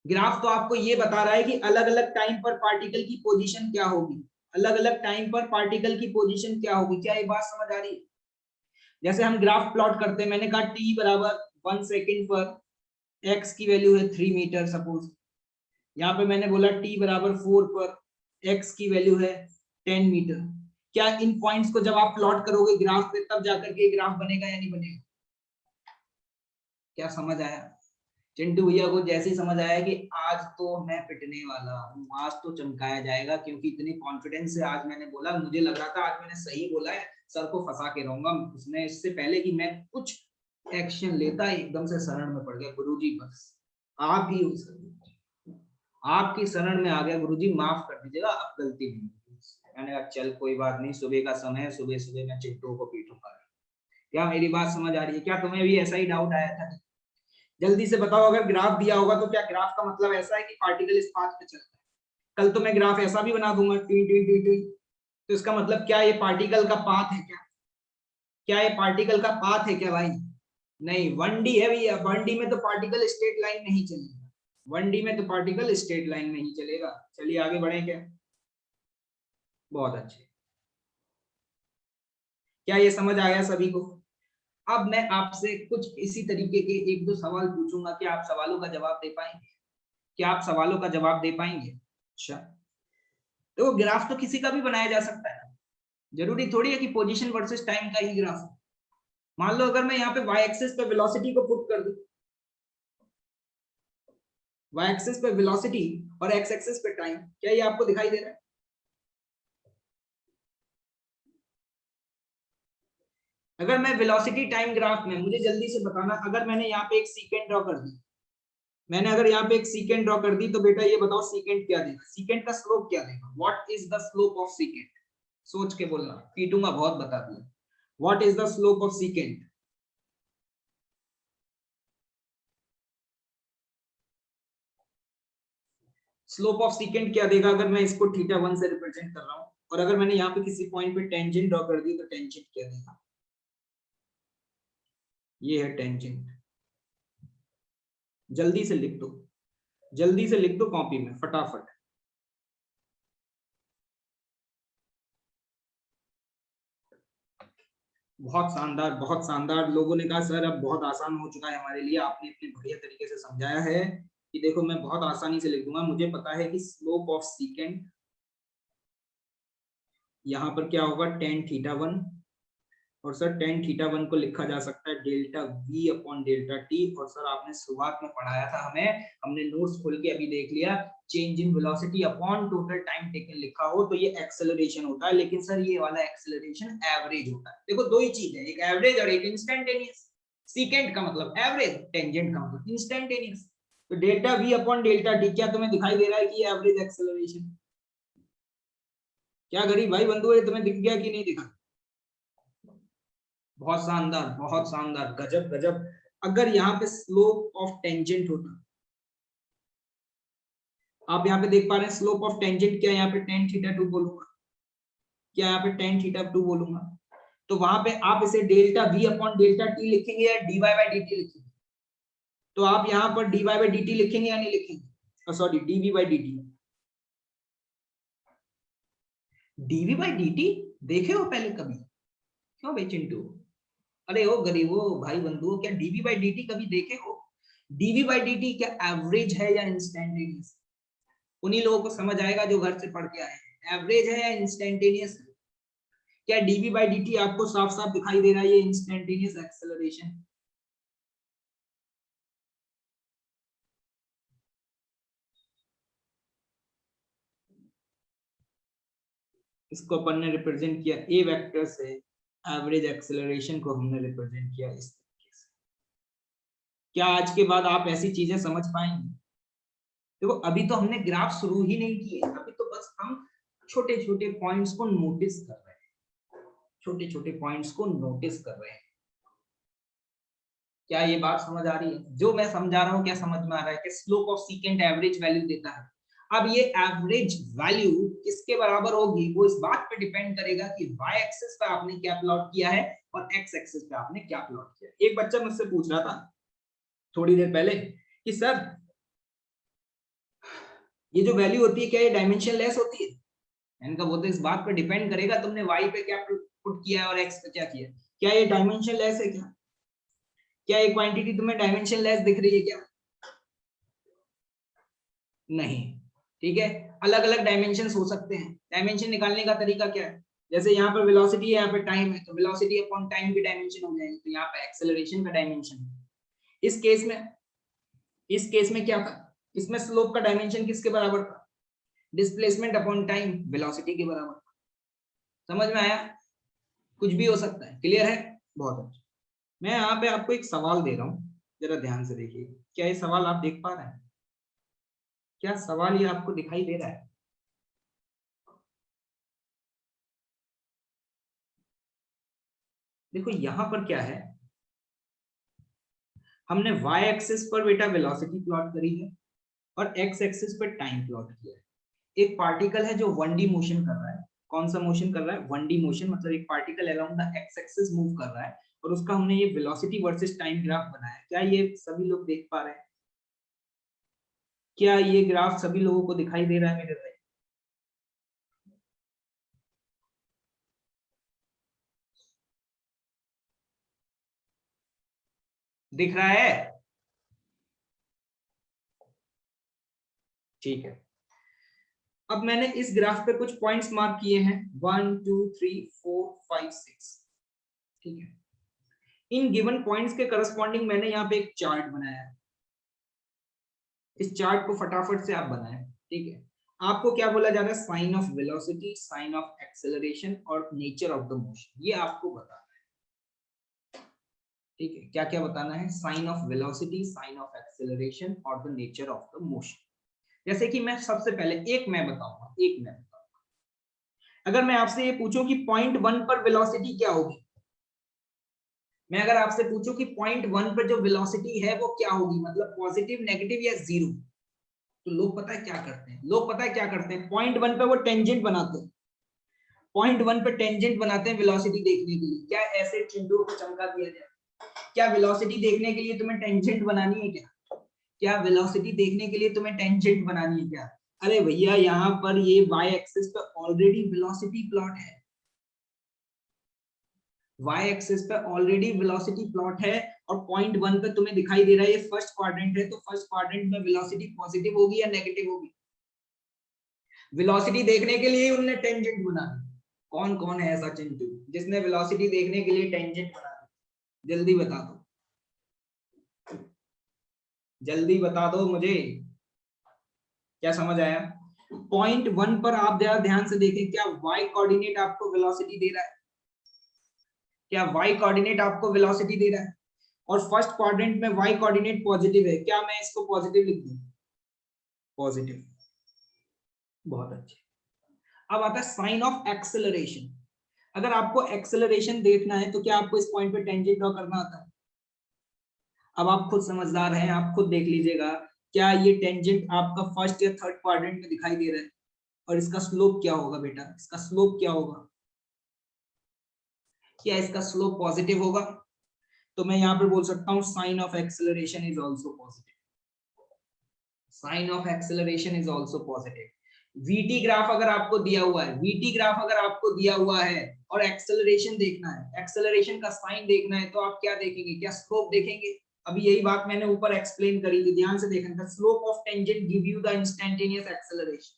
ग्राफ तो आपको ये बता रहा है कि अलग अलग टाइम पर पार्टिकल की पोजीशन क्या होगी, अलग अलग टाइम पर पार्टिकल की पोजीशन क्या होगी। क्या ये बात समझ आ रही है? जैसे हम ग्राफ प्लॉट करते हैं, मैंने कहा t बराबर 1 सेकेंड पर x की वैल्यू है 3 मीटर सपोज। यहाँ पे मैंने बोला t बराबर 4 पर x की वैल्यू है 10 मीटर। क्या इन पॉइंट्स को जब आप प्लॉट करोगे ग्राफ पे, तब जाकर के ग्राफ बनेगा या नहीं बनेगा? क्या समझ आया? चिंटू भैया को जैसे ही समझ आया कि आज तो मैं पिटने वाला हूँ, आज तो चमकाया जाएगा, क्योंकि इतने कॉन्फिडेंस से आज मैंने बोला, मुझे लग रहा था आज मैंने सही बोला है, सर को फंसा के रहूंगा। उसने इससे पहले कि मैं कुछ एक्शन लेता एकदम से शरण में पड़ गया। गुरुजी बस आप ही हो सर, आपकी शरण में आ गया गुरुजी, माफ कर दीजिएगा, अब गलती नहीं। मैंने कहा चल कोई बात नहीं, सुबह का समय है, सुबह सुबह मैं चिंटू को पीटूंगा। क्या मेरी बात समझ आ रही है? क्या तुम्हें भी ऐसा ही डाउट आया था? जल्दी से बताओ, अगर ग्राफ दिया होगा तो क्या ग्राफ का मतलब ऐसा है कि पार्टिकल इस पाथ पे चलता है? कल तो मैं ग्राफ ऐसा भी बना दूंगा टी टी टी टी, तो इसका मतलब क्या ये पार्टिकल का पाथ है? क्या क्या ये पार्टिकल का पाथ है क्या भाई? नहीं, 1D है भैया। 1D में तो पार्टिकल स्ट्रेट लाइन नहीं चलेगा, 1D में तो पार्टिकल स्ट्रेट लाइन नहीं चलेगा। चलिए आगे बढ़े क्या? बहुत अच्छे। क्या ये समझ आया सभी को? अब मैं आपसे कुछ इसी तरीके के एक दो सवाल पूछूंगा कि आप सवालों का जवाब दे पाएंगे? क्या आप सवालों का जवाब दे पाएंगे? अच्छा, तो ग्राफ तो किसी का भी बनाया जा सकता है, जरूरी थोड़ी है कि पोजीशन वर्सेस टाइम का ही ग्राफ हो। मान लो अगर मैं यहाँ पे y एक्सिस पे वेलोसिटी को पुट कर दूं, y एक्सिस पे वेलोसिटी और x एक्सिस पे टाइम, क्या ये आपको दिखाई दे रहा है? अगर मैं वेलोसिटी टाइम ग्राफ में, मुझे जल्दी से बताना, अगर मैंने यहाँ पे एक सीकेंट ड्रॉ कर दी, मैंने अगर यहाँ पे एक सीकेंट ड्रॉ कर दी, तो बेटा ये बताओ सीकेंट क्या देगा, सीकेंट का स्लोप क्या देगा? What is the slope of secant? सोच के बोलना, पीटूंगा बहुत, बता दिया। What is the slope of secant? Slope of secant क्या देगा अगर मैं इसको थीटा 1 से रिप्रेजेंट कर रहा हूं, और अगर मैंने यहाँ पे किसी पॉइंट पे टेंजेंट ड्रॉ कर दी, तो टेंजेंट क्या देगा? ये है टेंजेंट। जल्दी से लिख दो, जल्दी से लिख दो कॉपी में फटाफट। बहुत शानदार, बहुत शानदार। लोगों ने कहा सर अब बहुत आसान हो चुका है हमारे लिए, आपने इतने बढ़िया तरीके से समझाया है कि देखो मैं बहुत आसानी से लिख दूंगा। मुझे पता है कि स्लोप ऑफ सीकेंट यहाँ पर क्या होगा, tan θ1, और सर tan θ1 को लिखा जा सकता है delta v upon delta T. और सर आपने शुरुआत में पढ़ाया था हमें, हमने नोट्स खोल के अभी देख लिया, change in velocity upon total time taken लिखा हो तो ये एक्सेलरेशन होता है, लेकिन सर ये वाला एक्सेलरेशन एवरेज होता है। देखो दो ही चीज है, एक एवरेज और एक इंस्टेंटेनियस। सीकेंट का मतलब एवरेज, टेंजेंट का मतलब इंस्टेंटेनियस। तो delta v upon delta T, क्या तुम्हें दिखाई दे रहा है कि ये एवरेज एक्सेलरेशन? क्या गरीब भाई बंधु है, तुम्हें दिख गया कि नहीं दिखा? बहुत शानदार, बहुत शानदार, गजब गजब। अगर यहाँ पे स्लोप ऑफ टेंजेंट होता, आप यहाँ पे देख पा रहे हैं स्लोप ऑफ टेंजेंट क्या, यहाँ पे tan θ2 बोलूंगा, क्या यहाँ पे tan θ2 बोलूंगा, तो वहां पे आप इसे delta v upon delta T लिखेंगे या dy बाय dt लिखेंगे? तो आप यहाँ पर dy बाय dt लिखेंगे या नहीं लिखेंगे? Sorry, dv by dt। dv by dt देखे हो पहले कभी? क्यों भाई चिंटू? अरे ओ गरीबो भाई बंधुओं, क्या dv बाय dt कभी देखे हो? dv बाय dt क्या एवरेज है या इंस्टेंटेनियस? उन्हीं लोगों को समझ आएगा जो घर से पढ़ के आए हैं। एवरेज है या इंस्टेंटेनियस? क्या dv बाय dt आपको साफ साफ दिखाई दे रहा है ये इंस्टेंटेनियस एक्सेलरेशन? इसको अपन ने रिप्रेजेंट किया ए वेक्टर से, एवरेज एक्सेलरेशन को हमने रिप्रेजेंट किया इस तरीके से। क्या आज के बाद आप ऐसी चीजें समझ पाएंगे? देखो अभी तो हमने ग्राफ शुरू ही नहीं किए, अभी तो बस हम छोटे छोटे पॉइंट्स को नोटिस कर रहे हैं, छोटे छोटे पॉइंट्स को नोटिस कर रहे हैं। क्या ये बात समझ आ रही है? जो मैं समझा रहा हूँ क्या समझ में आ रहा है कि slope of secant average value देता है। अब ये एवरेज वैल्यू किसके बराबर होगी, वो इस बात पे डिपेंड करेगा कि y एक्सिस पे आपने क्या प्लॉट किया है और x एक्सिस पे आपने क्या प्लॉट किया है। एक बच्चा मुझसे पूछ रहा था थोड़ी देर पहले कि सर ये जो वैल्यू होती है क्या ये डायमेंशन लेस होती है? मैंने कहा वो तो इस बात पे डिपेंड करेगा तुमने y पे क्या पुट किया है और x पे क्या किया है। क्या ये डायमेंशन लेस है क्या? क्या ये क्वांटिटी तुम्हें डायमेंशन लेस दिख रही है क्या? नहीं। ठीक है, अलग अलग डायमेंशन हो सकते हैं। डायमेंशन निकालने का तरीका क्या है? जैसे यहाँ पर वेलोसिटी है, यहाँ पे टाइम है, तो वेलोसिटी अपॉन टाइम की डायमेंशन हो जाएगी, तो यहाँ पे एक्सेलरेशन का डायमेंशन। इस केस में, इस केस में क्या था, इसमें स्लोप का डायमेंशन किसके बराबर था? डिस्प्लेसमेंट अपॉन टाइम, वेलोसिटी के बराबर। समझ में आया? कुछ भी हो सकता है। क्लियर है? बहुत अच्छा। मैं यहाँ पे आपको एक सवाल दे रहा हूँ, जरा ध्यान से देखिए। क्या ये सवाल आप देख पा रहे हैं? क्या सवाल ये आपको दिखाई दे रहा है? देखो यहाँ पर क्या है, हमने y एक्सिस पर बेटा वेलोसिटी प्लॉट करी है और x एक्सिस पर टाइम प्लॉट किया है। एक पार्टिकल है जो 1D मोशन कर रहा है। कौन सा मोशन कर रहा है? 1D मोशन, मतलब एक particle along the x axis move कर रहा है और उसका हमने ये वेलोसिटी वर्सेस टाइम ग्राफ बनाया। क्या ये सभी लोग देख पा रहे हैं? क्या ये ग्राफ सभी लोगों को दिखाई दे रहा है मेरे भाई? दिख रहा है? ठीक है। अब मैंने इस ग्राफ पे कुछ पॉइंट्स मार्क किए हैं 1 2 3 4 5 6। ठीक है, इन गिवन पॉइंट्स के करस्पॉन्डिंग मैंने यहाँ पे एक चार्ट बनाया है। इस चार्ट को फटाफट से आप बनाएं। ठीक है, आपको क्या बोला जा रहा है? Sign of velocity, sign of acceleration और नेचर ऑफ द मोशन, ये आपको बताना है। ठीक है, क्या क्या बताना है? Sign of velocity, sign of acceleration और the nature of the motion. जैसे कि मैं सबसे पहले एक मैं बताऊंगा। अगर मैं आपसे ये पूछूं कि पॉइंट 1 पर वेलोसिटी क्या होगी, मैं अगर आपसे पूछूं कि पॉइंट 1 पर जो वेलोसिटी है वो क्या होगी, मतलब पॉजिटिव, नेगेटिव या जीरो, तो लोग पता है क्या करते हैं? पॉइंट 1 पे वो टेंजेंट बनाते हैं। पॉइंट 1 पे टेंजेंट बनाते हैं वेलोसिटी देखने के लिए। क्या ऐसे चिंटू को चमका दिया जाए? क्या वेलोसिटी देखने के लिए तुम्हें टेंजेंट बनानी है क्या? क्या वेलोसिटी देखने के लिए तुम्हें टेंजेंट बनानी है क्या? अरे भैया, यहाँ पर ये वाई एक्सिस पे ऑलरेडी वेलोसिटी प्लॉट है। वाई एक्सिस पे ऑलरेडी वेलोसिटी प्लॉट है और पॉइंट 1 पे तुम्हें दिखाई दे रहा है ये फर्स्ट क्वाड्रेंट है, तो फर्स्ट क्वाड्रेंट में वेलोसिटी पॉजिटिव होगी या नेगेटिव होगी? वेलोसिटी देखने के लिए उन्होंने टेंजेंट बना दी। कौन कौन है ऐसा चिंटू जिसने वेलोसिटी देखने के लिए टेंजेंट बना दी? जल्दी बता दो, जल्दी बता दो मुझे। क्या समझ आया? पॉइंट 1 पर आप जरा ध्यान से देखें, क्या वाई कोऑर्डिनेट आपको वेलोसिटी दे रहा है? क्या वाई कोऑर्डिनेट आपको वेलोसिटी दे रहा है? और फर्स्ट क्वाड्रेंट में वाई कोऑर्डिनेट पॉजिटिव है, क्या मैं इसको पॉजिटिव लिख दूं? पॉजिटिव, बहुत अच्छे। अब आता है साइन ऑफ एक्सेलरेशन। अगर आपको एक्सेलरेशन देखना है तो क्या आपको इस पॉइंट पे टेंजेंट ड्रॉ करना आता है? अब आप खुद समझदार हैं, आप खुद देख लीजिएगा, क्या ये टेंजेंट आपका फर्स्ट या थर्ड क्वाड्रेंट में दिखाई दे रहा है? और इसका स्लोप क्या होगा बेटा? इसका स्लोप क्या होगा? क्या इसका स्लोप पॉजिटिव होगा? तो मैं यहाँ पे बोल सकता हूँ sign of acceleration is also positive. Sign of acceleration is also positive. VT graph अगर आपको दिया हुआ है, वीटी ग्राफ अगर आपको दिया हुआ है और एक्सेलरेशन देखना है, एक्सेलरेशन का साइन देखना है, तो आप क्या देखेंगे? क्या स्लोप देखेंगे? अभी यही बात मैंने ऊपर एक्सप्लेन करी थी, ध्यान से देखना। The slope of tangent give you the instantaneous acceleration.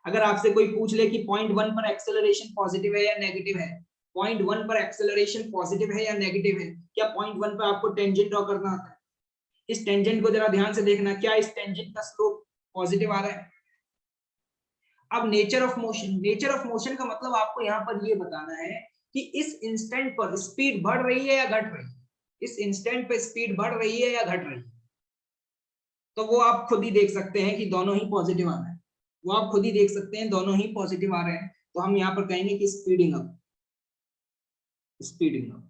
अगर आपसे कोई पूछ ले कि पॉइंट 1 पर एक्सेलरेशन पॉजिटिव है या नेगेटिव है, पॉइंट 1 पर एक्सेलरेशन पॉजिटिव है या नेगेटिव है, क्या पॉइंट 1 पर आपको टेंजेंट ड्रॉ करना आता है? इस टेंजेंट को जरा ध्यान से देखना, क्या इस टेंजेंट का स्लोप पॉजिटिव आ रहा है? अब nature of motion, nature of motion का मतलब आपको यहाँ पर ये बताना है कि इस इंस्टेंट पर स्पीड बढ़ रही है या घट रही है? इस इंस्टेंट पे स्पीड बढ़ रही है या घट रही है? तो वो आप खुद ही देख सकते हैं कि दोनों ही पॉजिटिव आ रहे हैं। वो आप खुद ही देख सकते हैं, दोनों ही पॉजिटिव आ रहे हैं। तो हम यहाँ पर कहेंगे कि स्पीडिंग अप, स्पीडिंग अप।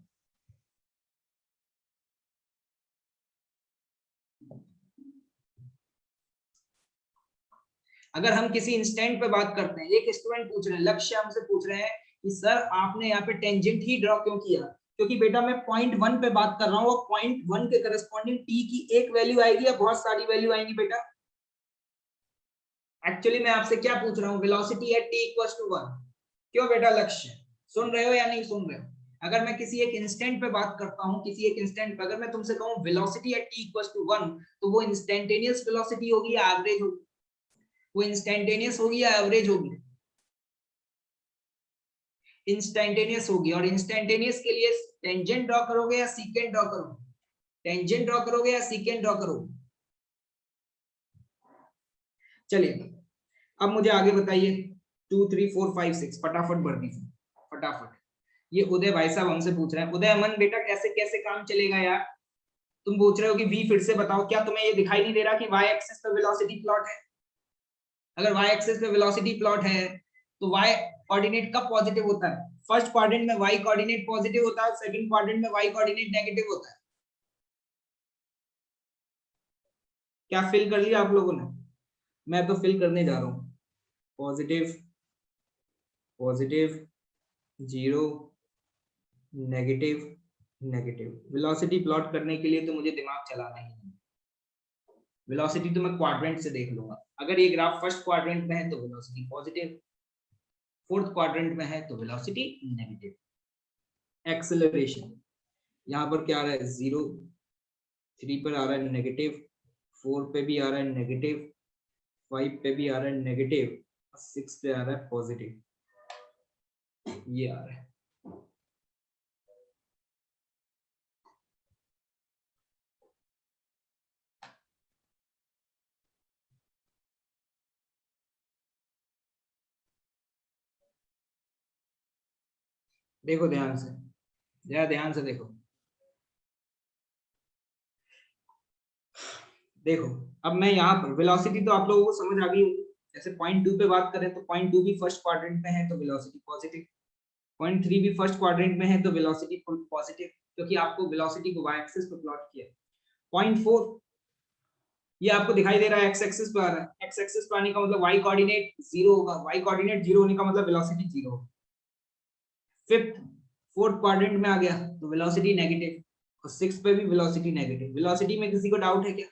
अगर हम किसी इंस्टेंट पे बात करते हैं, एक स्टूडेंट पूछ रहे हैं, लक्ष्य हमसे पूछ रहे हैं कि सर आपने यहाँ पे टेंजेंट ही ड्रॉ क्यों किया? क्योंकि बेटा मैं पॉइंट 1 पे बात कर रहा हूँ और पॉइंट 1 के करस्पॉन्डिंग टी की एक वैल्यू आएगी या बहुत सारी वैल्यू आएंगी बेटा? एक्चुअली मैं आपसे क्या पूछ रहा हूँ? Velocity at T equals to 1। क्यों बेटा लक्ष्य, सुन रहे हो या नहीं सुन रहे हो? अगर मैं किसी एक इंस्टेंट पे बात करता हूँ, किसी एक इंस्टेंट पे अगर मैं तुमसे कहूँ velocity at T equals to 1, तो वो इंस्टेंटेनियस वेलोसिटी होगी या एवरेज होगी? वो इंस्टेंटेनियस होगी या एवरेज होगी? इंस्टेंटेनियस होगी। और इंस्टेंटेनियस के लिए टेंजेंट ड्रॉ करोगे या सीकेंट ड्रॉ करोगे? टेंजेंट ड्रॉ करोगे या सीकेंट ड्रॉ करोगे? चलिए अब मुझे आगे बताइए, 2 3 4 5 6 फटाफट भर दीजिए, फटाफट। ये उदय भाई साहब हमसे पूछ रहे हैं, उदय अमन बेटा कैसे कैसे काम चलेगा यार? तुम पूछ रहे हो कि v फिर से बताओ, क्या तुम्हें ये दिखाई नहीं दे रहा कि y एक्सिस पे वेलोसिटी प्लॉट है? अगर y एक्सिस पे वेलोसिटी प्लॉट है तो y कोऑर्डिनेट कब पॉजिटिव होता है? फर्स्ट क्वाड्रेंट में y कोऑर्डिनेट पॉजिटिव होता है, सेकंड क्वाड्रेंट में y कोऑर्डिनेट नेगेटिव होता है। क्या फिल कर लिया आप लोगों ने? मैं तो फिल करने जा रहा हूँ। Positive, positive, zero, negative, negative. Velocity plot करने के लिए तो मुझे दिमाग चलाना ही है। वेलोसिटी तो मैं क्वाड्रेंट से देख लूंगा। अगर ये ग्राफ फर्स्ट क्वाड्रेंट में है तो वेलोसिटी पॉजिटिव, फोर्थ क्वाड्रेंट में है तो वेलोसिटी नेगेटिव। एक्सेलरेशन यहाँ पर क्या आ रहा है? 0, 3 पर आ रहा है नेगेटिव, 4 पे भी आ रहा है नेगेटिव, 5 पे भी आ रहा है नेगेटिव, 6 पे आ रहा है पॉजिटिव, ये आ रहा है। देखो ध्यान से, जरा ध्यान से देखो, देखो अब मैं यहाँ पर वेलोसिटी तो आप लोगों को समझ आ गई होगी। जैसे पॉइंट 2 पे बात करें तो पॉइंट 2 भी फर्स्ट क्वाड्रेंट में है तो वेलोसिटी पॉजिटिव, पॉइंट 3 भी फर्स्ट क्वाड्रेंट में है तो वेलोसिटी पॉजिटिव, क्योंकि आपको वेलोसिटी को y एक्सिस पर प्लॉट किया। पॉइंट 4 ये आपको दिखाई दे रहा है x एक्सिस पर आ रहा है, x एक्सिस पर आने का मतलब y कोऑर्डिनेट 0 होगा, y कोऑर्डिनेट 0 होने का मतलब वेलोसिटी 0 होगा। फिफ्थ फोर्थ क्वाड्रेंट में आ गया तो वेलोसिटी नेगेटिव, और सिक्स पे भी वेलोसिटी नेगेटिव। वेलोसिटी में किसी को डाउट है क्या?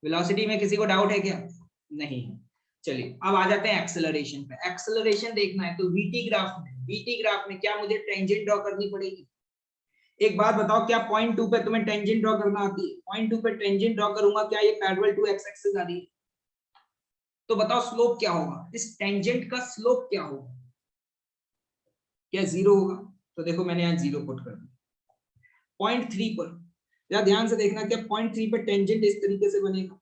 वेलोसिटी में किसी को डाउट है क्या? नहीं। चलिए अब आ जाते हैं एक्सेलरेशन पे। एक्सेलरेशन देखना है तो वीटी ग्राफ में, वीटी ग्राफ में क्या मुझे टेंजेंट ड्रॉ करनी पड़ेगी? एक बात बताओ, क्या पॉइंट 2 पे तुम्हें टेंजेंट ड्रॉ करना आती है? पॉइंट 2 पे टेंजेंट ड्रॉ करूंगा, क्या ये पैरेलल टू एक्स एक्सिस आ रही है? तो बताओ स्लोप क्या होगा, इस टेंजेंट का स्लोप क्या होगा? क्या 0 होगा? तो देखो मैंने यहाँ 0 पुट कर दिया। पॉइंट 3 पर या ध्यान से देखना, क्या पॉइंट 3 पे टेंजेंट इस तरीके से बनेगा?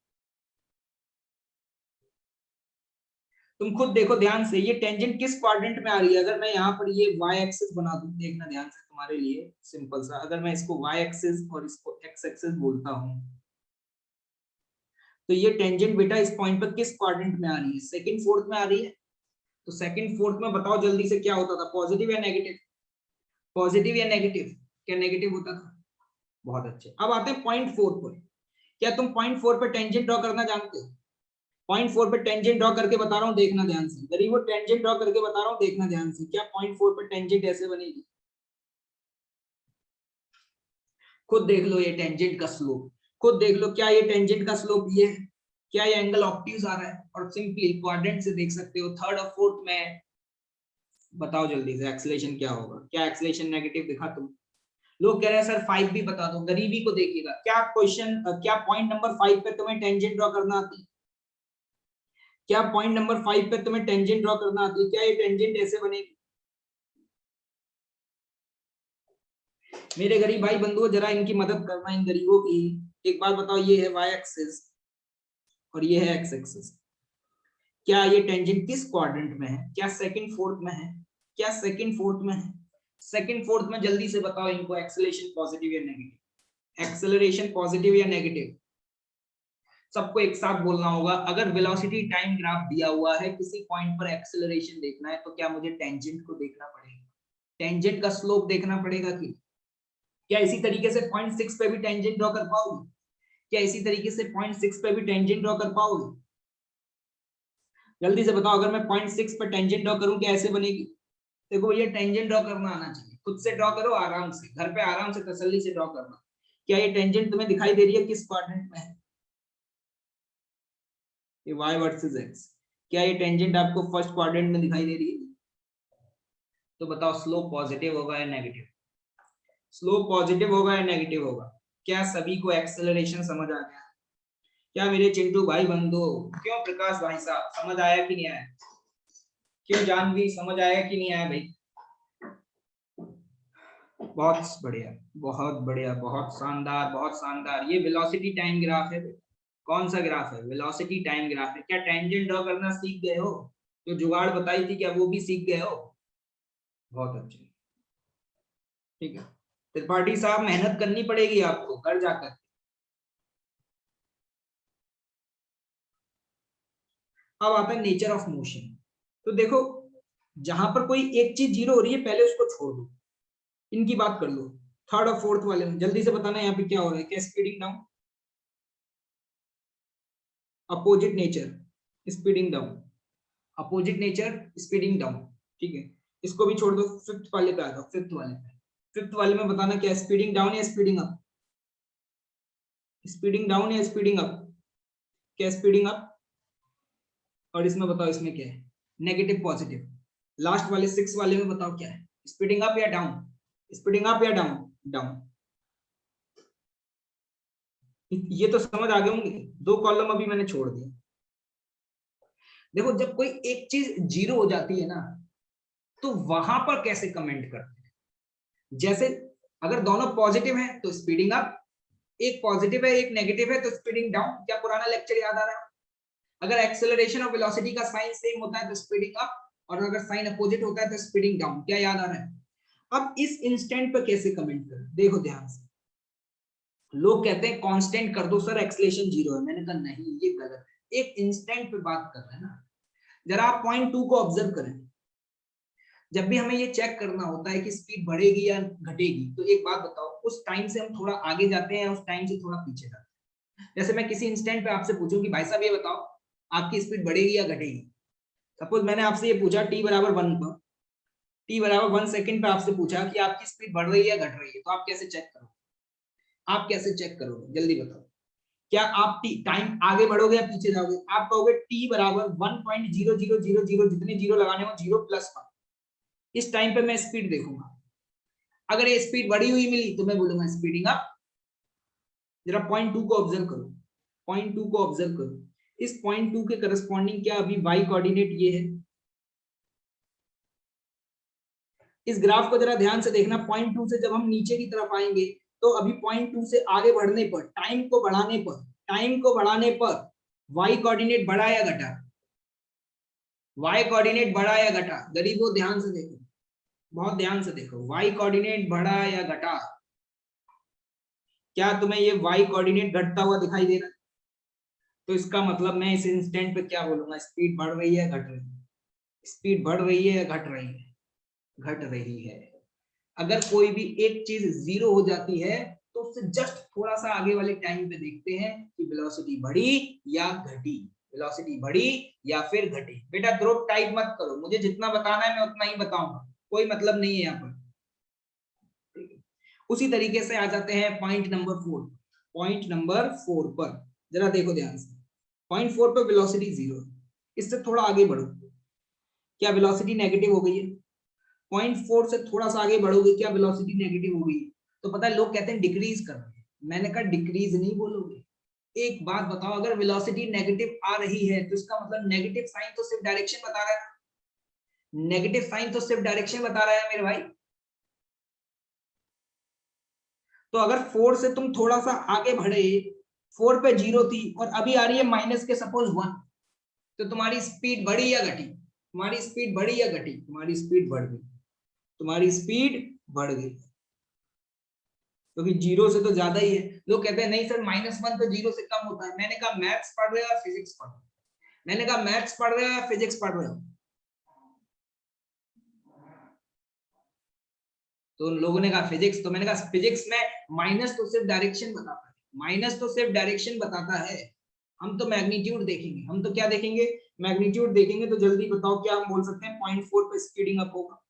तुम खुद देखो ध्यान से, ये टेंजेंट किस क्वाड्रेंट में आ रही है? अगर मैं यहाँ पर ये y एक्सिस बना दूं, देखना ध्यान से, तुम्हारे लिए सिंपल सा, अगर मैं इसको y एक्सिस और इसको x एक्सिस बोलता हूँ, तो ये टेंजेंट बेटा इस पॉइंट पर किस क्वाड्रेंट में आ रही है? सेकंड फोर्थ में आ रही है। तो सेकंड फोर्थ में बताओ जल्दी से क्या होता था, पॉजिटिव या नेगेटिव? पॉजिटिव या नेगेटिव? क्या नेगेटिव होता था? बहुत अच्छे। अब आते हैं पॉइंट 4 पर। क्या तुम पॉइंट 4 पर टेंजेंट ड्रॉ करना जानते हो? पॉइंट 4 पे टेंजेंट ड्रॉ करके बता रहा हूँ, देखना ध्यान से। गरीबों टेंजेंट ड्रॉ करके बता रहा हूँ, देखना ध्यान से। क्या पॉइंट 4 पे टेंजेंट ऐसे बनेगी? खुद देख लो ये टेंजेंट का स्लोप, खुद देख लो, क्या ये टेंजेंट का स्लोप ये है? क्या ये एंगल ऑब्ट्यूज आ रहा है? और सिंपली क्वाड्रेंट से देख सकते हो, थर्ड और फोर्थ में। बताओ जल्दी से एक्सेलरेशन क्या होगा? क्या एक्सेलरेशन नेगेटिव दिखा तुम? लोग कह रहे हैं सर 5 भी बता दो। गरीबी को देखिएगा, क्या क्वेश्चन, क्या पॉइंट नंबर 5 पे तुम्हें टेंजेंट ड्रॉ करना आती है? क्या पॉइंट नंबर 5 पे तुम्हें टेंजेंट ड्रॉ करना आती है? क्या ये टेंजेंट ऐसे बनेगी? मेरे गरीब भाई बंधुओं, जरा इनकी मदद करना, इन गरीबों की। एक बात बताओ, ये है y एक्सिस और ये है x एक्सिस। क्या ये टेंजेंट किस क्वाड्रेंट में है? क्या सेकंड फोर्थ में है? क्या सेकंड फोर्थ में है? सेकंड फोर्थ में जल्दी से बताओ इनको, एक्सेलरेशन पॉजिटिव या नेगेटिव? एक्सेलरेशन पॉजिटिव या नेगेटिव? सबको एक साथ बोलना होगा। अगर वेलोसिटी टाइम ग्राफ दिया हुआ है, किसी पॉइंट पर एक्सेलरेशन देखना है, तो क्या मुझे टेंजेंट को देखना पड़ेगा? टेंजेंट का स्लोप देखना पड़ेगा कि क्या इसी तरीके से पॉइंट 6 पे भी टेंजेंट ड्रॉ कर पाओगे? क्या इसी तरीके से पॉइंट 6 पे भी टेंजेंट ड्रॉ कर पाओगे? जल्दी से बताओ, अगर मैं पॉइंट 6 पे टेंजेंट ड्रॉ करूं, क्या ऐसे बनेगी? देखो ये टेंजेंट ड्रॉ करना आना चाहिए, खुद से ड्रॉ करो, आराम से घर पे आराम से तसल्ली से ड्रॉ करना। क्या ये टेंजेंट तुम्हें दिखाई दे रही है किस क्वाड्रेंट में है? ये y वर्सेस x। क्या ये टेंजेंट आपको फर्स्ट क्वाड्रेंट में दिखाई दे रही है? तो बताओ स्लोप पॉजिटिव होगा या नेगेटिव? स्लोप पॉजिटिव होगा या नेगेटिव होगा? क्या सभी को एक्सेलरेशन समझ आ गया? क्या मेरे चिंटू भाई बंधु, क्यों प्रकाश भाई साहब, समझ आया कि नहीं आया? क्यों जानवी, समझ आया कि नहीं आया भाई? बहुत बढ़िया, बहुत बढ़िया, बहुत शानदार, बहुत शानदार। ये वेलोसिटी टाइम ग्राफ है। कौन सा ग्राफ है? वेलोसिटी टाइम ग्राफ है। क्या टेंजेंट ड्रॉ करना सीख गए हो? जो जुगाड़ बताई थी, क्या वो भी सीख गए हो? बहुत अच्छे, ठीक है। त्रिपाठी साहब मेहनत करनी पड़ेगी आपको घर जाकर। अब आता है नेचर ऑफ मोशन। तो देखो, जहां पर कोई एक चीज जीरो हो रही है, पहले उसको छोड़ दो, इनकी बात कर लो। थर्ड और फोर्थ वाले में जल्दी से बताना यहाँ पे क्या हो रहा है? क्या speeding down? Opposite nature, speeding down. Opposite nature, speeding down. ठीक है, इसको भी छोड़ दो। फिफ्थ वाले पे आ जाओ, फिफ्थ वाले पे। फिफ्थ वाले में बताना क्या, स्पीडिंग डाउन या स्पीडिंग अप? स्पीडिंग डाउन या स्पीडिंग अप? क्या स्पीडिंग अप? और इसमें बताओ इसमें क्या है, नेगेटिव पॉजिटिव? लास्ट वाले सिक्स वाले में बताओ क्या है, स्पीडिंग अप या डाउन? स्पीडिंग अप या डाउन? डाउन। ये तो समझ आ गए होंगे, 2 कॉलम अभी मैंने छोड़ दिए। देखो जब कोई एक चीज 0 हो जाती है ना, तो वहां पर कैसे कमेंट करते हैं? जैसे अगर दोनों पॉजिटिव हैं तो स्पीडिंग अप, एक पॉजिटिव है एक नेगेटिव है तो स्पीडिंग डाउन। क्या पुराना लेक्चर याद आ रहा है? अगर एक्सेलरेशन और वेलोसिटी का साइन सेम होता है तो स्पीडिंग अप, और अगर साइन अपोजिट होता है तो स्पीडिंग डाउन। क्या याद आ रहा है? अब इस इंस्टेंट पर कैसे कमेंट करें, देखो ध्यान से। लोग कहते हैं कांस्टेंट कर दो सर, एक्सेलरेशन 0 है। मैंने कहा नहीं, ये गलत है। एक इंस्टेंट पे बात कर रहे हैं ना। जरा आप पॉइंट 2 को ऑब्जर्व करें। जब भी हमें ये चेक करना होता है कि स्पीड बढ़ेगी या घटेगी, तो एक बात बताओ, उस टाइम से हम थोड़ा आगे जाते हैं या उस टाइम से थोड़ा पीछे जाते हैं? जैसे मैं किसी इंस्टेंट पे आपसे पूछूं कि भाई साहब ये बताओ आपकी स्पीड बढ़ेगी या घटेगी। सपोज मैंने आपसे ये पूछा t बराबर 1 पर, t बराबर 1 सेकंड पे आपसे पूछा कि आपकी स्पीड बढ़ रही है या घट रही है, तो आप कैसे चेक करोगे? आप कैसे चेक करोगे, जल्दी बताओ। क्या आप टाइम आगे बढ़ोगे या पीछे जाओगे? आप कहोगे t बराबर 1.0000, जितने जीरो लगाने हो 0+1। इस टाइम पे मैं स्पीड देखूंगा, अगर ये स्पीड बढ़ी हुई मिली तो मैं बोलूंगा स्पीडिंग अप। जरा पॉइंट 2 को ऑब्जर्व करो, पॉइंट 2 को ऑब्जर्व करो। इस पॉइंट 2 के करस्पॉन्डिंग क्या अभी y कोऑर्डिनेट ये है? इस ग्राफ को जरा ध्यान से देखना। पॉइंट 2 से जब हम नीचे की तरफ आएंगे, तो अभी पॉइंट 2 से आगे बढ़ने पर, टाइम को बढ़ाने पर, टाइम को बढ़ाने पर y कोऑर्डिनेट बढ़ा या घटा? y कोऑर्डिनेट बढ़ा या घटा? गरीबों ध्यान से देखो, बहुत ध्यान से देखो, y कोऑर्डिनेट बढ़ा या घटा? क्या तुम्हें ये y कोऑर्डिनेट घटता हुआ दिखाई दे रहा है? तो इसका मतलब मैं इस इंस्टेंट पे क्या बोलूंगा, स्पीड बढ़ रही है घट रही है? स्पीड बढ़ रही है या घट रही है? घट रही है। अगर कोई भी एक चीज 0 हो जाती है, तो उससे जस्ट थोड़ा सा आगे वाले टाइम पे देखते हैं कि वेलोसिटी बढ़ी या घटी, वेलोसिटी बढ़ी या फिर घटी। बेटा ग्रुप टाइप मत करो, मुझे जितना बताना है मैं उतना ही बताऊंगा, कोई मतलब नहीं है यहाँ पर। उसी तरीके से आ जाते हैं पॉइंट नंबर 4। पॉइंट नंबर 4 पर जरा देखो ध्यान से। पॉइंट 4 पर वेलोसिटी 0, इससे थोड़ा आगे बढ़ो, क्या वेलोसिटी नेगेटिव हो गई है? पॉइंट 4 से थोड़ा सा आगे बढ़ोगे, क्या वेलोसिटी नेगेटिव हो गई? तो पता है लोग कहते हैं डिक्रीज कर रहे हैं, मैंने कहा डिक्रीज नहीं बोलोगे। एक बात बताओ, अगर वेलोसिटी नेगेटिव आ रही है तो इसका मतलब नेगेटिव साइन तो सिर्फ डायरेक्शन बता रहा है, नेगेटिव साइन तो सिर्फ डायरेक्शन बता रहा है मेरे भाई। तो अगर 4 से तुम थोड़ा सा आगे बढ़े, 4 पे 0 थी और अभी आ रही है माइनस के सपोज 1, तो तुम्हारी स्पीड बढ़ी या घटी? तुम्हारी स्पीड बढ़ी या घटी? तुम्हारी स्पीड बढ़ गई, तुम्हारी स्पीड बढ़ गई, क्योंकि 0 से तो ज्यादा ही है। लोग कहते हैं नहीं सर -1 तो 0 से कम होता है। मैंने कहा मैथ्स पढ़ रहे हो या फिजिक्स पढ़ रहे हो? मैंने कहा मैथ्स पढ़ रहे हो या फिजिक्स पढ़ रहे हो? तो उन लोगों ने कहा फिजिक्स। तो मैंने कहा फिजिक्स में माइनस तो सिर्फ डायरेक्शन बताता है, माइनस तो सिर्फ डायरेक्शन बताता है, हम तो मैग्नीट्यूड देखेंगे। हम तो क्या देखेंगे? मैग्नीट्यूड देखेंगे। तो जल्दी बताओ क्या हम बोल सकते हैं पॉइंट 4 पे स्पीडिंग अप होगा?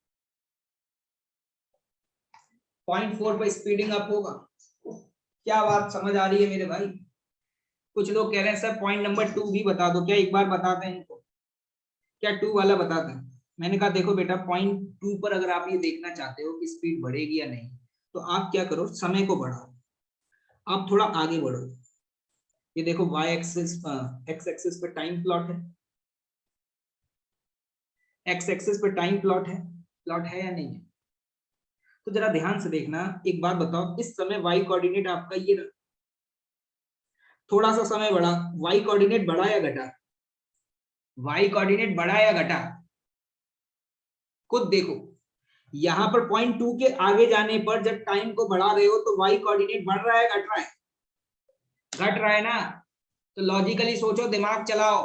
पॉइंट 4 पे स्पीडिंग अप होगा? क्या बात समझ आ रही है मेरे भाई? कुछ लोग कह रहे हैं सर पॉइंट नंबर 2 भी बता दो, क्या एक बार बताते हैं इनको? क्या 2 वाला बताते हैं? मैंने कहा देखो बेटा, पॉइंट 2 पर अगर आप ये देखना चाहते हो कि स्पीड बढ़ेगी या नहीं, तो आप क्या करो, समय को बढ़ाओ, आप थोड़ा आगे बढ़ो। ये देखो y एक्सिस, x एक्सिस पे टाइम प्लॉट है, x एक्सिस पे टाइम प्लॉट है या नहीं है? तो जरा ध्यान से देखना, एक बात बताओ, इस समय y कोऑर्डिनेट आपका ये रहा, थोड़ा सा समय बढ़ा, y कोऑर्डिनेट बढ़ा या घटा? y कोऑर्डिनेट बढ़ा या घटा? खुद देखो। यहां पर पॉइंट 2 के आगे जाने पर जब टाइम को बढ़ा रहे हो तो y कोऑर्डिनेट बढ़ रहा है घट रहा है? घट रहा है ना। तो लॉजिकली सोचो, दिमाग चलाओ,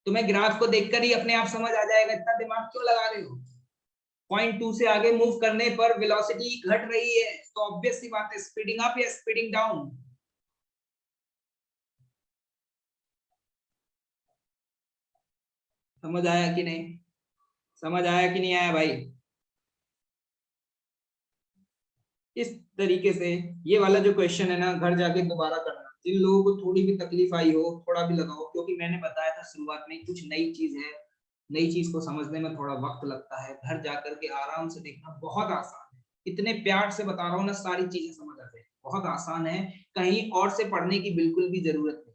तुम्हें ग्राफ को देखकर ही अपने आप समझ आ जाएगा, इतना दिमाग क्यों लगा रहे हो? पॉइंट 2 से आगे मूव करने पर वेलोसिटी घट रही है, तो ऑब्वियस सी बात है स्पीडिंग अप या स्पीडिंग डाउन? समझ आया कि नहीं? समझ आया कि नहीं आया भाई? इस तरीके से ये वाला जो क्वेश्चन है ना, घर जाके दोबारा करना। जिन लोगों को थोड़ी भी तकलीफ आई हो, थोड़ा भी लगाओ, क्योंकि मैंने बताया था शुरुआत में कुछ नई चीज है, नई चीज को समझने में थोड़ा वक्त लगता है। घर जाकर के आराम से देखना, बहुत आसान है, इतने प्यार से बता रहा हूँ ना, सारी चीजें समझ आ जाए। बहुत आसान है, कहीं और से पढ़ने की बिल्कुल भी जरूरत नहीं।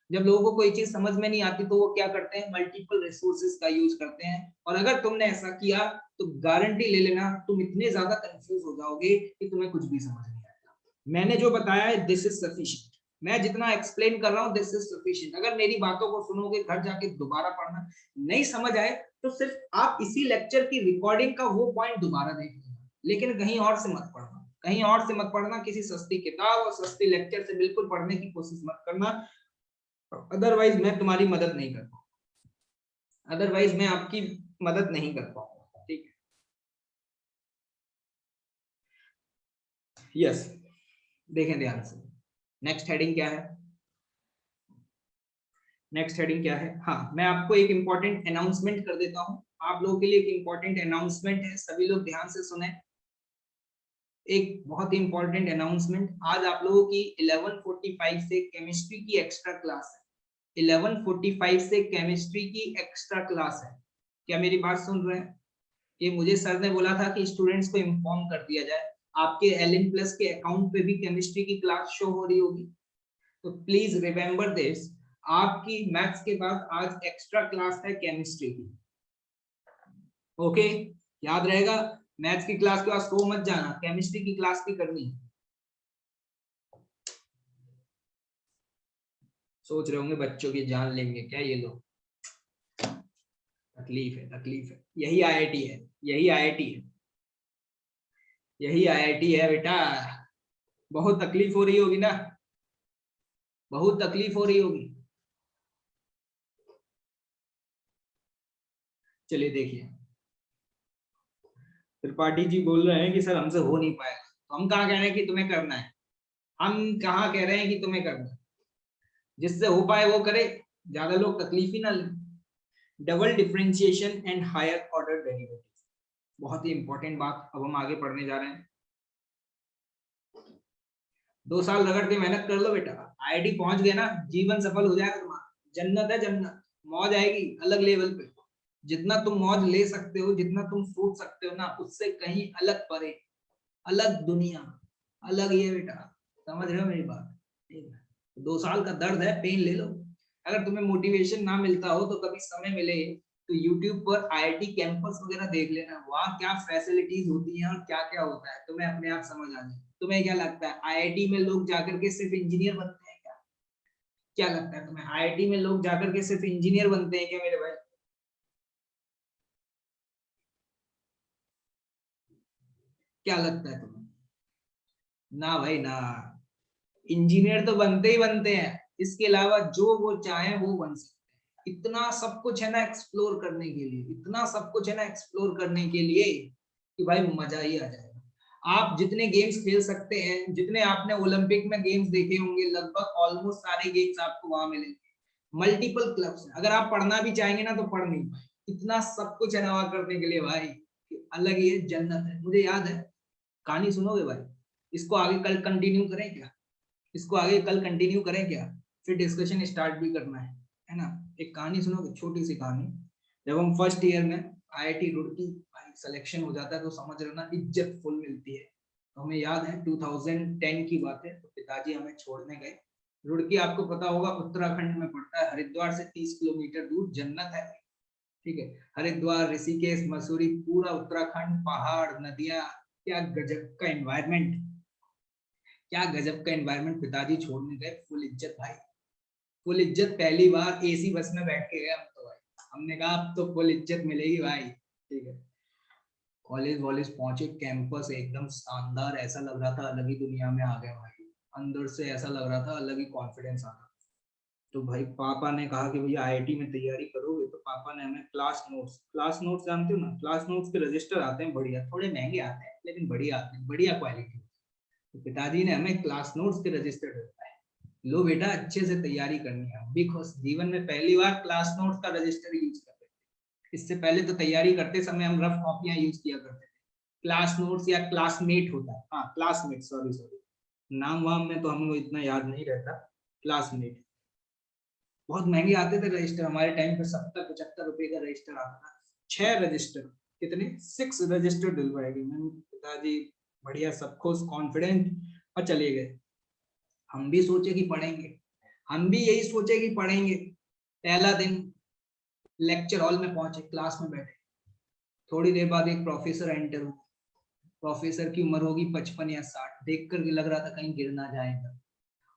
जब लोगों को कोई चीज समझ में नहीं आती तो वो क्या करते हैं, मल्टीपल रिसोर्सेज का यूज करते हैं, और अगर तुमने ऐसा किया तो गारंटी ले लेना तुम इतने ज्यादा कंफ्यूज हो जाओगे कि तुम्हें कुछ भी समझ नहीं आएगा। मैंने जो बताया है दिस इज सफिशिएंट, मैं जितना एक्सप्लेन कर रहा हूँ दिस इज सफिशिएंट। अगर मेरी बातों को सुनोगे, घर जाके दोबारा पढ़ना, नहीं समझ आए तो सिर्फ आप इसी लेक्चर की रिकॉर्डिंग का वो पॉइंट दोबारा देख लेना, लेकिन कहीं और से मत पढ़ना, कहीं और से मत पढ़ना, किसी सस्ती किताब और सस्ती लेक्चर से बिल्कुल पढ़ने की कोशिश मत करना, अदरवाइज मैं तुम्हारी मदद नहीं कर पाऊंगा, अदरवाइज मैं आपकी मदद नहीं कर पाऊंगा, ठीक है। यस, देखें ध्यान से, नेक्स्ट हेडिंग क्या है, नेक्स्ट हेडिंग क्या है। हाँ, मैं आपको एक इंपॉर्टेंट अनाउंसमेंट कर देता हूँ, आप लोगों के लिए एक इंपॉर्टेंट अनाउंसमेंट है, सभी लोग ध्यान से सुने। एक बहुत ही इंपॉर्टेंट अनाउंसमेंट, आज आप लोगों की 11:45 से केमिस्ट्री की एक्स्ट्रा क्लास है, 11:45 से केमिस्ट्री की एक्स्ट्रा क्लास है। क्या मेरी बात सुन रहे हैं? ये मुझे सर ने बोला था कि स्टूडेंट्स को इन्फॉर्म कर दिया जाए, आपके LN प्लस के अकाउंट पे भी केमिस्ट्री की क्लास शो हो रही होगी, तो प्लीज रिमेंबर दिस, आपकी मैथ्स के बाद आज एक्स्ट्रा क्लास है केमिस्ट्री की, ओके, याद रहेगा। मैथ्स की क्लास के बाद सो मत जाना, केमिस्ट्री की क्लास भी करनी है। सोच रहे होंगे बच्चों की जान लेंगे क्या ये लोग, तकलीफ है, तकलीफ है, यही IIT है, यही IIT है, यही IIT है बेटा। बहुत तकलीफ हो रही होगी ना, बहुत तकलीफ हो रही होगी। चलिए देखिए, त्रिपाठी जी बोल रहे हैं कि सर हमसे हो नहीं पाएगा, तो हम कहाँ कह रहे हैं कि तुम्हें करना है, हम कहाँ कह रहे हैं कि तुम्हें करना है, जिससे हो पाए वो करे, ज्यादा लोग तकलीफ ही ना लें। Double differentiation and higher order derivative, बहुत ही इंपॉर्टेंट बात, अब हम आगे पढ़ने जा रहे हैं। 2 साल रगड़ के मेहनत कर लो बेटा, IIT पहुंच गए ना, जीवन सफल हो जाएगा तुम्हारा, जन्नत है जन्नत, मौज आएगी अलग लेवल पे, जितना तुम मौज ले सकते हो, जितना तुम सोच सकते हो ना, उससे कहीं अलग परे, अलग दुनिया, अलग ये बेटा, समझ रहे हो मेरी बात? 2 साल का दर्द है, पेन ले लो। अगर तुम्हें मोटिवेशन ना मिलता हो तो कभी समय मिले तो YouTube पर IIT कैंपस वगैरह देख लेना, वहाँ क्या फैसिलिटीज होती हैं और क्या क्या होता है, तुम्हें अपने आप समझ आ जाए। तुम्हें क्या लगता है IIT में लोग जाकर के सिर्फ इंजीनियर बनते हैं क्या? क्या लगता है तुम्हें IIT में लोग जाकर के सिर्फ इंजीनियर बनते हैं क्या मेरे भाई? क्या लगता है तुम्हें? ना भाई ना, इंजीनियर तो बनते ही बनते हैं, इसके अलावा जो वो चाहे वो बन सकते हैं। इतना सब कुछ है ना एक्सप्लोर करने के लिए, इतना सब कुछ है ना एक्सप्लोर करने के लिए कि भाई मजा ही आ जाएगा। आप जितने गेम्स खेल सकते हैं, जितने आपने ओलंपिक में गेम्स देखे होंगे, लगभग ऑलमोस्ट सारे गेम्स आपको वहां मिलेंगे। मल्टीपल क्लब्स, अगर आप पढ़ना भी चाहेंगे ना तो पढ़ नहीं पाए, इतना सब कुछ है ना वहां करने के लिए भाई, अलग ही जन्नत है। मुझे याद है, कहानी सुनोगे भाई? इसको आगे कल कंटिन्यू करें क्या? इसको आगे कल कंटिन्यू करें क्या? फिर डिस्कशन स्टार्ट भी करना है ना। एक कहानी सुनोगे, छोटी सी कहानी। जब हम फर्स्ट ईयर में IIT रुड़की भाई सिलेक्शन हो जाता है तो समझ रहे ना, इज्जत फुल मिलती है। तो हमें याद है 2010 की बात है, तो पिताजी हमें छोड़ने गए। रुड़की आपको पता होगा उत्तराखंड में पड़ता है, हरिद्वार से 30 किलोमीटर दूर, जन्नत है, ठीक है। हरिद्वार, ऋषिकेश, मसूरी, पूरा उत्तराखंड, पहाड़, नदियां, क्या गजब का एनवायरमेंट, क्या गजब का एनवायरमेंट। पिताजी छोड़ने गए, फुल इज्जत भाई, फुल इज्जत। पहली बार AC बस में बैठ के गए हम तो भाई, हमने कहा अब तो फुल इज्जत मिलेगी भाई, ठीक है। कॉलेज वॉलेज पहुंचे, कैंपस एकदम शानदार, ऐसा लग रहा था अलग ही दुनिया में आ गए भाई, अंदर से ऐसा लग रहा था अलग ही कॉन्फिडेंस आ रहा। तो भाई पापा ने कहा कि भैया IIT में तैयारी करोगे, तो पापा ने हमें क्लास नोट्स जानते हो ना, क्लास नोट्स के रजिस्टर आते हैं बढ़िया, थोड़े महंगे आते हैं लेकिन बढ़िया आते हैं, बढ़िया क्वालिटी। तो पिताजी ने हमें क्लास नोट्स के रजिस्टर दिया है, लो बेटा अच्छे से तैयारी करनी है। हम भी खुश, जीवन में पहली बार क्लास नोट्स का रजिस्टर यूज कर रहे थे। इससे पहले तो तैयारी करते समय हम रफ कॉपियां यूज किया करते थे। क्लास नोट्स या क्लासमेट होता है, हाँ क्लासमेट, सॉरी सॉरी, नाम वाम में तो हमको इतना याद नहीं रहता। क्लासमेट बहुत महंगे आते थे रजिस्टर, हमारे टाइम पे 70-75 रुपए का रजिस्टर आता था। 6 रजिस्टर, कितने, 6 रजिस्टर डलवाएंगे। मैंने पिताजी बढ़िया, सब खुश, कॉन्फिडेंट। और चले गए। हम भी सोचे कि पढ़ेंगे, हम भी यही सोचे कि पढ़ेंगे। पहला दिन लेक्चर हॉल में पहुंचे, क्लास में बैठे, थोड़ी देर बाद एक प्रोफेसर एंटर हुआ। प्रोफेसर की उम्र होगी 55 या 60, देख कर लग रहा था कहीं गिर ना जाएगा।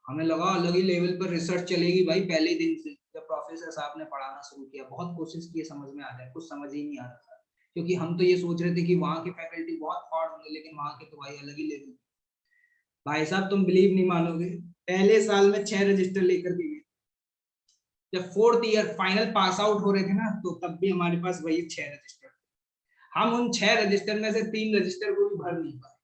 हमें लगा अलग ही लेवल पर रिसर्च चलेगी भाई। पहले दिन से जब प्रोफेसर साहब ने पढ़ाना शुरू किया, बहुत कोशिश की समझ में आ जाए, कुछ समझ ही नहीं आ रहा था, क्योंकि हम तो ये सोच रहे थे कि वहाँ के फैकल्टी बहुत हार्ड होंगे, लेकिन वहाँ के तो भाई अलग ही लेवल। भाई साहब तुम बिलीव नहीं मानोगे, पहले साल में 6 रजिस्टर लेकर के गए। जब 4th year final pass out हो रहे थे ना, तो तब भी हमारे पास वही 6 रजिस्टर। हम उन 6 रजिस्टर में से 3 रजिस्टर को भी भर नहीं पाए।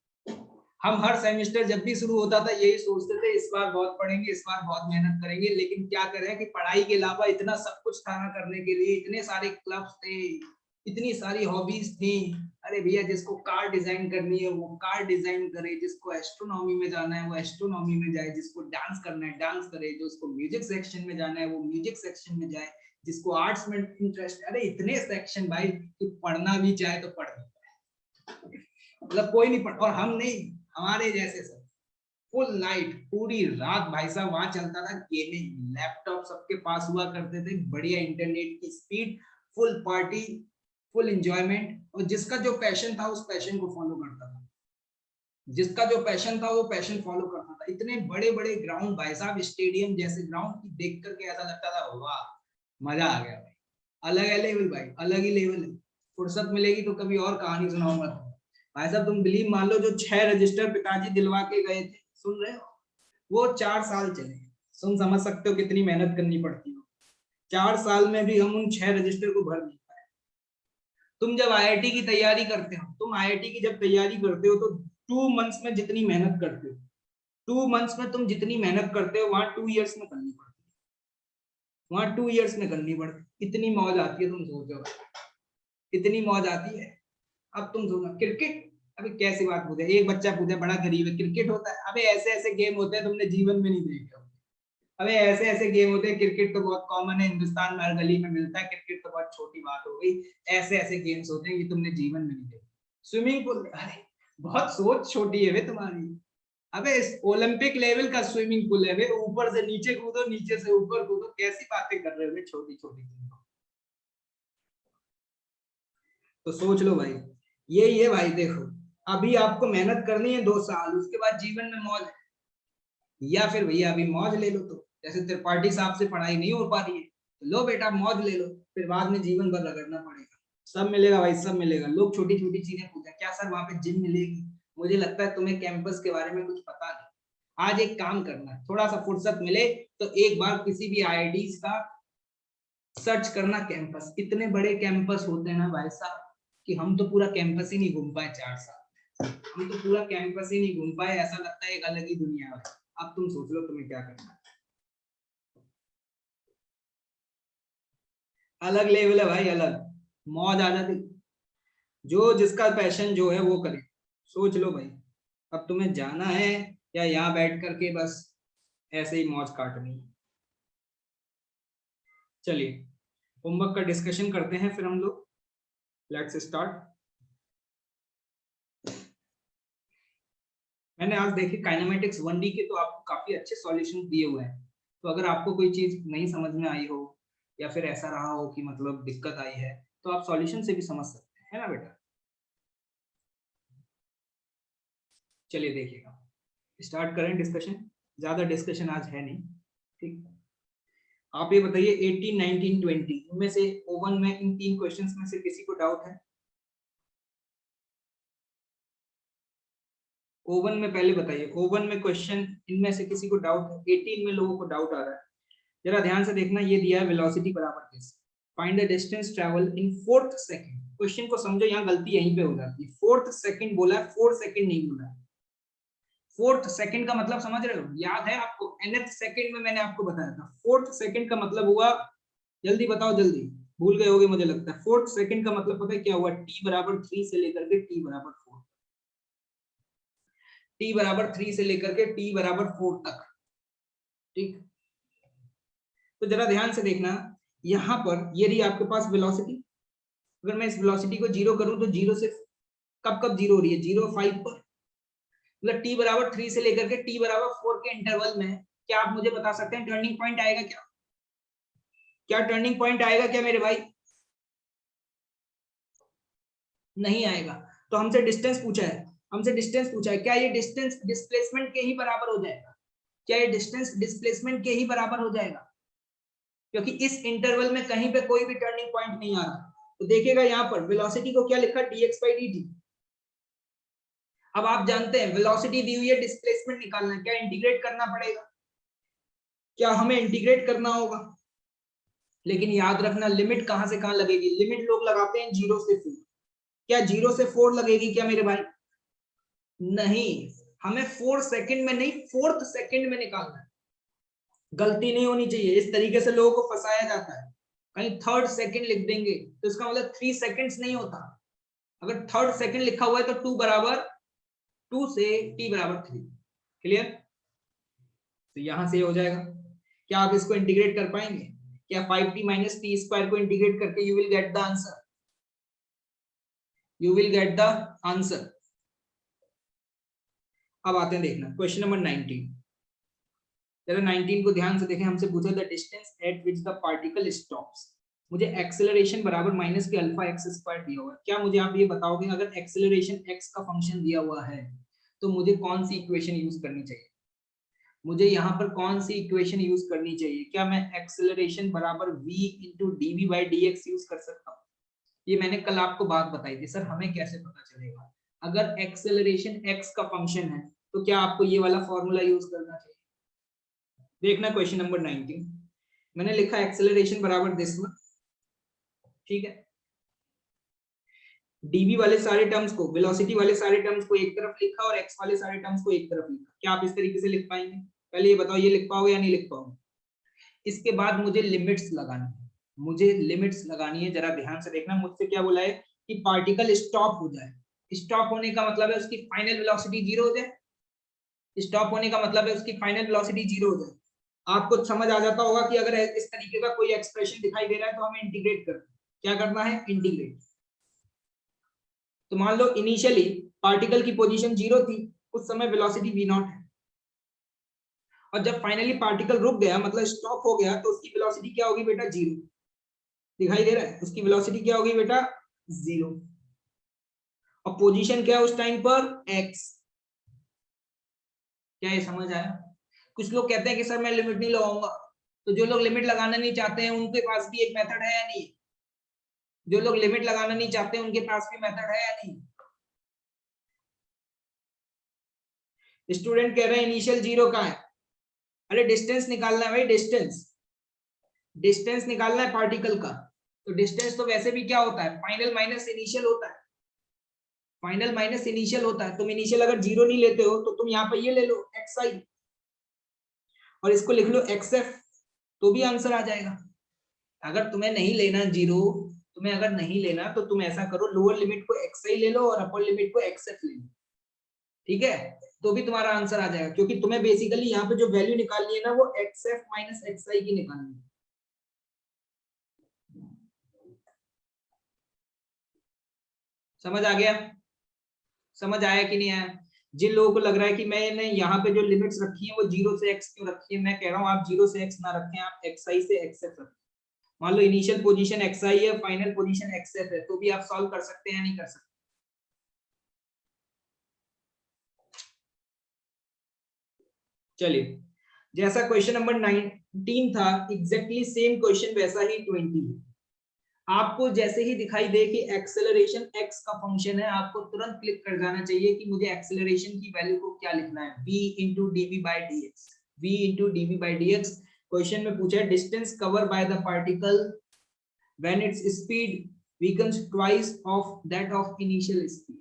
हम हर सेमेस्टर जब भी शुरू होता था यही सोचते थे, इस बार बहुत पढ़ेंगे, इस बार बहुत मेहनत करेंगे, लेकिन क्या करें कि पढ़ाई के अलावा इतना सब कुछ था ना करने के लिए। इतने सारे क्लब्स थे, इतनी सारी हॉबीज थी। अरे भैया, जिसको कार डिजाइन करनी है वो कार डिजाइन करे, जिसको एस्ट्रोनॉमी में जाना है वो एस्ट्रोनॉमी में जाए, जिसको डांस करना है डांस करे, जो उसको म्यूजिक सेक्शन में जाना है वो म्यूजिक सेक्शन में जाए, जिसको आर्ट्स में इंटरेस्ट। अरे इतने सेक्शन भाई कि पढ़ना भी चाहे तो पढ़ नहीं, मतलब कोई नहीं पढ़। और हम नहीं, हमारे जैसे सब फुल नाइट, पूरी रात भाई साहब वहां चलता था गेमिंग। लैपटॉप सबके पास हुआ करते थे, बढ़िया इंटरनेट की speed, full party, full enjoyment. और जिसका जो पैशन था उस पैशन को फॉलो करता था, जिसका जो पैशन था वो पैशन फॉलो करता था। इतने बड़े बड़े ग्राउंड भाई साहब, स्टेडियम जैसे ग्राउंड की देख करके ऐसा लगता था वाह मजा आ गया भाई। अलग है लेवल भाई, अलग ही लेवल है। फुर्सत मिलेगी तो कभी और कहानी सुनाऊंगा भाई साहब। तुम बिलीव मान लो, जो 6 रजिस्टर पिताजी दिलवा के गए थे, सुन रहे हो, वो 4 साल चले। तुम समझ सकते हो कितनी मेहनत करनी पड़ती है। 4 साल में भी हम उन 6 रजिस्टर को भर नहीं पाए। तुम जब आईआईटी की तैयारी करते हो, तुम आईआईटी की जब तैयारी करते हो तो 2 मंथ्स में जितनी मेहनत करते हो, 2 मंथ्स में तुम जितनी मेहनत करते हो वहां 2 इयर्स में करनी पड़ती है। वहां 2 इयर्स में करनी पड़ती। इतनी मौज आती है, तुम सोचो, इतनी मौज आती है। अब तुम सुनो क्रिकेट, अभी कैसी बात पूछे, एक बच्चा पूछे बड़ा गरीब है, क्रिकेट होता है? अबे ऐसे ऐसे गेम होते हैं तुमने जीवन में नहीं देखे। अबे ऐसे ऐसे गेम होते हैं, क्रिकेट तो बहुत कॉमन है, हिंदुस्तान में हर गली में मिलता है, क्रिकेट तो बहुत छोटी बात हो गई। ऐसे ऐसे गेम्स होते हैं कि तुमने जीवन में नहीं देखे। स्विमिंग पूल, अरे बहुत सोच छोटी है वे तुम्हारी। अबे ओलंपिक लेवल का स्विमिंग पूल है वे, ऊपर से नीचे कूदो, नीचे से ऊपर कूदो, कैसी बातें कर रहे हो छोटी छोटी चीजों। तो सोच लो भाई, यही है भाई। देखो, अभी आपको मेहनत करनी है 2 साल, उसके बाद जीवन में मौज है। या फिर भैया अभी मौज ले लो, तो जैसे त्रिपाठी साहब से पढ़ाई नहीं हो पा रही है, तो लो बेटा मौज ले लो, फिर बाद में जीवन भर रगड़ना पड़ेगा। सब मिलेगा भाई, सब मिलेगा। लोग छोटी छोटी चीजें पूछते, क्या सर वहां पे जिम मिलेगी? मुझे लगता है तुम्हें कैंपस के बारे में कुछ पता नहीं। आज एक काम करना, थोड़ा सा फुर्सत मिले तो एक बार किसी भी आईआईटी का सर्च करना कैंपस। इतने बड़े कैंपस होते हैं ना भाई साहब, कि हम तो पूरा कैंपस ही नहीं घूम पाए 4 साल। हम तो पूरा कैंपस ही नहीं घूम पाए, ऐसा लगता है एक अलग ही दुनिया है। अब तुम सोच लो तुम्हें क्या करना है। अलग लेवल है भाई, अलग मौज आ जाती। जो जिसका पैशन जो है वो करे। सोच लो भाई, अब तुम्हें जाना है या यहाँ बैठ करके बस ऐसे ही मौज काटनी है। चलिए होमवर्क का डिस्कशन करते हैं फिर हम लोग। Let's start. मैंने आज देखे काइनेमेटिक्स 1D के, तो आपको काफी अच्छे सॉल्यूशन दिए हुए हैं। तो अगर आपको कोई चीज नहीं समझ में आई हो, या फिर ऐसा रहा हो कि मतलब दिक्कत आई है, तो आप सॉल्यूशन से भी समझ सकते हैं, है ना बेटा? चलिए देखिएगा, स्टार्ट करें डिस्कशन। ज्यादा डिस्कशन आज है नहीं, ठीक। आप ये बताइए 18, 19, 20 इनमें से ओवन में इन 3 क्वेश्चंस में से किसी को डाउट है? ओवन में पहले बताइए, ओवन में क्वेश्चन इनमें से किसी को डाउट है? 18 में लोगों को डाउट आ रहा है। जरा ध्यान से देखना, ये दिया है वेलोसिटी बराबर कैसे, find the distance travel in 4th second. Question को समझो, यहाँ गलती यहीं पे हो जाती है। 4th सेकंड बोला है, 4 सेकंड नहीं बोला है। 4th सेकंड का मतलब समझ रहे हो? याद है आपको, nth सेकंड में मैंने आपको बताया था। 4th सेकंड का मतलब हुआ, जल्दी बताओ जल्दी, भूल गए होगे मुझे लगता है। 4th सेकंड का मतलब पता है क्या हुआ? t बराबर 3 से लेकर के t बराबर 4, t बराबर 3 से लेकर के t बराबर 4 तक, ठीक। तो जरा ध्यान से देखना, यहाँ पर ये रही आपके पास वेलोसिटी। अगर मैं इस वेलोसिटी को 0 करूं तो 0 से कब कब 0 हो रही है? 0 5 पर। मतलब t बराबर 3 से लेकर के t बराबर 4 के इंटरवल में क्या आप मुझे बता सकते हैं टर्निंग पॉइंट आएगा क्या? क्या टर्निंग पॉइंट आएगा क्या मेरे भाई? नहीं आएगा। तो हमसे डिस्टेंस पूछा है, क्या ये डिस्टेंस डिस्प्लेसमेंट के ही बराबर हो जाएगा? क्या ये डिस्टेंस डिस्प्लेसमेंट के ही बराबर हो जाएगा? क्योंकि इस इंटरवल में कहीं पे कोई भी टर्निंग पॉइंट नहीं आ रहा। तो देखिएगा यहाँ पर वेलोसिटी को क्या लिखा, dx/dt। अब आप जानते हैं वेलोसिटी दी हुई है, डिस्प्लेसमेंट निकालना है, क्या इंटीग्रेट करना पड़ेगा? क्या हमें इंटीग्रेट करना होगा? लेकिन याद रखना लिमिट कहां से कहां लगेगी, लिमिट लोग लगाते हैं 0 से 4। क्या 0 से 4 लगेगी क्या मेरे भाई? नहीं, हमें 4 सेकंड में नहीं 4th सेकंड में निकालना है। गलती नहीं होनी चाहिए, इस तरीके से लोगों को फंसाया जाता है। कहीं 3rd सेकंड लिख देंगे तो इसका मतलब 3 सेकंड्स नहीं होता। अगर 3rd सेकंड लिखा हुआ है तो 2 बराबर 2 से t बराबर 3। क्लियर? तो यहां से हो जाएगा। क्या आप इसको इंटीग्रेट कर पाएंगे? क्या 5t माइनस टी स्क्वायर को इंटीग्रेट करके you will get the answer? You will get the answer. अब आते हैं देखना क्वेश्चन नंबर 19। जरा 19 को ध्यान से देखें। हमसे पूछा the distance eight which the particle stops. मुझे एक्सेलरेशन बराबर माइनस के अल्फा एक्स स्क्वायर दिया हुआ है। क्या मुझे आप ये बताओगे अगर एक्सेलरेशन एक्स का फंक्शन दिया हुआ है तो मुझे कौन सी इक्वेशन यूज करनी चाहिए? मुझे यहाँ पर कौन सी इक्वेशन यूज करनी चाहिए? क्या मैं एक्सेलरेशन बराबर v into D V by D X use कर सकता हूँ? ये मैंने कल आपको बात बताई थी। सर हमें कैसे पता चलेगा? अगर एक्सेलरेशन x का फंक्शन है तो क्या आपको ये वाला फॉर्मूला यूज करना चाहिए? देखना क्वेश्चन नंबर 19। मैंने लिखा एक्सेलरेशन बराबर दिस वन, ठीक है। dv वाले सारे टर्म्स को, वेलोसिटी वाले सारे टर्म्स को एक तरफ लिखा और x वाले सारे टर्म्स को एक तरफ लिखा। क्या आप इस तरीके से लिख पाएंगे? पहले ये बताओ, ये लिख पाओगे या नहीं लिख पाओगे? इसके बाद मुझे लिमिट्स लगानी है। मुझे लिमिट्स लगानी है, जरा ध्यान से देखना। मुझसे क्या बोला है कि पार्टिकल स्टॉप हो जाए। स्टॉप होने का मतलब है उसकी फाइनल वेलोसिटी 0 हो जाए। स्टॉप होने का मतलब है उसकी फाइनल वेलोसिटी 0 हो जाए। आपको समझ आ जाता होगा कि अगर इस तरीके का कोई एक्सप्रेशन दिखाई दे रहा है तो हमें इंटीग्रेट करना है। क्या करना है? इंटीग्रेट। तो मान लो इनिशियली पार्टिकल की पोजीशन 0 थी, उस समय वेलोसिटी v0 है, और जब फाइनली पार्टिकल रुक गया मतलब स्टॉप हो गया तो उसकी वेलोसिटी क्या होगी बेटा? 0। दिखाई दे रहा है? उसकी वेलोसिटी क्या होगी बेटा? 0। और पोजीशन क्या है उस टाइम पर? x। क्या ये समझ आया? कुछ लोग कहते हैं कि सर मैं लिमिट नहीं लगाऊंगा। तो जो लोग लिमिट लगाना नहीं चाहते हैं उनके पास भी एक मेथड है या नहीं? जो लोग लिमिट लगाना नहीं चाहते हैं उनके पास भी मेथड है या नहीं? स्टूडेंट कह रहे हैं इनिशियल 0 का है। अरे डिस्टेंस निकालना है भाई, डिस्टेंस निकालना है पार्टिकल का। तो डिस्टेंस तो वैसे भी क्या होता है? फाइनल माइनस इनिशियल होता है। फाइनल माइनस इनिशियल होता है। तुम इनिशियल अगर 0 नहीं लेते हो तो तुम यहाँ पर ये ले लो xi और इसको लिख लो xf, तो भी आंसर आ जाएगा। अगर तुम्हें नहीं लेना 0, तुम्हें अगर नहीं लेना तो तुम ऐसा करो, लोअर लिमिट को xi ले लो और अपर लिमिट को xf ले लो, ठीक है? तो भी तुम्हारा आंसर आ जाएगा, क्योंकि तुम्हें बेसिकली यहाँ पे जो वैल्यू निकालनी है ना वो xf माइनस xi की निकालनी है। समझ आ गया? समझ आया कि नहीं आया? जिन लोगों को लग रहा है कि मैंने यहाँ पे जो लिमिट्स रखी है वो 0 से x क्यों रखी है, मैं कह रहा हूँ आप 0 से x ना रखें, आप xi से xf रखें। मान लो इनिशियल पोजीशन xi है, फाइनल पोजीशन xf है, तो भी आप सॉल्व कर सकते हैं या नहीं कर सकते? चलिए, जैसा क्वेश्चन नंबर 19 था एग्जैक्टली सेम क्वेश्चन वैसा ही 20 है। आपको जैसे ही दिखाई दे कि एक्सेलरेशन x का फंक्शन है, आपको तुरंत क्लिक कर जाना चाहिए कि मुझे एक्सेलरेशन की वैल्यू को क्या लिखना है, v into DV by D X. v into DV by D X. Question में पूछा है distance cover by the particle when its speed becomes twice of that of initial speed,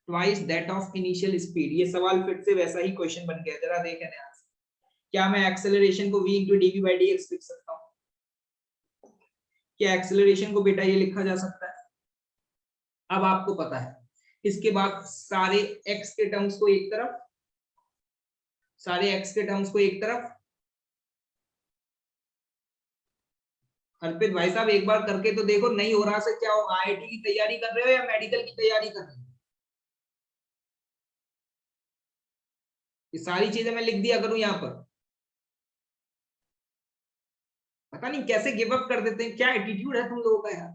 twice that of initial speed। ये सवाल फिर से वैसा ही question बन गया, जरा देखें ध्यान से। क्या मैं एक्सेलरेशन को v into DV by D X लिख सकता हूँ? क्या एक्सेलरेशन को बेटा ये लिखा जा सकता है? अब आपको पता है। इसके बाद सारे x के टर्म्स को एक तरफ, सारे x के टर्म्स को एक तरफ। अर्पित भाई साहब एक बार करके तो देखो, नहीं हो रहा से क्या होगा? आईआईटी की तैयारी कर रहे हो या मेडिकल की तैयारी कर रहे हो? ये सारी चीजें मैं लिख दिया करूं यहाँ पर। पता नहीं कैसे गिव अप कर देते हैं, क्या एटीट्यूड है तुम लोगों का यार।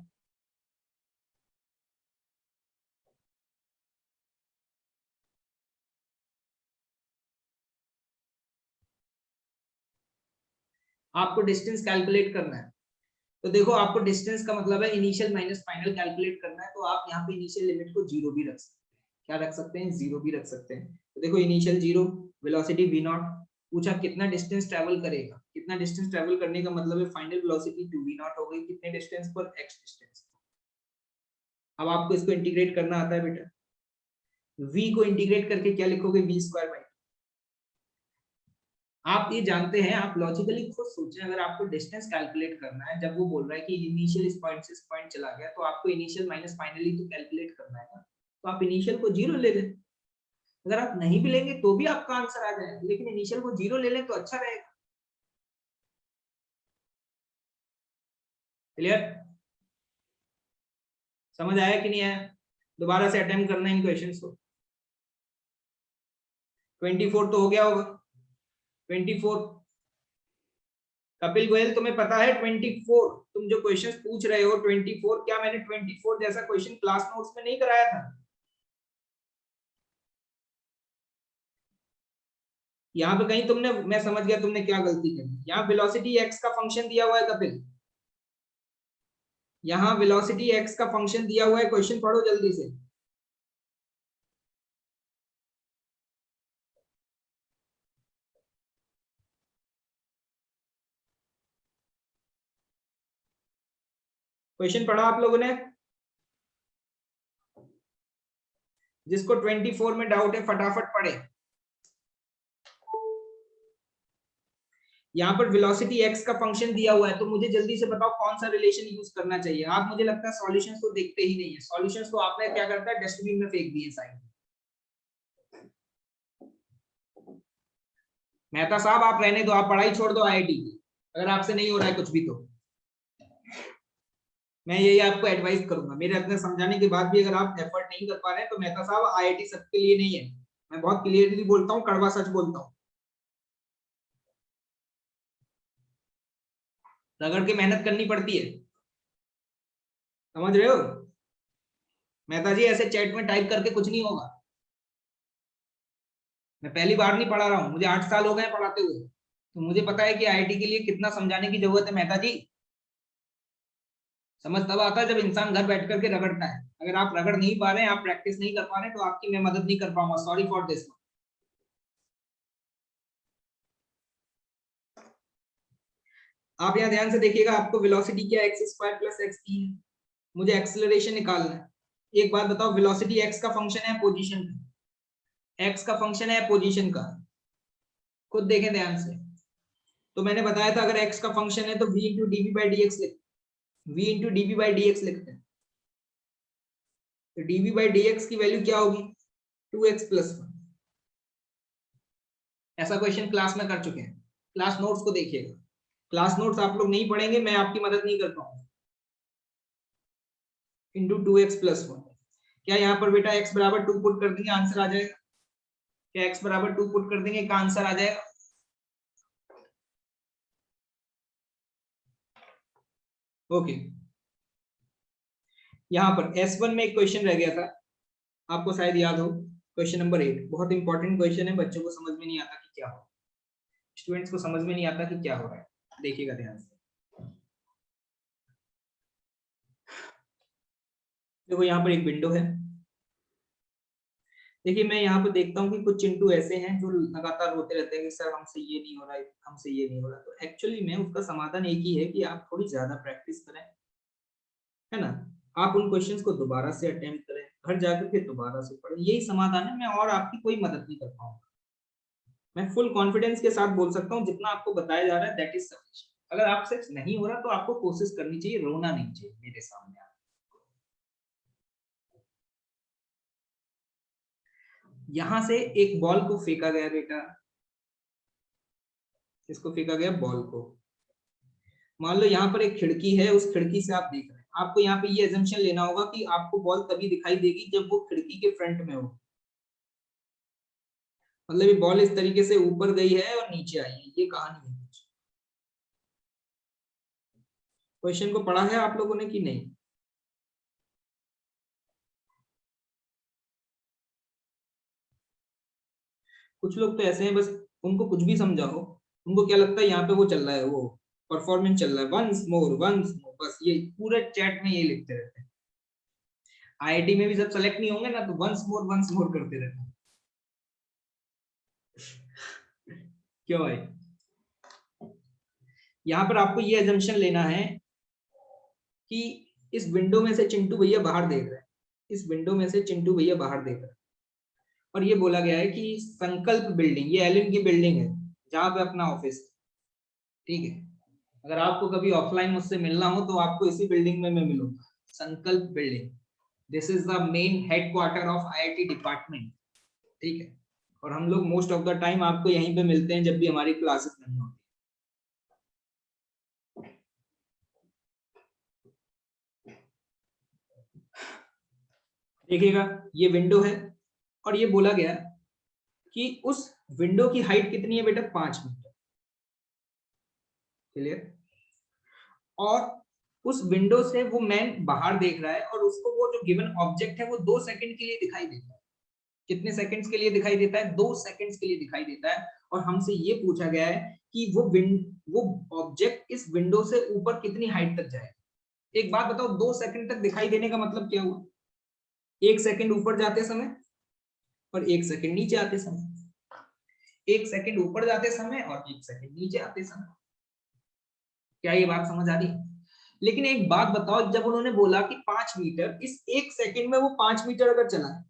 आपको डिस्टेंस कैलकुलेट करना है, तो देखो आपको डिस्टेंस का मतलब है इनिशियल माइनस फाइनल कैलकुलेट करना है, तो आप यहाँ पे इनिशियल लिमिट को जीरो भी रख सकते हैं। क्या रख सकते हैं? जीरो भी रख सकते हैं। तो देखो initial zero, velocity v not, पूछा कितना डिस्टेंस ट्रेवल करेगा, कितना डिस्टेंस ट्रेवल करने का मतलब है फाइनल वेलोसिटी 2v नॉट हो गई, कितने डिस्टेंस पर? x distance. अब आपको इसको इंटीग्रेट करना आता है बेटा, v को इंटीग्रेट करके क्या लिखोगे? v square by. आप ये जानते हैं, आप लॉजिकली खुद सोचें, अगर आपको डिस्टेंस कैलकुलेट करना है, जब वो बोल रहा है कि इनिशियल इस पॉइंट से इस पॉइंट चला गया, तो आपको इनिशियल माइनस फाइनली तो कैलकुलेट करना है ना, तो आप इनिशियल को जीरो ले लें। अगर आप नहीं भी लेंगे तो भी आपका आंसर आ जाएगा, लेकिन इनिशियल को जीरो ले लें तो अच्छा रहेगा। क्लियर? समझ आया कि नहीं आया? दोबारा से अटेम्प्ट करना है इन क्वेश्चंस को। 24 तो हो गया होगा। 24 कपिल गोयल, तुम्हें पता है 24 तुम जो क्वेश्चंस पूछ रहे हो 24, क्या मैंने 24 जैसा क्वेश्चन क्लास नोट्स में नहीं कराया था? यहाँ पे कहीं तुमने, मैं समझ गया तुमने क्या गलती करी। यहाँ वेलोसिटी x का फंक्शन दिया हुआ है कपिल, यहाँ वेलोसिटी x का फंक्शन दिया हुआ है, क्वेश्चन पढ़ो जल्दी से। क्वेश्चन पढ़ा आप लोगों ने? जिसको 24 में डाउट है फटाफट पढ़े। यहाँ पर वेलोसिटी x का फंक्शन दिया हुआ है, तो मुझे जल्दी से बताओ कौन सा रिलेशन यूज करना चाहिए। आप मुझे लगता है सॉल्यूशंस को देखते ही नहीं है, सॉल्यूशंस को आपने क्या करता है, डस्टबिन में फेंक दिए साइड। मेहता साहब आप रहने दो, आप पढ़ाई छोड़ दो आईआईटी की, अगर आपसे नहीं हो रहा है कुछ भी तो। मैं यही आपको एडवाइस करूंगा, मेरे इतने समझाने के बाद भी अगर आप एफर्ट नहीं कर पा रहे हैं तो मेहता साहब आईआईटी सबके लिए नहीं है। मैं बहुत क्लियरली बोलता हूँ, कड़वा सच बोलता हूँ। रगड़ के मेहनत करनी पड़ती है, समझ रहे हो? मेहता जी ऐसे चैट में टाइप करके कुछ नहीं होगा। मैं पहली बार नहीं पढ़ा रहा हूँ, मुझे 8 साल हो गए पढ़ाते हुए, तो मुझे पता है कि आईआईटी के लिए कितना समझाने की जरूरत है। मेहता जी समझ तब आता है जब इंसान घर बैठ करके रगड़ता है। अगर आप रगड़ नहीं पा रहे हैं, आप प्रैक्टिस नहीं कर पा रहे हैं, तो आपकी मैं मदद नहीं कर पाऊंगा। Sorry for this. आप यहाँ ध्यान से देखिएगा, आपको वेलोसिटी क्या x square plus x T है, मुझे एक्सेलरेशन निकालना है। एक बात बताओ, वेलोसिटी एक्स का फंक्शन है पोजीशन का, एक्स का फंक्शन है पोजीशन का, खुद देखें ध्यान से। तो मैंने बताया था अगर एक्स का फंक्शन है तो v into DV by D X v into DV by D X लिखते हैं। तो डीवी बाई डी एक्स की वैल्यू क्या होगी? 2x plus 1। ऐसा क्वेश्चन क्लास में कर चुके हैं, क्लास नोट्स को देखिएगा। क्लास नोट्स आप लोग नहीं पढ़ेंगे, मैं आपकी मदद नहीं कर पाऊंगा। इंटू 2x प्लस 1, क्या यहाँ पर बेटा x बराबर 2 पुट कर देंगे, आंसर आ जाएगा? क्या x बराबर 2 पुट कर देंगे का आंसर आ जाएगा? ओके। यहाँ पर S1 में एक क्वेश्चन रह गया था, आपको शायद याद हो, क्वेश्चन नंबर 8। बहुत इंपॉर्टेंट क्वेश्चन है, बच्चों को समझ में नहीं आता कि क्या हो, स्टूडेंट्स को समझ में नहीं आता कि क्या हो रहा है। देखिएगा ध्यान से। देखो यहाँ पर एक विंडो है। देखिए मैं यहाँ पर देखता हूँ कि कुछ चिंटू ऐसे हैं जो लगातार रोते रहते हैं कि सर हमसे ये नहीं हो रहा है, हमसे ये नहीं हो रहा। तो एक्चुअली में उसका समाधान एक ही है कि आप थोड़ी ज्यादा प्रैक्टिस करें, है ना। आप उन क्वेश्चंस को दोबारा से अटेम्प्ट करें, घर जाकर के दोबारा से पढ़ें, यही समाधान है। मैं और आपकी कोई मदद नहीं कर पाऊंगा। मैं फुल कॉन्फिडेंस के साथ बोल सकता हूँ जितना आपको बताया जा रहा है दैट इज सफिशिएंट। अगर आपसे नहीं हो रहा तो आपको कोशिश करनी चाहिए, रोना नहीं चाहिए मेरे सामने। यहां से एक बॉल को फेंका गया बेटा, इसको फेंका गया बॉल को। मान लो यहाँ पर एक खिड़की है, उस खिड़की से आप देख रहे हैं। आपको यहाँ पे ये एजम्पशन लेना होगा कि आपको बॉल तभी दिखाई देगी जब वो खिड़की के फ्रंट में हो। मतलब ये बॉल इस तरीके से ऊपर गई है और नीचे आई है, ये कहानी है कुछ। क्वेश्चन को पढ़ा है आप लोगों ने कि नहीं? कुछ लोग तो ऐसे हैं, बस उनको कुछ भी समझाओ, उनको क्या लगता है यहाँ पे वो चल रहा है, वो परफॉर्मेंस चल रहा है, वंस मोर वंस मोर, बस ये पूरे चैट में ये लिखते रहते हैं। आईआईटी में भी सब सेलेक्ट नहीं होंगे ना, तो वंस मोर करते रहते हैं। क्यों भाई? यहाँ पर आपको ये एजम्पशन लेना है कि इस विंडो में से चिंटू भैया बाहर देख रहे हैं, इस विंडो में से चिंटू भैया बाहर देख रहे हैं, और ये बोला गया है कि संकल्प बिल्डिंग, ये एलन की बिल्डिंग है जहां पे अपना ऑफिस, ठीक है। अगर आपको कभी ऑफलाइन मुझसे मिलना हो तो आपको इसी बिल्डिंग में मैं मिलूंगा, संकल्प building. This is the main headquarter of IIT department, ठीक है। और हम लोग मोस्ट ऑफ द टाइम आपको यहीं पे मिलते हैं जब भी हमारी क्लासेस नहीं होती। देखिएगा ये विंडो है, और ये बोला गया कि उस विंडो की हाइट कितनी है बेटा? 5 मीटर, क्लियर। और उस विंडो से वो मैन बाहर देख रहा है, और उसको वो जो गिवन ऑब्जेक्ट है वो 2 सेकंड के लिए दिखाई देता है। कितने सेकंड्स के लिए दिखाई देता है? 2 सेकंड्स के लिए दिखाई देता है। और हमसे ये पूछा गया है कि वो ऑब्जेक्ट इस विंडो से ऊपर कितनी हाइट तक जाए। एक बात बताओ, 2 सेकंड तक दिखाई देने का मतलब क्या हुआ? 1 सेकंड ऊपर जाते समय और 1 सेकंड नीचे आते समय, 1 सेकंड ऊपर जाते समय और 1 सेकंड नीचे आते समय। क्या ये बात समझ आ रही है? लेकिन एक बात बताओ, जब उन्होंने बोला कि 5 मीटर, इस 1 सेकंड में वो 5 मीटर अगर चला है,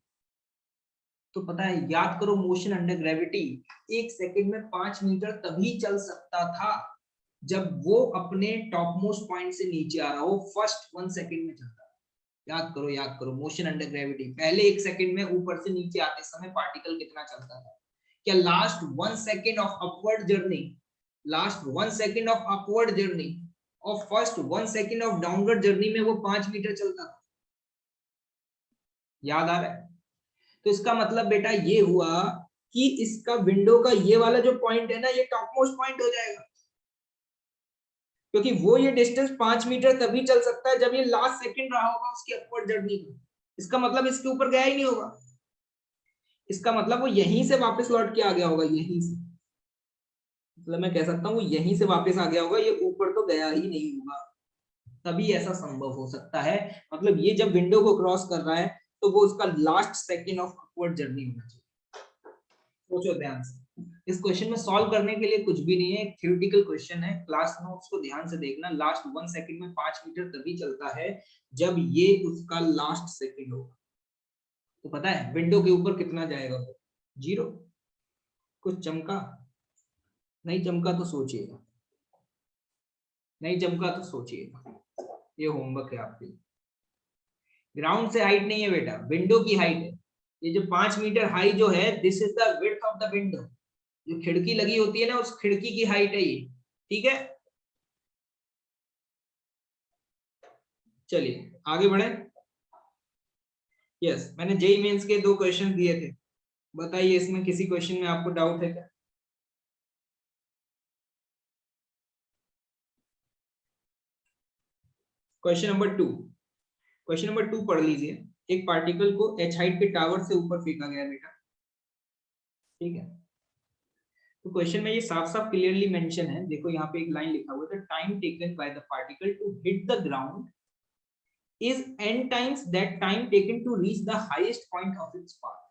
तो पता है, याद करो मोशन अंडर ग्रेविटी, 1 सेकंड में 5 मीटर तभी चल सकता था जब वो अपने टॉप मोस्ट पॉइंट से नीचे आ रहा हो, फर्स्ट 1 सेकंड में चलता है। याद करो मोशन अंडर ग्रेविटी, पहले 1 सेकंड में ऊपर से नीचे आते समय पार्टिकल कितना चलता था? क्या last 1 second of upward journey, last 1 second of upward journey और first 1 second of downward journey में वो 5 मीटर चलता था? याद आ रहा है? तो इसका मतलब बेटा ये हुआ कि इसका विंडो का ये वाला जो पॉइंट है ना, ये टॉप मोस्ट पॉइंट हो जाएगा, क्योंकि वो ये डिस्टेंस 5 मीटर तभी चल सकता है जब ये लास्ट सेकंड रहा होगा उसकी अपवर्ड जर्नी में। इसका मतलब इसके ऊपर गया ही नहीं होगा, इसका मतलब वो यहीं से वापस लौट के आ गया होगा, यहीं से, मतलब मैं कह सकता हूँ यहीं से वापस आ गया होगा, ये ऊपर तो गया ही नहीं होगा, तभी ऐसा संभव हो सकता है। मतलब ये जब विंडो को क्रॉस कर रहा है तो वो उसका last second of upward journey होना चाहिए। सोचो ध्यान से, इस क्वेश्चन में सॉल्व करने के लिए कुछ भी नहीं है, थ्योरेटिकल क्वेश्चन है, क्लास नोट्स को ध्यान से देखना। लास्ट 1 सेकंड में 5 मीटर तभी चलता है जब ये उसका लास्ट सेकंड होगा। तो पता है विंडो के ऊपर कितना जाएगा वो? 0। कुछ चमका? नहीं चमका तो सोचिएगा, नहीं चमका तो सोचिएगा, ये होमवर्क है आपके लिए। ग्राउंड से हाइट नहीं है बेटा, विंडो की हाइट है। ये जो 5 मीटर हाई जो है, this is the width of the window, जो खिड़की लगी होती है ना, उस खिड़की की हाइट है ये, ठीक है। चलिए आगे बढ़े। यस, मैंने जेई मेंस के 2 क्वेश्चन दिए थे, बताइए इसमें किसी क्वेश्चन में आपको डाउट है क्या? क्वेश्चन नंबर 2, क्वेश्चन नंबर 2 पढ़ लीजिए। एक पार्टिकल को h हाइट के टावर से ऊपर फेंका गया बेटा, ठीक है। तो क्वेश्चन में ये साफ साफ क्लियरली मेंशन है, देखो यहाँ पे एक लाइन लिखा हुआ है, time taken by the particle to hit the ground is n times that time taken to reach the highest point of its path।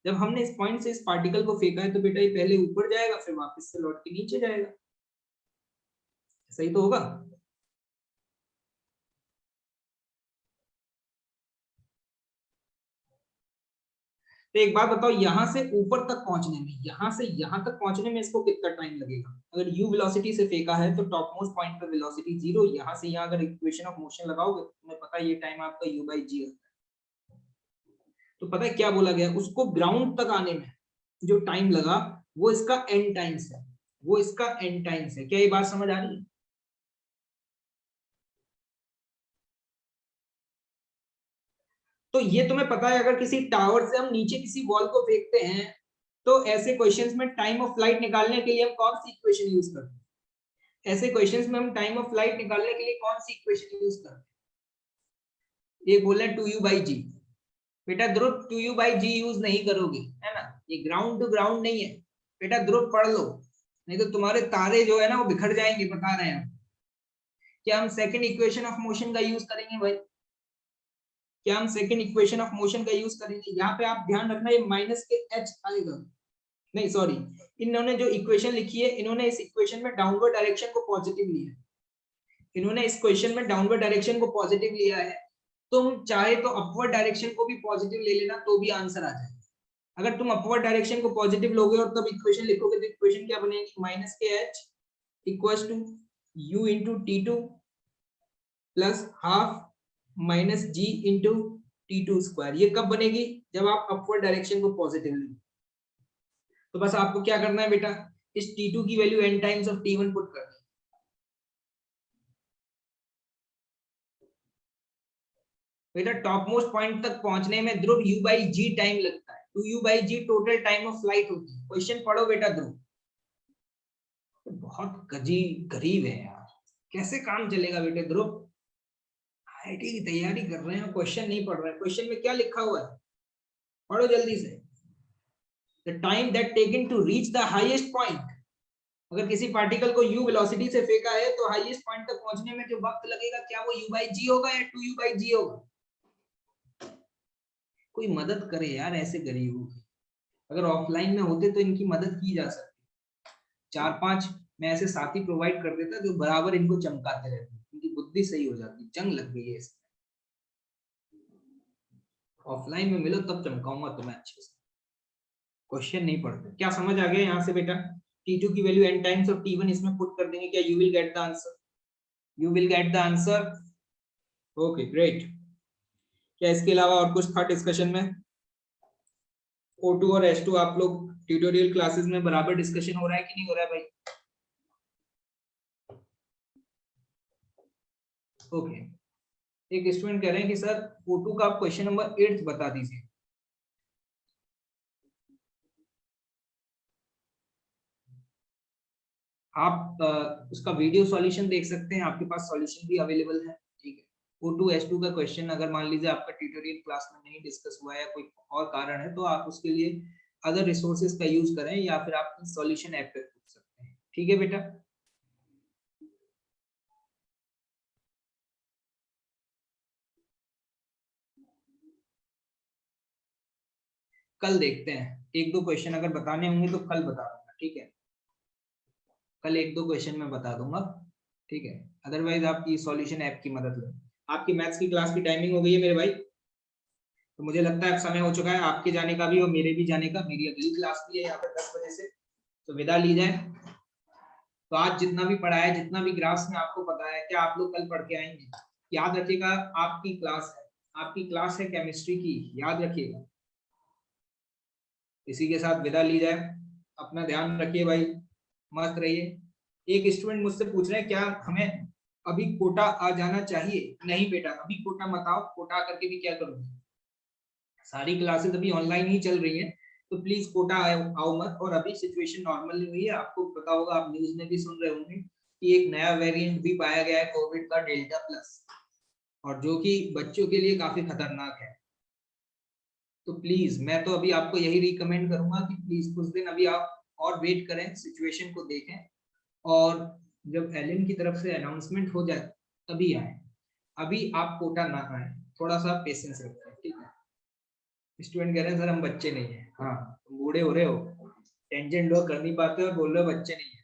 जब हमने इस पॉइंट से इस पार्टिकल को फेंका है तो बेटा ये पहले ऊपर जाएगा फिर वापस से लौट के नीचे जाएगा, सही तो होगा? तो एक बात बताओ, यहां से ऊपर तक पहुंचने में, यहां से यहां तक पहुंचने में इसको कितना टाइम लगेगा? अगर u वेलोसिटी से फेंका है तो टॉप मोस्ट पॉइंट पर वेलोसिटी 0, यहां से यहां अगर इक्वेशन ऑफ मोशन लगाओगे तो तुम्हें पता है ये टाइम आपका u/g होता है। तो पता है क्या बोला गया, उसको ग्राउंड तक आने में जो टाइम लगा वो इसका n टाइम्स है, वो इसका n टाइम्स है। क्या ये बात समझ आ रही है? तो ये तुम्हें पता है, अगर किसी टावर से हम नीचे किसी वॉल को फेंकते हैं तो ऐसे क्वेश्चंस में टाइम ऑफ फ्लाइट निकालने के लिए हम कौन सी इक्वेशन यूज करते हैं? ऐसे क्वेश्चंस में हम टाइम ऑफ फ्लाइट निकालने के लिए कौन सी इक्वेशन यूज करते हैं? ये बोल रहे 2u/g। बेटा ध्रुव 2u/g यूज नहीं करोगे, है ना, ये ग्राउंड टू ग्राउंड नहीं है बेटा, ध्रुव पढ़ लो, नहीं तो तुम्हारे तारे जो है ना वो बिखर जाएंगे, बता रहे हैं हम। क्या हम सेकंड इक्वेशन ऑफ मोशन का यूज करेंगे भाई? क्या हम सेकंड इक्वेशन ऑफ मोशन का यूज करेंगे? यहाँ पे आप ध्यान रखना, ये माइनस के h आएगा, नहीं सॉरी, इन्होंने जो इक्वेशन लिखी है, इन्होंने इस इक्वेशन में डाउनवर्ड डायरेक्शन को पॉजिटिव लिया है, इन्होंने इस क्वेश्चन में डाउनवर्ड डायरेक्शन को पॉजिटिव लिया है। तुम चाहे तो अपवर्ड डायरेक्शन को भी पॉजिटिव ले लेना, तो भी आंसर आ जाएगा। अगर तुम अपवर्ड डायरेक्शन को पॉजिटिव लोगे और तब इक्वेशन लिखोगे, तो इक्वेशन क्या बनेगी? माइनस के h equals to u into t2 plus half minus g into t2 square. ये कब बनेगी? जब आप अपवर्ड डायरेक्शन को पॉजिटिव लोगे। तो बस आपको क्या करना है बेटा, इस t2 की value n times of t1 put करनी है। बेटा टॉप मोस्ट पॉइंट तक पहुंचने में ध्रुव u/g टाइम लगता है, 2u/g total time of flight होती है। क्वेश्चन पढ़ो बेटा ध्रुव, बहुत गरीब है यार, कैसे काम चलेगा बेटे ध्रुव? आईआईटी की तैयारी कर रहे हैं, क्वेश्चन नहीं पढ़ रहे हैं। क्वेश्चन में क्या लिखा हुआ है, पढ़ो जल्दी से। The time that taken to reach the highest point, अगर किसी पार्टिकल को u वेलोसिटी से फेंका है तो हाईएस्ट पॉइंट तक पहुंचने में जो वक्त लगेगा, क्या वो u/g होगा या 2u/g होगा? कोई मदद करे यार ऐसे गरीबों की, अगर ऑफलाइन में होते तो इनकी मदद की जा सकती। 4-5 मैं ऐसे साथी प्रोवाइड कर देता जो बराबर इनको चमकाते रहते, इनकी बुद्धि सही हो जाती। जंग लग गई है इसमें, ऑफलाइन में मिलो तब चमकाऊंगा तुम्हें अच्छे से। क्वेश्चन नहीं पढ़ते, क्या समझ आ गया यहाँ से बेटा? t2 की value n times of t1 इसमें पुट कर देंगे, क्या you will get the answer? You will get the answer. Okay great. क्या इसके अलावा और कुछ था डिस्कशन में? O2 और H2 आप लोग ट्यूटोरियल क्लासेस में बराबर डिस्कशन हो रहा है कि नहीं हो रहा है भाई? ओके एक स्टूडेंट कह रहे हैं कि सर O2 का आप क्वेश्चन नंबर 8 बता दीजिए। आप उसका वीडियो सॉल्यूशन देख सकते हैं, आपके पास सॉल्यूशन भी अवेलेबल है, ठीक है। O2 H2 का क्वेश्चन अगर मान लीजिए आपका ट्यूटोरियल क्लास में नहीं डिस्कस हुआ है, कोई और कारण है, तो आप उसके लिए अदर रिसोर्सेज का यूज करें या फिर आप सॉल्यूशन ऐप पे पूछ सकते हैं, ठीक है बेटा। कल देखते हैं, 1-2 क्वेश्चन अगर बताने होंगे तो कल बता दूंगा, ठीक है। कल 1-2 क्वेश्चन मैं बता दूंगा, ठीक है। अदरवाइज आपकी सॉल्यूशन ऐप की मदद लें। आपकी मैथ्स की क्लास की टाइमिंग हो गई है मेरे भाई, तो मुझे लगता है अब समय हो चुका है आपके जाने का भी और मेरे भी जाने का। मेरी अगली क्लास भी है यहाँ पर 10 बजे से, तो विदा ली जाए। तो आज जितना भी पढ़ा है, जितना भी ग्राफ्स में आपको पता है, क्या आप लोग कल पढ़ के आएंगे? याद रखिएगा आपकी क्लास है, आपकी क्लास है केमिस्ट्री की, याद रखिएगा। इसी के साथ विदा ली जाए, अपना ध्यान रखिए भाई, मस्त रहिए। एक स्टूडेंट मुझसे पूछ रहे हैं क्या हमें अभी कोटा आ जाना चाहिए? नहीं बेटा अभी कोटा मत आओ, कोटा करके भी क्या करोगे? सारी क्लासेस अभी ऑनलाइन ही चल रही है, तो प्लीज कोटा आओ मत। और अभी सिचुएशन नॉर्मल नहीं हुई है, आपको पता होगा, आप न्यूज में भी सुन रहे होंगे कि एक नया वेरिएंट भी पाया गया है कोविड का, डेल्टा प्लस, और जो कि बच्चों के लिए काफी खतरनाक है। तो प्लीज मैं तो अभी आपको यही रिकमेंड करूंगा कि प्लीज कुछ दिन अभी आप और वेट करें, सिचुएशन को देखें, और जब एलएन की तरफ से अनाउंसमेंट हो जाए तभी आए। अभी आप कोटा ना आए, थोड़ा सा पेशेंस रखें, ठीक है। स्टूडेंट कह रहे हैं सर हम बच्चे नहीं है। हाँ तुम बूढ़े हो रहे हो, टेंशन ड्रॉ कर नहीं पाते और बोल रहे हो बच्चे नहीं है।